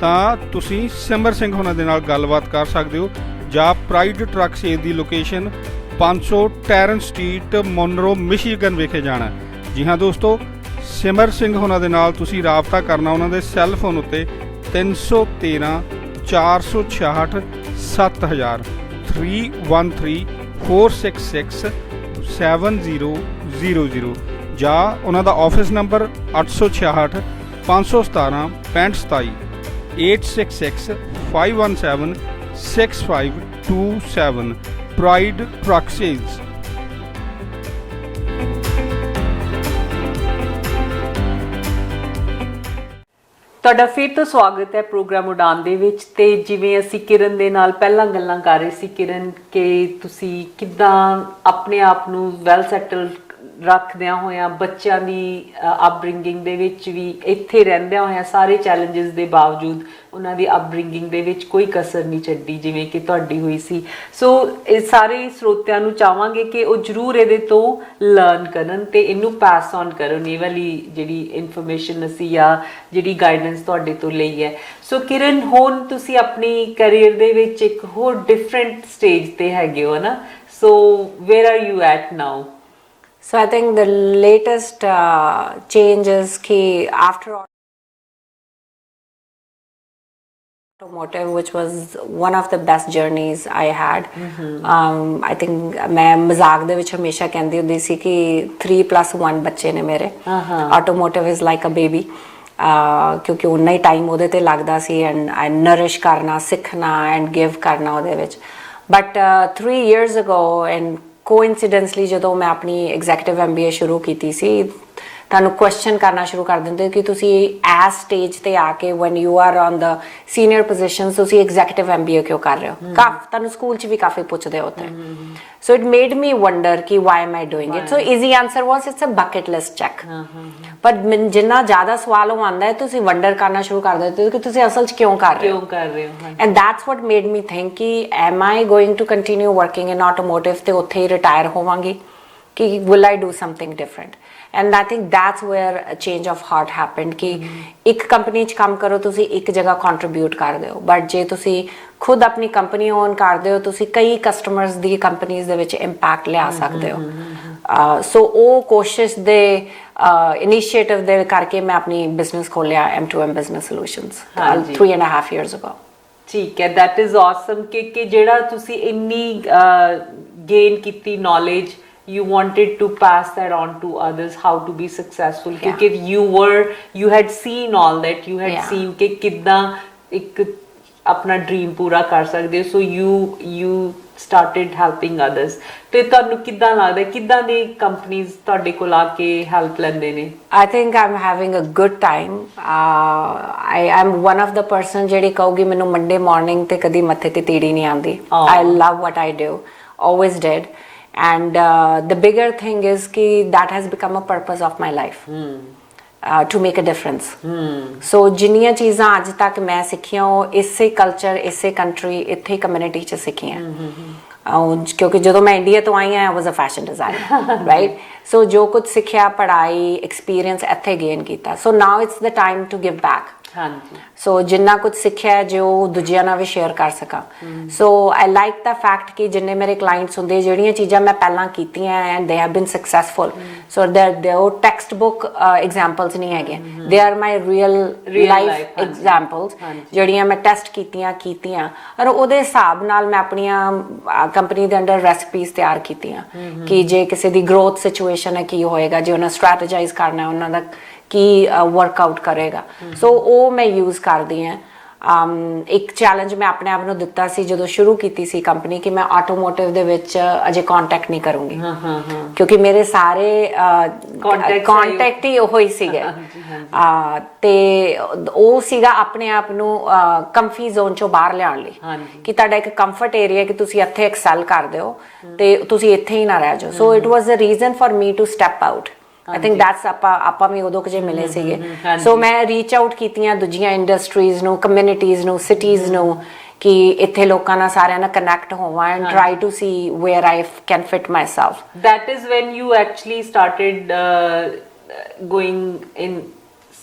ਤਾਂ ਤੁਸੀਂ ਸਿਮਰ ਸਿੰਘ ਹੋਣਾ ਦੇ ਨਾਲ ਗੱਲਬਾਤ ਕਰ ਸਕਦੇ ਹੋ, ਜਾਂ ਪ੍ਰਾਈਡ ਟਰੱਕ ਸੇਲ ਦੀ ਲੋਕੇਸ਼ਨ 500 ਟੈਰਨ ਸਟਰੀਟ, ਮੋਨਰੋ, ਮਿਸ਼ੀਗਨ ਵਿਖੇ ਜਾਣਾ। ਜੀ ਹਾਂ ਦੋਸਤੋ, ਸਿਮਰ ਸਿੰਘ ਹੋਣਾ ਦੇ ਨਾਲ ਤੁਸੀਂ ਰਾਬਤਾ ਕਰਨਾ ਉਹਨਾਂ ਦੇ ਸੈੱਲ ਫੋਨ ਉੱਤੇ 313 466 7000 313 466 7000, ਜਾਂ ਉਹਨਾਂ ਦਾ office number 866 517 6527 866 517 6527 Pride truck sales. ਤੁਹਾਡਾ ਫਿਰ ਤੋਂ ਸਵਾਗਤ ਹੈ ਪ੍ਰੋਗਰਾਮ ਉਡਾਨ ਦੇ ਵਿੱਚ। ਤੇ ਜਿਵੇਂ ਅਸੀਂ ਕਿਰਨ ਦੇ ਨਾਲ ਪਹਿਲਾਂ ਗੱਲਾਂ ਕਰ ਰਹੇ ਸੀ, ਕਿਰਨ, ਕਿ ਤੁਸੀਂ ਕਿੱਦਾਂ ਆਪਣੇ ਆਪ ਨੂੰ ਵੈਲ ਸੈਟਲ ਰੱਖਦਿਆਂ ਹੋਇਆਂ, ਬੱਚਿਆਂ ਦੀ ਅਪਬ੍ਰਿੰਗਿੰਗ ਦੇ ਵਿੱਚ ਵੀ, ਇੱਥੇ ਰਹਿੰਦਿਆਂ ਹੋਇਆਂ ਸਾਰੇ ਚੈਲੰਜਸ ਦੇ ਬਾਵਜੂਦ ਉਹਨਾਂ ਦੀ ਅਪਬ੍ਰਿੰਗਿੰਗ ਦੇ ਵਿੱਚ ਕੋਈ ਕਸਰ ਨਹੀਂ ਛੱਡੀ ਜਿਵੇਂ ਕਿ ਤੁਹਾਡੀ ਹੋਈ ਸੀ। ਸੋ ਇਹ ਸਾਰੇ ਸਰੋਤਿਆਂ ਨੂੰ ਚਾਹਾਂਗੇ ਕਿ ਉਹ ਜ਼ਰੂਰ ਇਹਦੇ ਤੋਂ ਲਰਨ ਕਰਨ ਤੇ ਇਹਨੂੰ ਪਾਸ ਔਨ ਕਰਨ, ਇਹ ਵਾਲੀ ਜਿਹੜੀ ਇਨਫੋਰਮੇਸ਼ਨ ਅਸੀਂ ਜਾਂ ਜਿਹੜੀ ਗਾਈਡੈਂਸ ਤੁਹਾਡੇ ਤੋਂ ਲਈ ਹੈ। ਸੋ ਕਿਰਨ, ਹੁਣ ਤੁਸੀਂ ਆਪਣੀ ਕੈਰੀਅਰ ਦੇ ਵਿੱਚ ਇੱਕ ਹੋਰ ਡਿਫਰੈਂਟ ਸਟੇਜ ਤੇ ਹੈਗੇ ਹੋ ਨਾ। So where are you at now? So I think the latest change is कि after automotive, which was one of the best journeys I had, I think मैं मजाक ਦੇ ਵਿੱਚ ਹਮੇਸ਼ਾ ਕਹਿੰਦੀ ਹੁੰਦੀ ਸੀ ਕਿ 3+1 ਬੱਚੇ ਨੇ ਮੇਰੇ। automotive is like a baby, ਕਿਉਂਕਿ ਉਨਾ ਹੀ ਟਾਈਮ ਉਹਦੇ ਤੇ ਲੱਗਦਾ ਸੀ ਐਂਡ ਆਈ ਨਰਿਸ਼ ਕਰਨਾ, ਸਿੱਖਣਾ ਐਂਡ ਗਿਵ ਕਰਨਾ ਉਹਦੇ ਵਿੱਚ। ਬਟ 3 years ago, ਐਂਡ ਕੋਇਨਸੀਡੈਂਸਲੀ ਜਦੋਂ ਮੈਂ ਆਪਣੀ ਐਗਜ਼ੈਕਟਿਵ MBA ਸ਼ੁਰੂ ਕੀਤੀ ਸੀ ਤੁਹਾਨੂੰ ਕੁਐਸਚਨ ਕਰਨਾ ਸ਼ੁਰੂ ਕਰ ਦਿੰਦੇ ਕਿ ਤੁਸੀਂ ਐਸ ਸਟੇਜ ਤੇ ਆ ਕੇ when you are on the senior positions ਤੁਸੀਂ executive MBA ਕਿਉਂ ਕਰ ਰਹੇ ਹੋ ਤੁਹਾਨੂੰ ਸਕੂਲ 'ਚ ਵੀ ਕਾਫੀ ਪੁੱਛਦੇ ਹੋ ਉੱਥੇ so it made me wonder ਕਿ why am I doing it so easy answer was it's a bucket list check ਪਰ ਜਿੰਨਾ ਜ਼ਿਆਦਾ ਸਵਾਲ ਉਹ ਆਉਂਦਾ ਹੈ ਤੁਸੀਂ ਵੰਡਰ ਕਰਨਾ ਸ਼ੁਰੂ ਕਰ ਦਿੰਦੇ ਹੋ ਕਿ ਤੁਸੀਂ ਅਸਲ 'ਚ ਕਿਉਂ ਕਰ ਰਹੇ ਹੋ and that's what made me think ਕਿ am I going to continue working in automotive ਤੇ ਉੱਥੇ ਹੀ ਰਿਟਾਇਰ ਹੋਵਾਂਗੀ ਕਿ will I do something different and I think that's where a change of heart happened ਕਿ ਇੱਕ ਕੰਪਨੀ 'ਚ ਕੰਮ ਕਰੋ ਤੁਸੀਂ ਇੱਕ ਜਗ੍ਹਾ ਕੰਟਰੀਬਿਊਟ ਕਰਦੇ ਹੋ ਬਟ ਜੇ ਤੁਸੀਂ ਖੁਦ ਆਪਣੀ ਕੰਪਨੀ ਓਨ ਕਰਦੇ ਹੋ ਤੁਸੀਂ ਕਈ ਕਸਟਮਰਸ ਦੀ ਕੰਪਨੀਆਂ ਦੇ ਵਿੱਚ ਇੰਪੈਕਟ ਲਿਆ ਸਕਦੇ ਹੋ ਸੋ ਉਹ ਕੋਸ਼ਿਸ਼ ਦੇ ਇਨੀਸ਼ੀਏਟਿਵ ਦੇ ਕਰਕੇ ਮੈਂ ਆਪਣੀ ਬਿਜ਼ਨਸ ਖੋਲਿਆ M2M Business Solutions 3.5 years ago ਠੀਕ ਹੈ that is awesome ਕਿ ਜਿਹੜਾ ਤੁਸੀਂ ਇੰਨੀ gain ਕੀਤੀ knowledge you wanted to pass that on to others how to be successful because you had seen all that you had seen ਕਿ ਕਿੱਦਾਂ ਇੱਕ ਆਪਣਾ ਡ੍ਰੀਮ ਪੂਰਾ ਕਰ ਸਕਦੇ ਹੋ so you started helping others ਤੇ ਤੁਹਾਨੂੰ ਕਿੱਦਾਂ ਲੱਗਦਾ ਕਿੱਦਾਂ ਦੀ ਕੰਪਨੀਆਂ ਤੁਹਾਡੇ ਕੋਲ ਆ ਕੇ ਹੈਲਪ ਲੈਂਦੇ ਨੇ I think I'm having a good time I'm one of the person ਜਿਹੜੀ ਕਹੂਗੀ ਮੈਨੂੰ ਮੰਡੇ ਮਾਰਨਿੰਗ ਤੇ ਕਦੀ ਮੱਥੇ ਤੇ ਤੀੜੀ ਨਹੀਂ ਆਉਂਦੀ I love what I do always did and the bigger thing is ki that has become a purpose of my life to make a difference so ਜਿੰਨੀਆਂ ਚੀਜ਼ਾਂ ਅੱਜ ਤੱਕ ਮੈਂ ਸਿੱਖੀਆਂ ਉਹ ਇਸੇ ਕਲਚਰ ਇਸੇ ਕੰਟਰੀ ਇੱਥੇ ਕਮਿਊਨਿਟੀ 'ਚ ਸਿੱਖੀਆਂ ਕਿਉਂਕਿ ਜਦੋਂ ਮੈਂ ਇੰਡੀਆ ਤੋਂ ਆਈ ਹਾਂ I was a fashion designer right so ਜੋ ਕੁਝ ਸਿੱਖਿਆ ਪੜ੍ਹਾਈ ਐਕਸਪੀਰੀਅੰਸ ਇੱਥੇ ਗੇਨ ਕੀਤਾ so now it's the time to give back ਹਾਂਜੀ ਸੋ ਜਿੰਨਾ ਕੁਝ ਸਿੱਖਿਆ ਜੋ ਦੂਜਿਆਂ ਨਾਲ ਵੀ ਸ਼ੇਅਰ ਕਰ ਸਕਾਂ ਸੋ ਆਈ ਲਾਈਕ ਦਾ ਫੈਕਟ ਕਿ ਜਿੰਨੇ ਮੇਰੇ ਕਲਾਇੰਟਸ ਹੁੰਦੇ ਜਿਹੜੀਆਂ ਚੀਜ਼ਾਂ ਮੈਂ ਪਹਿਲਾਂ ਕੀਤੀਆਂ and they have been successful ਸੋ ਦੇ ਉਹ ਟੈਕਸਟ ਬੁੱਕ ਐਗਜ਼ਾਮਪਲਸ ਨਹੀਂ ਹੈਗੇ they are my real life examples ਜਿਹੜੀਆਂ ਮੈਂ ਟੈਸਟ ਕੀਤੀਆਂ ਔਰ ਉਹਦੇ ਹਿਸਾਬ ਨਾਲ ਮੈਂ ਆਪਣੀਆਂ ਕੰਪਨੀ ਦੇ ਅੰਡਰ ਰੈਸਪੀਜ਼ ਤਿਆਰ ਕੀਤੀਆਂ ਕਿ ਜੇ ਕਿਸੇ ਦੀ ਗਰੋਥ ਸਿਚੁਏਸ਼ਨ ਹੈ ਕੀ ਹੋਏਗਾ ਜੇ ਉਹਨਾਂ ਸਟ੍ਰੈਟੇਜਾਈਜ਼ ਕਰਨਾ ਉਹਨਾਂ ਦਾ ਕੀ ਵਰਕਆਊਟ ਕਰੇਗਾ ਸੋ ਉਹ ਮੈਂ ਯੂਜ਼ ਕਰਦੀ ਹਾਂ ਇੱਕ ਚੈਲੰਜ ਮੈਂ ਆਪਣੇ ਆਪ ਨੂੰ ਦਿੱਤਾ ਸੀ ਜਦੋਂ ਸ਼ੁਰੂ ਕੀਤੀ ਸੀ ਕੰਪਨੀ ਕਿ ਮੈਂ ਆਟੋਮੋਟਿਵ ਦੇ ਵਿੱਚ ਅਜੇ ਕੰਟੈਕਟ ਨਹੀਂ ਕਰੂੰਗੀ ਕਿਉਂਕਿ ਮੇਰੇ ਸਾਰੇ ਕੰਟੈਕਟ ਹੀ ਉਹੀ ਸੀਗੇ ਤੇ ਉਹ ਸੀਗਾ ਆਪਣੇ ਆਪ ਨੂੰ ਕੰਫੀ ਜ਼ੋਨ ਚੋਂ ਬਾਹਰ ਲਿਆਉਣ ਲਈ ਕਿ ਤੁਹਾਡਾ ਇੱਕ ਕੰਫਰਟ ਏਰੀਆ ਕਿ ਤੁਸੀਂ ਇੱਥੇ ਐਕਸੈਲ ਕਰਦੇ ਹੋ ਤੇ ਤੁਸੀਂ ਇੱਥੇ ਹੀ ਨਾ ਰਹਿ ਜਾਓ so it was a reason for me to step out I think that's ਆਪਾਂ ਵੀ ਉਦੋਂ ਕੁਝ ਮਿਲੇ ਸੀਗੇ ਸੋ ਮੈਂ ਰੀਚ ਆਊਟ ਕੀਤੀਆਂ ਦੂਜੀਆਂ ਇੰਡਸਟਰੀਜ਼ ਨੂੰ ਕਮਿਊਨਿਟੀਜ਼ ਨੂੰ ਸਿਟੀਜ਼ ਨੂੰ ਕਿ ਇੱਥੇ ਲੋਕਾਂ ਨਾਲ ਸਾਰਿਆਂ ਨਾਲ ਕਨੈਕਟ ਹੋਵਾਂ and try to see where I can fit myself that is when you actually started going in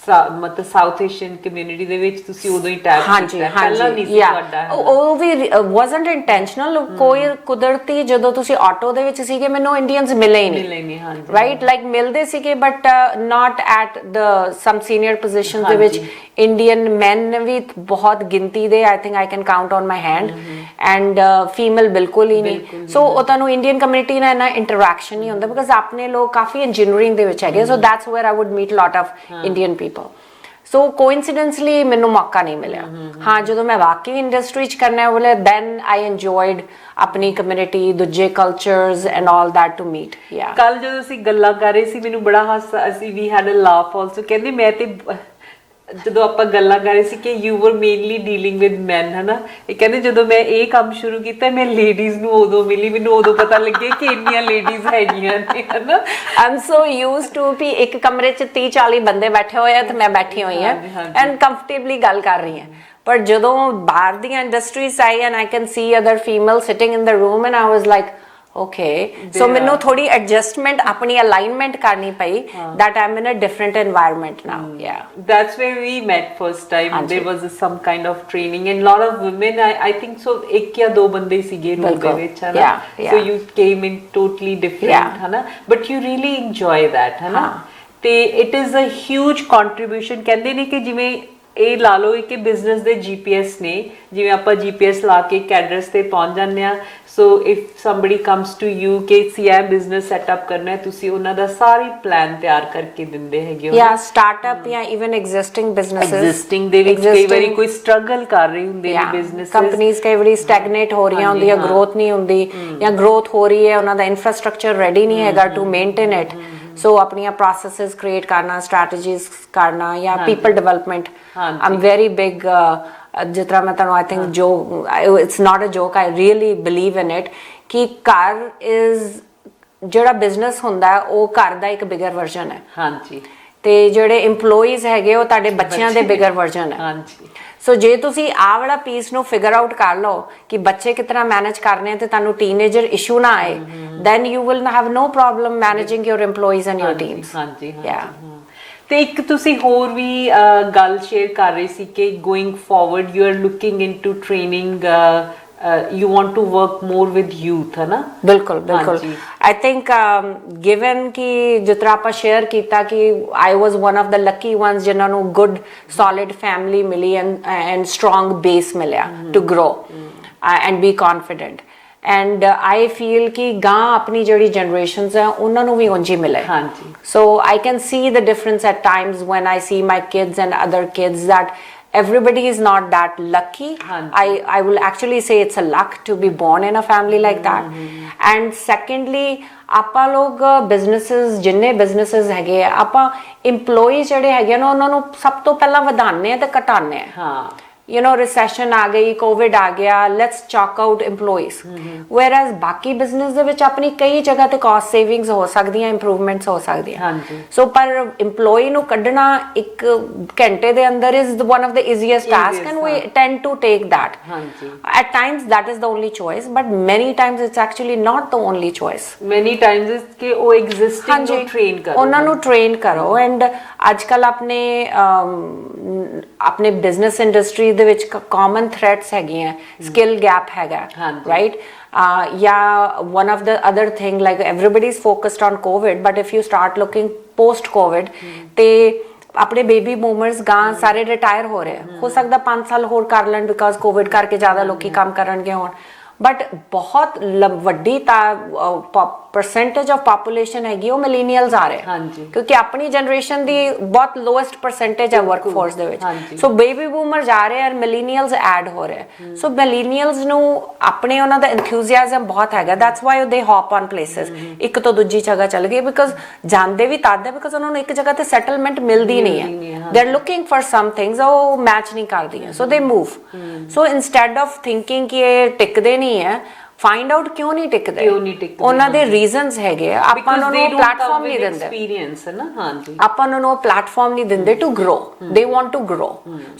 ਮਤਲਬ ਸਾਊਥ ਏਸ਼ੀਅਨ ਕਮਿਊਨਿਟੀ ਦੇ ਵਿੱਚ ਤੁਸੀਂ ਉਦੋਂ ਹੀ ਟੈਪ ਕੀਤਾ ਪਹਿਲਾਂ ਨਹੀਂ ਸੀ ਤੁਹਾਡਾ ਉਹ ਵੀ wasn't intentional ਕੋਈ ਕੁਦਰਤੀ ਜਦੋਂ ਤੁਸੀਂ ਆਟੋ ਦੇ ਵਿੱਚ ਸੀਗੇ ਮੈਨੂੰ ਇੰਡੀਅਨਸ ਮਿਲੇ ਹੀ ਨਹੀਂ ਰਾਈਟ ਲਾਈਕ ਮਿਲਦੇ ਸੀਗੇ but not at the some senior positions ਦੇ ਵਿੱਚ ਇੰਡੀਅਨ ਮੈਨ ਵੀ ਬਹੁਤ ਗਿਣਤੀ ਦੇ I think I can count on my hand and female ਬਿਲਕੁਲ ਹੀ ਨਹੀਂ ਸੋ ਉਹ ਤੁਹਾਨੂੰ ਇੰਡੀਅਨ ਕਮਿਊਨਿਟੀ ਨਾਲ ਇੰਨਾ ਇੰਟਰੈਕਸ਼ਨ ਨਹੀਂ ਹੁੰਦਾ ਬਿਕਾਜ਼ ਆਪਣੇ ਲੋਕ ਕਾਫੀ ਇੰਜੀਨੀਅਰਿੰਗ ਦੇ ਵਿੱਚ ਹੈਗੇ so that's where I would meet lot of Indian people so coincidentally ਮੈਨੂੰ ਮੌਕਾ ਨਹੀਂ ਮਿਲਿਆ ਹਾਂ ਜਦੋਂ ਮੈਂ ਵਾਕਈ ਇੰਡਸਟਰੀ 'ਚ ਕਰਨਾ ਬੋਲੇ ਦੈਨ ਆਈ ਇੰਜੋਇਡ ਆਪਣੀ ਕਮਿਊਨਿਟੀ ਦੂਜੇ cultures and all that to meet ਯਾ ਕੱਲ ਜਦੋਂ ਅਸੀਂ ਗੱਲਾਂ ਕਰ ਰਹੇ ਸੀ ਮੈਨੂੰ ਬੜਾ ਹਾਸਾ ਅਸੀਂ ਵੀ ਹੈਡ ਅ ਲਾਫ ਆਲਸੋ ਕਹਿੰਦੇ ਮੈਂ ਤੇ ਜਦੋਂ ਆਪਾਂ ਗੱਲਾਂ ਕਰ ਰਹੇ ਸੀ ਕਿ you were mainly dealing with ਮੈਨ ਹਨਾ ਇਹ ਕਹਿੰਦੇ ਜਦੋਂ ਮੈਂ ਇਹ ਕੰਮ ਸ਼ੁਰੂ ਕੀਤਾ ਮੈਂ ਲੇਡੀਜ਼ ਨੂੰ ਉਦੋਂ ਮਿਲੀ ਮੈਨੂੰ ਉਦੋਂ ਪਤਾ ਲੱਗਿਆ ਕਿ ਇੰਨੀਆਂ ਲੇਡੀਜ਼ ਹੈਗੀਆਂ ਨੇ ਹਨਾ I am so used to ਵੀ ਇੱਕ ਕਮਰੇ 'ਚ 30-40 ਬੰਦੇ ਬੈਠੇ ਹੋਏ ਆ ਤੇ ਮੈਂ ਬੈਠੀ ਹੋਈ ਹਾਂ ਐਂਡ ਕੰਫਰਟੇਬਲੀ ਗੱਲ ਕਰ ਰਹੀ ਹਾਂ ਪਰ ਜਦੋਂ ਬਾਹਰ ਦੀਆਂ industries I and I can see other female sitting in the room and I was like okay so ਮੈਨੂੰ ਥੋੜੀ ਐਡਜਸਟਮੈਂਟ ਆਪਣੀ ਅਲਾਈਨਮੈਂਟ ਕਰਨੀ ਪਈ that I'm in a different environment now that's where we met first time there was some kind of training and lot of women I think so ਇੱਕ ਜਾਂ ਦੋ ਬੰਦੇ ਸੀਗੇ ਰੂਮ ਦੇ ਵਿੱਚ ਹਨਾ so you came in totally different ਹਨਾ but you really enjoy that ਹਨਾ ਤੇ it is a huge contribution ਕਹਿੰਦੇ ਨੇ ਕਿ ਜਿਵੇਂ ਇਹ ਲਾ ਲਓ ਕਿ ਬਿਜ਼ਨਸ ਦੇ GPS ਨੇ ਜਿਵੇਂ ਆਪਾਂ GPS ਲਾ ਕੇ ਇੱਕ ਐਡਰੈਸ ਤੇ ਪਹੁੰਚ ਜਾਂਦੇ ਆ so if somebody comes to you ਕਿ ਇਹ ਬਿਜ਼ਨਸ ਸੈਟਅਪ ਕਰਨਾ ਹੈ ਤੁਸੀਂ ਉਹਨਾਂ ਦਾ ਸਾਰੀ ਪਲਾਨ ਤਿਆਰ ਕਰਕੇ ਦਿੰਦੇ ਹੈਗੇ ਹੋ ਜਾਂ ਸਟਾਰਟਅਪ ਜਾਂ ਇਵਨ ਐਗਜ਼ਿਸਟਿੰਗ ਬਿਜ਼ਨੈਸਸ ਐਗਜ਼ਿਸਟਿੰਗ ਦੇ ਵਿੱਚ ਕਈ ਵਾਰੀ ਕੋਈ ਸਟਰਗਲ ਕਰ ਰਹੀ ਹੁੰਦੇ ਨੇ ਬਿਜ਼ਨੈਸਸ ਕੰਪਨੀਆਂ ਕਈ ਵਾਰੀ ਸਟੈਗਨੇਟ ਹੋ ਰਹੀਆਂ ਹੁੰਦੀਆਂ ਗਰੋਥ ਨਹੀਂ ਹੁੰਦੀ ਜਾਂ ਗਰੋਥ ਹੋ ਰਹੀ ਹੈ ਉਹਨਾਂ ਦਾ ਇਨਫਰਾਸਟ੍ਰਕਚਰ ਰੈਡੀ ਨਹੀਂ ਹੈਗਾ ਟੂ ਮੇਨਟੇਨ ਇਟ ਸੋ ਆਪਣੀਆਂ ਪ੍ਰੋਸੈਸਸ ਕ੍ਰੀਏਟ ਕਰਨਾ, ਸਟ੍ਰੈਟਜੀਜ਼ ਕਰਨਾ, ਜਾਂ ਪੀਪਲ ਡਿਵੈਲਪਮੈਂਟ। ਹਾਂਜੀ। ਆਮ ਵੈਰੀ ਬਿਗ, ਜਿਸ ਤਰ੍ਹਾਂ ਮੈਂ ਤੁਹਾਨੂੰ ਆਈ ਥਿੰਕ ਜੋ it's not a joke, I really believe in it ਕਿ ਘਰ ਇਜ਼ ਜਿਹੜਾ ਬਿਜ਼ਨਸ ਹੁੰਦਾ ਹੈ, ਉਹ ਘਰ ਦਾ ਇੱਕ ਬਿਗਰ ਵਰਜ਼ਨ ਹੈ। ਹਾਂਜੀ। ਤੇ ਜਿਹੜੇ EMPLOYEES ਹੈਗੇ ਉਹ ਤੁਹਾਡੇ ਬੱਚਿਆਂ ਦੇ ਬਿਗਰ ਵਰਜ਼ਨ ਹੈ। ਹਾਂਜੀ। ਸੋ ਜੇ ਤੁਸੀਂ ਆਹ ਵਾਲਾ ਪੀਸ ਨੂੰ ਫਿਗਰ ਆਊਟ ਕਰ ਲਓ ਕਿ ਬੱਚੇ ਕਿਸ ਤਰ੍ਹਾਂ ਮੈਨੇਜ ਕਰਨੇ ਆ ਤੇ ਤੁਹਾਨੂੰ ਟੀਨੇਜਰ ਇਸ਼ੂ ਨਾ ਆਏ, then you will have no problem managing your employees and your teams। ਹਾਂਜੀ। Yeah। ਤੇ ਇੱਕ ਤੁਸੀਂ ਹੋਰ ਵੀ ਗੱਲ ਸ਼ੇਅਰ ਕਰ ਰਹੇ ਸੀ ਕਿ going forward you are looking into training, you want to work more with youth, है ना? बिल्कुल बिल्कुल। हाँ जी। आई थिंक गिवन कि जिस तरह आप शेयर किया कि I was one of the lucky ones जिन्होंने गुड सॉलिड फैमिली मिली एंड स्ट्रॉन्ग बेस मिलिया to grow and be confident. And I feel कि गां अपनी जिहड़ी जनरेशनस है उन्होंने भी उंज ही मिले। हाँ जी। So I can see the difference at times when I see my kids and other kids that everybody is not that lucky। I will actually say it's a luck to be born in a family like that। and secondly ਆਪਾਂ ਲੋਗ ਬਿਜ਼ਨੈਸਸ, ਜਿੰਨੇ ਬਿਜ਼ਨੈਸਸ ਹੈਗੇ ਆ, ਆਪਾਂ EMPLOYEES ਜਿਹੜੇ ਹੈਗੇ ਨਾ ਉਹਨਾਂ ਨੂੰ ਸਭ ਤੋਂ ਪਹਿਲਾਂ ਵਧਾਉਂਦੇ ਆ ਤੇ ਘਟਾਉਂਦੇ ਆ। ਹਾਂ। you know, recession आ गई, COVID आ गया, let's chalk out employees। whereas बाकी business ਦੇ ਵਿੱਚ ਆਪਣੀ ਕਈ ਜਗ੍ਹਾ ਤੇ cost savings ਹੋ ਸਕਦੀਆਂ, improvements ਹੋ ਸਕਦੀਆਂ। ਹਾਂਜੀ। so ਪਰ employee ਨੂੰ ਕੱਢਣਾ ਇੱਕ ਘੰਟੇ ਦੇ ਅੰਦਰ is one of the easiest task and we tend to take that। ਹਾਂਜੀ। at times that is the only choice but many times it's actually not the only choice। many times is ਕਿ ਉਹ existing ਨੂੰ train ਕਰੋ, ਉਹਨਾਂ ਨੂੰ train ਕਰੋ। and ਅੱਜ ਕੱਲ ਆਪਣੇ business industry ਦੇ ਵਿੱਚ common threats ਹੈਗੀਆਂ, skill gap ਹੈਗਾ, right? one of the other thing, like everybody is focused on COVID but if you start looking post COVID ਤੇ ਆਪਣੇ ਬੇਬੀ ਬੂਮਰਸ ਗਾਂ ਸਾਰੇ ਰਿਟਾਇਰ ਹੋ ਰਹੇ ਹੋ ਸਕਦਾ 5 ਸਾਲ ਹੋਰ ਕਰ ਲੈਣ ਬਿਕਾਜ਼ ਕੋਵਿਡ ਕਰਕੇ ਜ਼ਿਆਦਾ ਲੋਕੀ ਕੰਮ ਕਰਨਗੇ ਹੁਣ। ਬਟ ਬਹੁਤ ਵੱਡੀ ਪਰਸੈਂਟੇਜ ਆਫ ਪਾਪੂਲੇਸ਼ਨ ਹੈਗੀ ਉਹ ਮਿਲੀਨੀਅਲਸ ਆ ਰਹੇ, ਕਿਉਂਕਿ ਆਪਣੀ ਜਨਰੇਸ਼ਨ ਦੀ ਬਹੁਤ ਲੋਐਸਟ ਪਰਸੈਂਟੇਜ ਹੈ ਵਰਕਫੋਰਸ ਦੇ ਵਿੱਚ। ਸੋ ਬੇਬੀ ਬੂਮਰ ਜਾ ਰਹੇ ਐਂਡ ਮਿਲੀਨੀਅਲਸ ਐਡ ਹੋ ਰਹੇ। ਸੋ ਮਿਲੀਨੀਅਲਸ ਨੂੰ ਆਪਣੇ ਉਹਨਾਂ ਦਾ ਐਂਥੂਸੀਆਜ਼ਮ ਬਹੁਤ ਹੈਗਾ, ਦੈਟਸ ਵਾਈ ਦੇ ਹੌਪ ਔਨ ਪਲੇਸਿਸ, ਇੱਕ ਤੋਂ ਦੂਜੀ ਜਗ੍ਹਾ ਚਲ ਗਏ ਬਿਕਾਜ਼ ਜਾਂਦੇ ਵੀ ਤਦ ਹੈ ਬਿਕਾਜ਼ ਉਹਨਾਂ ਨੂੰ ਇੱਕ ਜਗ੍ਹਾ ਤੇ ਸੈਟਲਮੈਂਟ ਮਿਲਦੀ ਨਹੀਂ ਹੈ। They are looking for some things, ਉਹ ਮੈਚ ਨਹੀਂ ਕਰਦੀਆਂ, ਸੋ ਦੇ move. So instead of thinking ਕਿ ਇਹ ਟਿਕਦੇ ਨਹੀਂ ਹੈ, ਫਾਈਂਡ ਆਊਟ ਕਿਉਂ ਨਹੀਂ ਟਿਕਦੇ, ਉਹਨਾਂ ਦੇ ਰੀਜ਼ਨਸ ਹੈਗੇ। ਆਪਾਂ ਨੂੰ ਪਲੇਟਫਾਰਮ ਨਹੀਂ ਦਿੰਦੇ, ਐਕਸਪੀਰੀਅੰਸ ਹੈ ਨਾ। ਹਾਂਜੀ। ਆਪਾਂ ਨੂੰ ਪਲੇਟਫਾਰਮ ਨਹੀਂ ਦਿੰਦੇ to grow. They want to grow,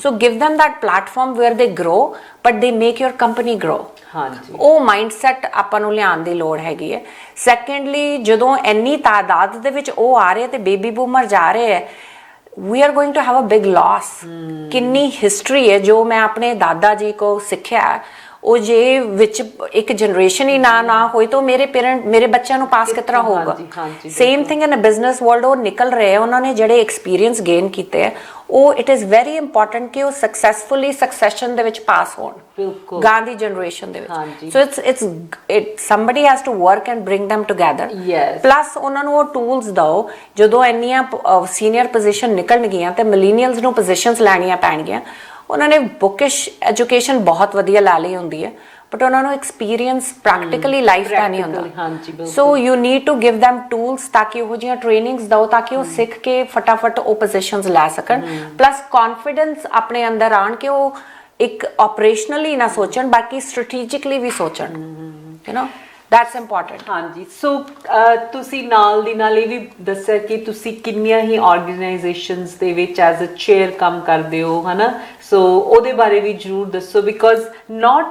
so give them that platform where they grow but they make your company grow। ਹਾਂਜੀ। ਉਹ ਮਾਈਂਡਸੈਟ ਆਪਾਂ ਨੂੰ ਲਿਆਉਣ ਦੀ ਲੋੜ ਹੈਗੀ ਹੈ। ਸੈਕੰਡਲੀ ਜਦੋਂ ਇੰਨੀ ਤਾਦਾਦ ਦੇ ਵਿੱਚ ਉਹ ਆ ਰਹੇ ਤੇ ਬੇਬੀ ਬੂਮਰ ਜਾ ਰਹੇ ਹੈ, we are going to have a big loss। ਕਿੰਨੀ ਹਿਸਟਰੀ ਹੈ ਜੋ ਮੈਂ ਆਪਣੇ ਦਾਦਾ ਜੀ ਕੋ ਸਿੱਖਿਆ, ਉਹ ਜੇ ਵਿੱਚ ਇੱਕ ਜਨਰੇਸ਼ਨ ਹੀ ਨਾ ਹੋਈ ਤਾਂ ਮੇਰੇ ਬੱਚਿਆਂ ਨੂੰ ਪਾਸ ਕਿਸ ਤਰ੍ਹਾਂ ਹੋਊਗਾ। Same thing in a business world, ਉਹ ਨਿਕਲ ਰਹੇ ਉਹਨਾਂ ਨੇ ਜਿਹੜੇ ਐਕਸਪੀਰੀਅੰਸ ਗੇਨ ਕੀਤੇ ਹੈ, ਉਹ ਇਟ ਇਜ਼ ਵੈਰੀ ਇੰਪੋਰਟੈਂਟ ਕਿ ਉਹ ਸਕਸੈਸਫੁਲੀ ਸਕਸੈਸ਼ਨ ਦੇ ਵਿੱਚ ਪਾਸ ਹੋਣ ਗਾਂ ਦੀ ਜਨਰੇਸ਼ਨ ਦੇ ਵਿੱਚ। So it's somebody has to work and bring them together। Plus ਉਹਨਾਂ ਨੂੰ ਉਹ ਟੂਲਸ ਦਿਓ, ਜਦੋਂ ਇੰਨੀਆਂ ਸੀਨੀਅਰ ਪੋਜੀਸ਼ਨ ਨਿਕਲਣਗੀਆਂ ਤੇ ਮਿਲੀਨੀਅਲਸ ਨੂੰ ਪੋਜੀਸ਼ਨਸ ਲੈਣੀਆਂ ਪੈਣਗੀਆਂ। ਉਹਨਾਂ ਨੇ ਬੁਕਿਸ਼ ਐਜੂਕੇਸ਼ਨ ਬਹੁਤ ਵਧੀਆ ਲੈ ਲਈ ਹੁੰਦੀ ਹੈ ਬਟ ਉਹਨਾਂ ਨੂੰ ਐਕਸਪੀਰੀਅੰਸ ਪ੍ਰੈਕਟੀਕਲੀ ਲਾਈਫ ਦਾ ਨਹੀਂ ਹੁੰਦਾ। So you need to give them tools ਤਾਂ ਕਿ ਉਹ ਜਿਹੀਆਂ ਟ੍ਰੇਨਿੰਗਸ ਦਿਓ ਤਾਂ ਕਿ ਉਹ ਸਿੱਖ ਕੇ ਫਟਾਫਟ ਉਹ ਪੋਜੀਸ਼ਨਸ ਲੈ ਸਕਣ। ਪਲੱਸ ਕੌਨਫੀਡੈਂਸ ਆਪਣੇ ਅੰਦਰ ਆਣ ਕੇ ਉਹ ਇੱਕ ਆਪਰੇਸ਼ਨਲੀ ਨਾ ਸੋਚਣ ਬਾਕੀ ਸਟ੍ਰੈਟੇਜਿਕਲੀ ਵੀ ਸੋਚਣ, ਯੂ ਨੋ that's important। ਹਾਂਜੀ। ਸੋ ਤੁਸੀਂ ਨਾਲ ਦੀ ਨਾਲ ਇਹ ਵੀ ਦੱਸਿਆ ਕਿ ਤੁਸੀਂ ਕਿੰਨੀਆਂ ਹੀ ਆਰਗੇਨਾਈਜੇਸ਼ਨਸ ਦੇ ਵਿੱਚ ਐਜ਼ ਅ ਚੇਅਰ ਕੰਮ ਕਰਦੇ ਹੋ, ਹਨਾ। ਸੋ ਉਹਦੇ ਬਾਰੇ ਵੀ ਜ਼ਰੂਰ ਦੱਸੋ ਬਿਕਾਜ਼ not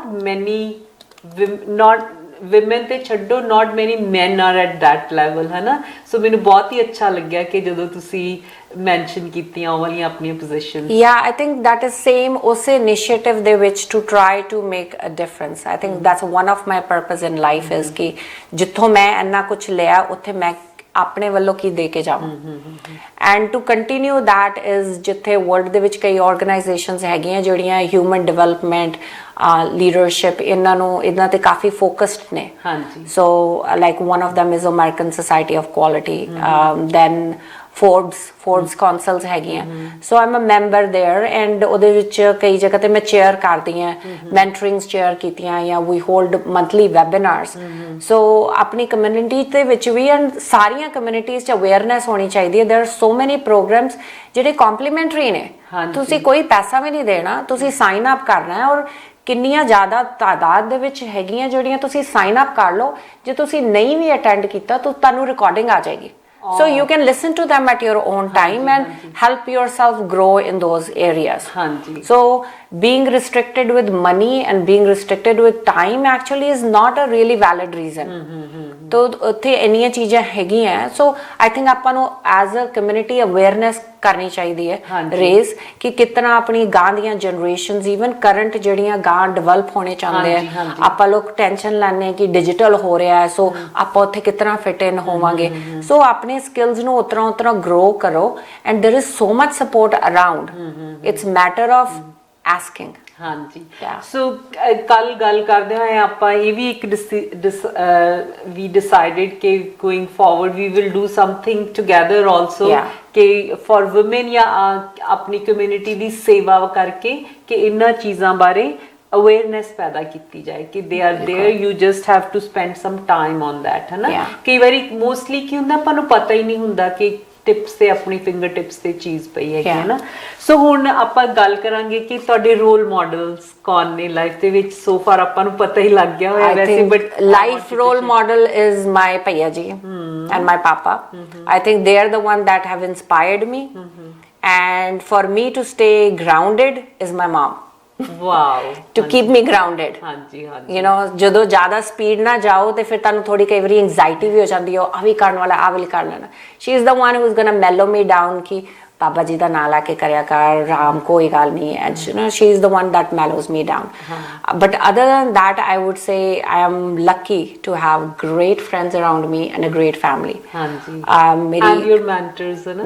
women ਤੇ ਛੱਡੋ, not many men are at that level, ਹੈ ਨਾ। ਸੋ ਮੈਨੂੰ ਬਹੁਤ ਹੀ ਅੱਛਾ ਲੱਗਿਆ ਕਿ ਜਦੋਂ ਤੁਸੀਂ ਮੈਂਸ਼ਨ ਕੀਤੀਆਂ ਉਹ ਵਾਲੀਆਂ ਆਪਣੀਆਂ positions. Yeah, I think that is same ਉਸੇ ਇਨੀਸ਼ੀਏਟਿਵ ਦੇ ਵਿੱਚ to try to make a difference। I think that's one of my purpose in life is ਕਿ ਜਿੱਥੋਂ ਮੈਂ ਇੰਨਾ ਕੁਝ ਲਿਆ ਉੱਥੇ ਮੈਂ ਆਪਣੇ ਵੱਲੋਂ ਕੀ ਦੇ ਕੇ ਜਾਵਾਂ। And to continue that is ਜਿੱਥੇ ਵਰਲਡ ਦੇ ਵਿੱਚ ਕਈ ਆਰਗੇਨਾਈਜੇਸ਼ਨਸ ਹੈਗੀਆਂ ਜਿਹੜੀਆਂ ਹਿਊਮਨ ਡਿਵੈਲਪਮੈਂਟ, ਲੀਡਰਸ਼ਿਪ, ਇਹਨਾਂ ਤੇ ਕਾਫੀ ਫੋਕਸਡ ਨੇ। ਹਾਂਜੀ। So like one of them is American Society of Quality। then Forbes consuls ਹੈਗੀਆਂ, so I'm a member there, and ਉਹਦੇ ਵਿੱਚ ਕਈ ਜਗ੍ਹਾ ਤੇ ਮੈਂ ਚੇਅਰ ਕਰਦੀ ਹਾਂ, mentorings ਚੇਅਰ ਕੀਤੀਆਂ, ਜਾਂ we hold monthly webinars, so ਆਪਣੀ ਕਮਿਊਨਿਟੀ ਦੇ ਵਿੱਚ ਵੀ, and ਸਾਰੀਆਂ ਕਮਿਊਨਿਟੀਜ਼ 'ਚ ਅਵੇਅਰਨੈਸ ਹੋਣੀ ਚਾਹੀਦੀ ਹੈ। there are so many programs ਜਿਹੜੇ complimentary ਨੇ, ਤੁਸੀਂ ਕੋਈ ਪੈਸਾ ਵੀ ਨਹੀਂ ਦੇਣਾ, ਤੁਸੀਂ ਸਾਈਨ ਅਪ ਕਰਨਾ ਹੈ, ਔਰ ਕਿੰਨੀਆਂ ਜ਼ਿਆਦਾ ਤਾਦਾਦ ਦੇ ਵਿੱਚ ਹੈਗੀਆਂ ਜਿਹੜੀਆਂ ਤੁਸੀਂ ਸਾਈਨ ਅਪ ਕਰ ਲਓ। ਜੇ ਤੁਸੀਂ ਨਹੀਂ ਵੀ ਅਟੈਂਡ ਕੀਤਾ ਤਾਂ ਤੁਹਾਨੂੰ ਰਿਕਾਰਡਿੰਗ ਆ ਜਾਏਗੀ, so you can listen to them at your own time and help yourself grow in those areas. So being restricted with money and being restricted with time actually is not a really valid reason. तो ਉੱਥੇ ਇੰਨੀਆਂ ਚੀਜ਼ਾਂ ਹੈਗੀਆਂ, so I think ਆਪਾਂ ਨੂੰ as a community awareness ਕਰਨੀ ਚਾਹੀਦੀ ਹੈ, ਰੇਜ਼ ਕਿ ਕਿਤਨਾ ਆਪਣੀ ਗਾਂ ਦੀਆਂ ਜਨਰੇਸ਼ਨਸ, ਈਵਨ ਕਰੰਟ ਜਿਹੜੀਆਂ ਗਾਂ ਡਿਵੈਲਪ ਹੋਣੇ ਚਾਹੁੰਦੇ ਆ, ਆਪਾਂ ਲੋਕ ਟੈਨਸ਼ਨ ਲੈਂਦੇ ਆ ਕਿ ਡਿਜੀਟਲ ਹੋ ਰਿਹਾ ਹੈ, ਸੋ ਆਪਾਂ ਉੱਥੇ ਕਿਤਨਾ ਫਿਟ ਇਨ ਹੋਵਾਂਗੇ। ਸੋ ਆਪਣੇ ਸਕਿੱਲਸ ਨੂੰ ਉਤਰਾ ਗਰੋ ਕਰੋ, and there is so much support around, it's matter of asking. ਹਾਂਜੀ, ਸੋ ਕੱਲ ਗੱਲ ਕਰਦੇ ਹੋਏ ਆਪਾਂ ਇਹ ਵੀ ਇੱਕ ਵੀ ਡਿਸਾਈਡਡ ਕਿ going forward we will do something together also, ਕਿ ਫॉर ਵੂਮਨ ਜਾਂ ਆਪਣੀ ਕਮਿਊਨਿਟੀ ਦੀ ਸੇਵਾ ਕਰਕੇ ਕਿ ਇਹਨਾਂ ਚੀਜ਼ਾਂ ਬਾਰੇ ਅਵੇਅਰਨੈਸ ਪੈਦਾ ਕੀਤੀ ਜਾਏ ਕਿ they are there, you just have to spend some time on that, ਹੈ ਨਾ। ਕਈ ਵਾਰੀ ਮੋਸਟਲੀ ਕੀ ਹੁੰਦਾ, ਆਪਾਂ ਨੂੰ ਪਤਾ ਹੀ ਨਹੀਂ ਹੁੰਦਾ ਕਿ ਟਿਪਸ ਤੇ ਆਪਣੀ ਫਿੰਗਰ ਟਿਪਸ ਤੇ ਚੀਜ਼ ਪਈ ਹੈਗੀ ਹੈ ਨਾ। ਸੋ ਹੁਣ ਆਪਾਂ ਗੱਲ ਕਰਾਂਗੇ ਕਿ ਤੁਹਾਡੇ ਰੋਲ ਮਾਡਲਸ ਕੌਣ ਨੇ ਲਾਈਫ ਦੇ ਵਿੱਚ। ਸੋ ਫਾਰ ਆਪਾਂ ਨੂੰ ਪਤਾ ਹੀ ਲੱਗ ਗਿਆ ਹੋਇਆ ਵੈਸੇ, but life role model is my ਭਈਆ ਜੀ and my papa. I think they are the one that have inspired me, and for me to stay grounded is my mom. Wow, to keep me grounded. ਹਾਂਜੀ ਹਾਂਜੀ, you know, ਜਦੋਂ ਜ਼ਿਆਦਾ ਸਪੀਡ ਨਾ ਜਾਓ ਤੇ ਫਿਰ ਤੁਹਾਨੂੰ ਥੋੜੀ ਕਈ ਵਾਰੀ ਐਂਜ਼ਾਈਟੀ ਵੀ ਹੋ ਜਾਂਦੀ ਹੈ, ਆ ਵੀ ਕਰਨ ਵਾਲਾ, ਆ ਵੀ ਕਰ ਲੈਣਾ। she is the one who is going to mellow me down ਕਿ ਬਾਬਾ ਜੀ ਦਾ ਨਾਂ ਲਾ ਕੇ ਕਰਿਆ ਕਰ, ਰਾਮ ਕੋਈ ਗੱਲ ਨਹੀਂ, and you know, she is the one that mellows me down. But other than that, I would say I am lucky to have great friends around me and a great family. ਹਾਂਜੀ, ਮੇਰੀ and your mentors, ਹੈ ਨਾ।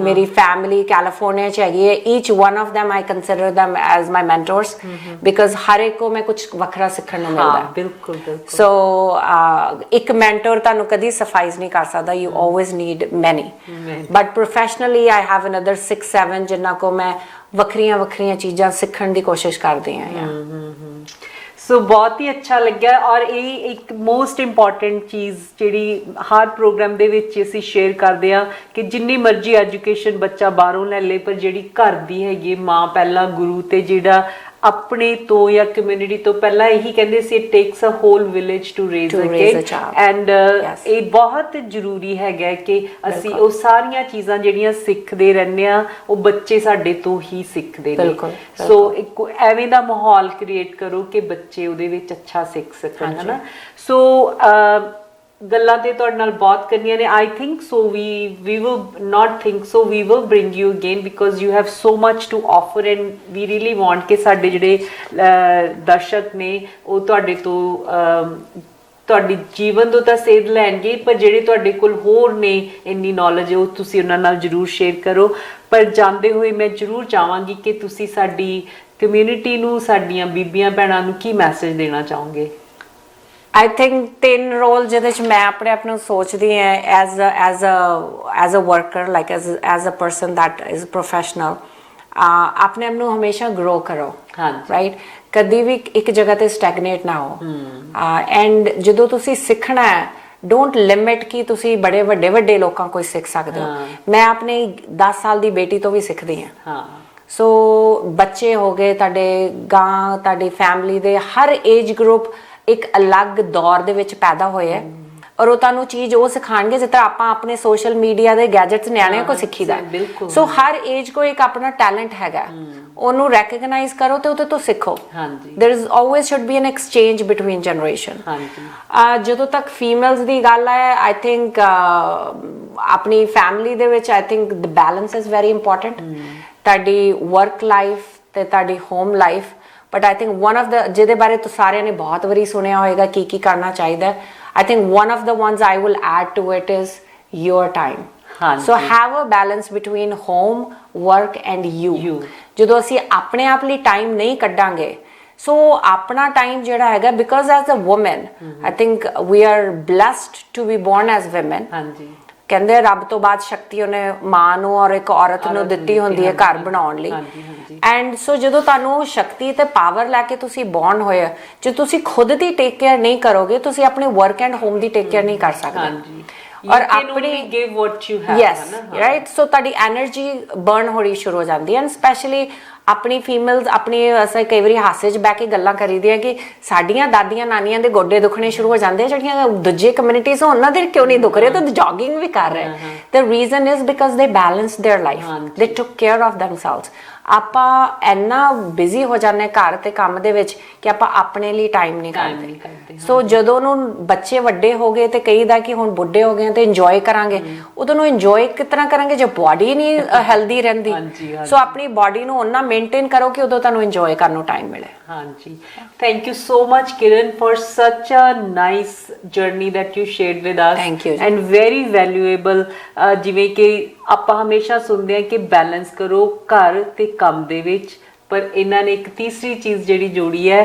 ਮੇਰੀ ਫੈਮਿਲੀ ਕੈਲੀਫੋਰਨੀਆ ਚ ਹੈਗੀ ਹੈ। each one of them I consider them as my mentors, because ਹਰ ਇੱਕ ਕੋ ਮੈਂ ਕੁਝ ਵੱਖਰਾ ਸਿੱਖਣ ਨੂੰ ਮਿਲਦਾ। ਬਿਲਕੁਲ ਬਿਲਕੁਲ। ਸੋ ਇੱਕ ਮੈਂਟਰ ਤੁਹਾਨੂੰ ਕਦੀ ਸਫਾਈਜ਼ ਨਹੀਂ ਕਰ ਸਕਦਾ, you always need many. But professionally I have another 6-7 ਜਿਨ੍ਹਾਂ ਕੋ ਮੈਂ ਵੱਖਰੀਆਂ ਚੀਜ਼ਾਂ ਸਿੱਖਣ ਦੀ ਕੋਸ਼ਿਸ਼ ਕਰਦੀ ਹਾਂ। ਸੋ ਬਹੁਤ ਹੀ ਅੱਛਾ ਲੱਗਿਆ, ਔਰ ਇਹ ਇੱਕ ਮੋਸਟ ਇੰਪੋਰਟੈਂਟ ਚੀਜ਼ ਜਿਹੜੀ ਹਰ ਪ੍ਰੋਗਰਾਮ ਦੇ ਵਿੱਚ ਅਸੀਂ ਸ਼ੇਅਰ ਕਰਦੇ ਆ ਕਿ ਜਿੰਨੀ ਮਰਜ਼ੀ ਐਜੂਕੇਸ਼ਨ ਬੱਚਾ ਬਾਹਰੋਂ ਲੈ ਲੇ, ਪਰ ਜਿਹੜੀ ਘਰ ਦੀ ਹੈਗੀ ਮਾਂ ਪਹਿਲਾਂ ਗੁਰੂ, ਤੇ ਜਿਹੜਾ ਆਪਣੇ ਤੋਂ ਜਾਂ ਕਮਿਊਨਿਟੀ ਤੋਂ ਪਹਿਲਾਂ ਇਹੀ ਕਹਿੰਦੇ ਸੀ it takes a whole village to raise a kid, and ਇਹ ਬਹੁਤ ਜ਼ਰੂਰੀ ਹੈਗਾ ਕਿ ਅਸੀਂ ਉਹ ਸਾਰੀਆਂ ਚੀਜ਼ਾਂ ਜਿਹੜੀਆਂ ਸਿੱਖਦੇ ਰਹਿੰਦੇ ਆ ਉਹ ਬੱਚੇ ਸਾਡੇ ਤੋਂ ਹੀ ਸਿੱਖਦੇ ਨੇ। ਸੋ ਇੱਕ ਐਵੇਂ ਦਾ ਮਾਹੌਲ ਕ੍ਰੀਏਟ ਕਰੋ ਕਿ ਬੱਚੇ ਉਹਦੇ ਵਿੱਚ ਅੱਛਾ ਸਿੱਖ ਸਕਣ, ਹੈ ਨਾ। ਸੋ ਗੱਲਾਂ ਤੇ ਤੁਹਾਡੇ ਨਾਲ ਬਹੁਤ ਕਰਨੀਆਂ ਨੇ। I think so we will not think so we will bring you again, because you have so much to offer, and we really want ਕਿ ਸਾਡੇ ਜਿਹੜੇ ਦਰਸ਼ਕ ਨੇ ਉਹ ਤੁਹਾਡੇ ਤੋਂ ਤੁਹਾਡੀ ਜੀਵਨ ਤੋਂ ਤਾਂ ਸੇਧ ਲੈਣਗੇ, ਪਰ ਜਿਹੜੇ ਤੁਹਾਡੇ ਕੋਲ ਹੋਰ ਨੇ ਇੰਨੀ ਨੌਲੇਜ ਉਹ ਤੁਸੀਂ ਉਹਨਾਂ ਨਾਲ ਜ਼ਰੂਰ ਸ਼ੇਅਰ ਕਰੋ। ਪਰ ਜਾਂਦੇ ਹੋਏ ਮੈਂ ਜ਼ਰੂਰ ਚਾਹਾਂਗੀ ਕਿ ਤੁਸੀਂ ਸਾਡੀ ਕਮਿਊਨਿਟੀ ਨੂੰ, ਸਾਡੀਆਂ ਬੀਬੀਆਂ ਭੈਣਾਂ ਨੂੰ ਕੀ ਮੈਸੇਜ ਦੇਣਾ ਚਾਹੋਗੇ? I think 3 ਰੋਲ ਜਿਹਦੇ ਚ ਮੈਂ ਆਪਣੇ ਆਪ ਨੂੰ ਸੋਚਦੀ ਹਾਂ as a worker, like as a person that is professional, ਆਪਣੇ ਆਪ ਨੂੰ ਹਮੇਸ਼ਾ ਗਰੋ ਕਰੋ, ਰਾਈਟ। ਕਦੀ ਵੀ ਇੱਕ ਜਗ੍ਹਾ ਤੇ ਸਟੈਗਨੇਟ ਨਾ ਹੋ, ਐਂਡ ਜਦੋਂ ਤੁਸੀਂ ਸਿੱਖਣਾ ਹੈ ਡੋਂਟ ਲਿਮਿਟ ਕਿ ਤੁਸੀਂ ਬੜੇ ਵੱਡੇ ਲੋਕਾਂ ਕੋਈ ਸਿੱਖ ਸਕਦੇ ਹੋ। ਮੈਂ ਆਪਣੇ 10 ਸਾਲ ਦੀ ਬੇਟੀ ਤੋਂ ਵੀ ਸਿੱਖਦੀ ਹਾਂ। ਸੋ ਬੱਚੇ ਹੋ ਗਏ ਤੁਹਾਡੇ, ਗਾਂ ਤੁਹਾਡੀ ਫੈਮਿਲੀ ਦੇ ਹਰ ਏਜ ਗਰੁੱਪ ਇੱਕ ਅਲੱਗ ਦੌਰ ਦੇ ਵਿੱਚ ਪੈਦਾ ਹੋਏ ਹੈ, ਔਰ ਉਹ ਤੁਹਾਨੂੰ ਚੀਜ਼ ਉਹ ਸਿਖਾਣਗੇ ਜਿਸ ਤਰ੍ਹਾਂ ਆਪਾਂ ਆਪਣੇ ਸੋਸ਼ਲ ਮੀਡੀਆ ਦੇ ਗੈਜਟਸ ਨਿਆਣਿਆਂ ਕੋ ਸਿੱਖੀਦਾ। ਸੋ ਹਰ ਏਜ ਕੋ ਇੱਕ ਆਪਣਾ ਟੈਲੈਂਟ ਹੈਗਾ, ਉਹਨੂੰ ਰੈਕਗਨਾਈਜ਼ ਕਰੋ ਤੇ ਉਹਦੇ ਤੋਂ ਸਿੱਖੋ। there is always should be an exchange between generation. ਜਦੋਂ ਤੱਕ ਫੀਮੇਲਸ ਦੀ ਗੱਲ ਹੈ, ਆਈ ਥਿੰਕ ਆਪਣੀ ਫੈਮਿਲੀ ਦੇ ਵਿੱਚ I think the balance is very important, ਤੁਹਾਡੀ ਵਰਕ ਲਾਈਫ ਤੇ ਤੁਹਾਡੀ home life. But I think one of the ਜਿਹਦੇ ਬਾਰੇ ਤਾਂ ਸਾਰਿਆਂ ਨੇ ਬਹੁਤ ਵਾਰੀ ਸੁਣਿਆ ਹੋਏਗਾ ਕੀ ਕਰਨਾ ਚਾਹੀਦਾ, I think one of the ones I will add to it is your time. So have a balance between home, work and you. ਜਦੋਂ ਅਸੀਂ ਆਪਣੇ ਆਪ ਲਈ ਟਾਈਮ ਨਹੀਂ ਕੱਢਾਂਗੇ, ਸੋ ਆਪਣਾ ਟਾਈਮ ਜਿਹੜਾ ਹੈਗਾ, because as a woman I think we are blessed to be born as women, ਕਹਿੰਦੇ ਆ, ਰੱਬ ਤੋਂ ਬਾਅਦ ਸ਼ਕਤੀ ਉਹਨੇ ਮਾਂ ਨੂੰ ਔਰ ਇੱਕ ਔਰਤ ਨੂੰ ਦਿੱਤੀ ਹੁੰਦੀ ਹੈ ਘਰ ਬਣਾਉਣ ਲਈ। ਐਂਡ ਸੋ ਜਦੋਂ ਤੁਹਾਨੂੰ ਸ਼ਕਤੀ ਤੇ ਪਾਵਰ ਲੈ ਕੇ ਤੁਸੀਂ ਬੌਰਨ ਹੋਏ ਆ, ਜੇ ਤੁਸੀਂ ਖੁਦ ਦੀ ਟੇਕ ਕੇਅਰ ਨਹੀਂ ਕਰੋਗੇ, ਤੁਸੀਂ ਆਪਣੇ ਵਰਕ ਐਂਡ ਹੋਮ ਦੀ ਟੇਕ ਕੇਅਰ ਨਹੀਂ ਕਰ ਸਕਦੇ। ਔਰ ਆਪਣੀ give what you have, yes right. So ਤੁਹਾਡੀ એનર્ਜੀ ਬਰਨ ਹੋਣੀ ਸ਼ੁਰੂ ਹੋ ਜਾਂਦੀ ਹੈ। ਐਂਡ ਸਪੈਸ਼ਲੀ ਆਪਣੀ ਫੀਮੇਲਸ, ਆਪਣੀ ਅਸੀਂ ਕਈ ਵਾਰੀ ਹਾਸੇ 'ਚ ਬਹਿ ਕੇ ਗੱਲਾਂ ਕਰੀਦੀਆਂ ਕਿ ਸਾਡੀਆਂ ਦਾਦੀਆਂ ਨਾਨੀਆਂ ਦੇ ਗੋਡੇ ਦੁਖਣੇ ਸ਼ੁਰੂ ਹੋ ਜਾਂਦੇ ਆ, ਜਿਹੜੀਆਂ ਦੂਜੇ ਕਮਿਊਨਿਟੀਜ਼ ਉਹਨਾਂ ਦੇ ਕਿਉਂ ਨਹੀਂ ਦੁਖ ਰਹੇ, ਤਾਂ ਜੋਗਿੰਗ ਵੀ ਕਰ ਰਹੇ। ਦ ਰੀਜ਼ਨ ਇਜ਼ ਬਿਕਾਜ਼ ਦੇ ਬੈਲੈਂਸ देयर ਲਾਈਫ, ਦੇ ਟੁਕ ਕੇਅਰ ਆਫ ਦੈਮਸੈਲਵਸ। ਆਪਾਂ ਇੰਨਾ ਬਿਜ਼ੀ ਹੋ ਜਾਂਦੇ ਘਰ ਤੇ ਕੰਮ ਦੇ ਵਿੱਚ ਕਿ ਆਪਾਂ ਆਪਣੇ ਲਈ ਟਾਈਮ ਨਹੀਂ ਕੱਢਦੇ। ਸੋ ਜਦੋਂ ਨੂੰ ਬੱਚੇ ਵੱਡੇ ਹੋ ਗਏ ਤੇ ਕਹੀਦਾ ਕਿ ਹੁਣ ਬੁੱਢੇ ਹੋ ਗਏ ਤੇ ਇੰਜੋਏ ਕਰਾਂਗੇ, ਉਦੋਂ ਨੂੰ ਇੰਜੋਏ ਕਿਸ ਤਰ੍ਹਾਂ ਕਰਾਂਗੇ ਜੇ ਬਾਡੀ ਨਹੀਂ ਹੈਲਦੀ ਰਹਿੰਦੀ। ਸੋ ਆਪਣੀ ਬਾਡੀ ਨੂੰ ਉਹਨਾਂ ਮੇਨਟੇਨ ਕਰੋ ਕਿ ਉਦੋਂ ਤੁਹਾਨੂੰ ਇੰਜੋਏ ਕਰਨ ਨੂੰ ਟਾਈਮ ਮਿਲੇ। ਹਾਂਜੀ, thank you so much Kiran for such a nice journey that you shared with us। Thank you। and very valuable। ਜਿਵੇਂ ਕਿ ਆਪਾਂ ਹਮੇਸ਼ਾ ਸੁਣਦੇ ਹਾਂ ਕਿ ਬੈਲੈਂਸ ਕਰੋ ਘਰ ਤੇ ਕੰਮ ਦੇ ਵਿੱਚ, ਪਰ ਇਹਨਾਂ ਨੇ ਇੱਕ ਤੀਸਰੀ ਚੀਜ਼ ਜਿਹੜੀ ਜੋੜੀ ਹੈ,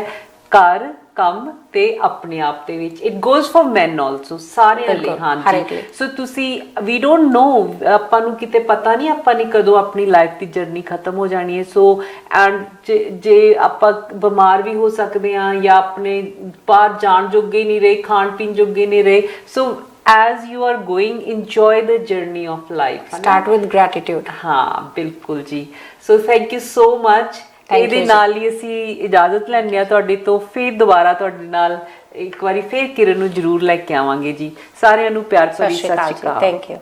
ਘਰ ਕੰਮ ਤੇ ਆਪਣੇ ਆਪ ਦੇ ਵਿੱਚ। It goes for men also, ਸਾਰਿਆਂ ਲਈ। ਹਾਂਜੀ, ਸੋ ਤੁਸੀਂ ਵੀ ਡੋਂਟ ਨੋ, ਆਪਾਂ ਨੂੰ ਕਿਤੇ ਪਤਾ ਨਹੀਂ ਆਪਾਂ ਨੇ ਕਦੋਂ ਆਪਣੀ ਲਾਈਫ ਦੀ ਜਰਨੀ ਖਤਮ ਹੋ ਜਾਣੀ ਹੈ। ਸੋ ਐਂਡ ਜੇ ਆਪਾਂ ਬਿਮਾਰ ਵੀ ਹੋ ਸਕਦੇ ਹਾਂ ਜਾਂ ਆਪਣੇ ਬਾਹਰ ਜਾਣ ਜੋਗੇ ਨਹੀਂ ਰਹੇ, ਖਾਣ ਪੀਣ ਜੋਗੇ ਨਹੀਂ ਰਹੇ। ਸੋ as you are going, enjoy the journey of life। Start with gratitude। ਹਾਂ ਬਿਲਕੁਲ ਜੀ। So thank you so much. ਇਹਦੇ ਨਾਲ ਹੀ ਅਸੀਂ ਇਜਾਜ਼ਤ ਲੈਂਦੇ ਹਾਂ ਤੁਹਾਡੇ ਤੋਂ। ਫਿਰ ਦੁਬਾਰਾ ਤੁਹਾਡੇ ਨਾਲ ਇੱਕ ਵਾਰੀ ਫਿਰ ਕਿਰਨ ਨੂੰ ਜ਼ਰੂਰ ਲੈ ਕੇ ਆਵਾਂਗੇ ਜੀ। ਸਾਰਿਆਂ ਨੂੰ ਪਿਆਰ ਭਰੀ ਸਤਿ ਸ਼੍ਰੀ ਅਕਾਲ। Thank you.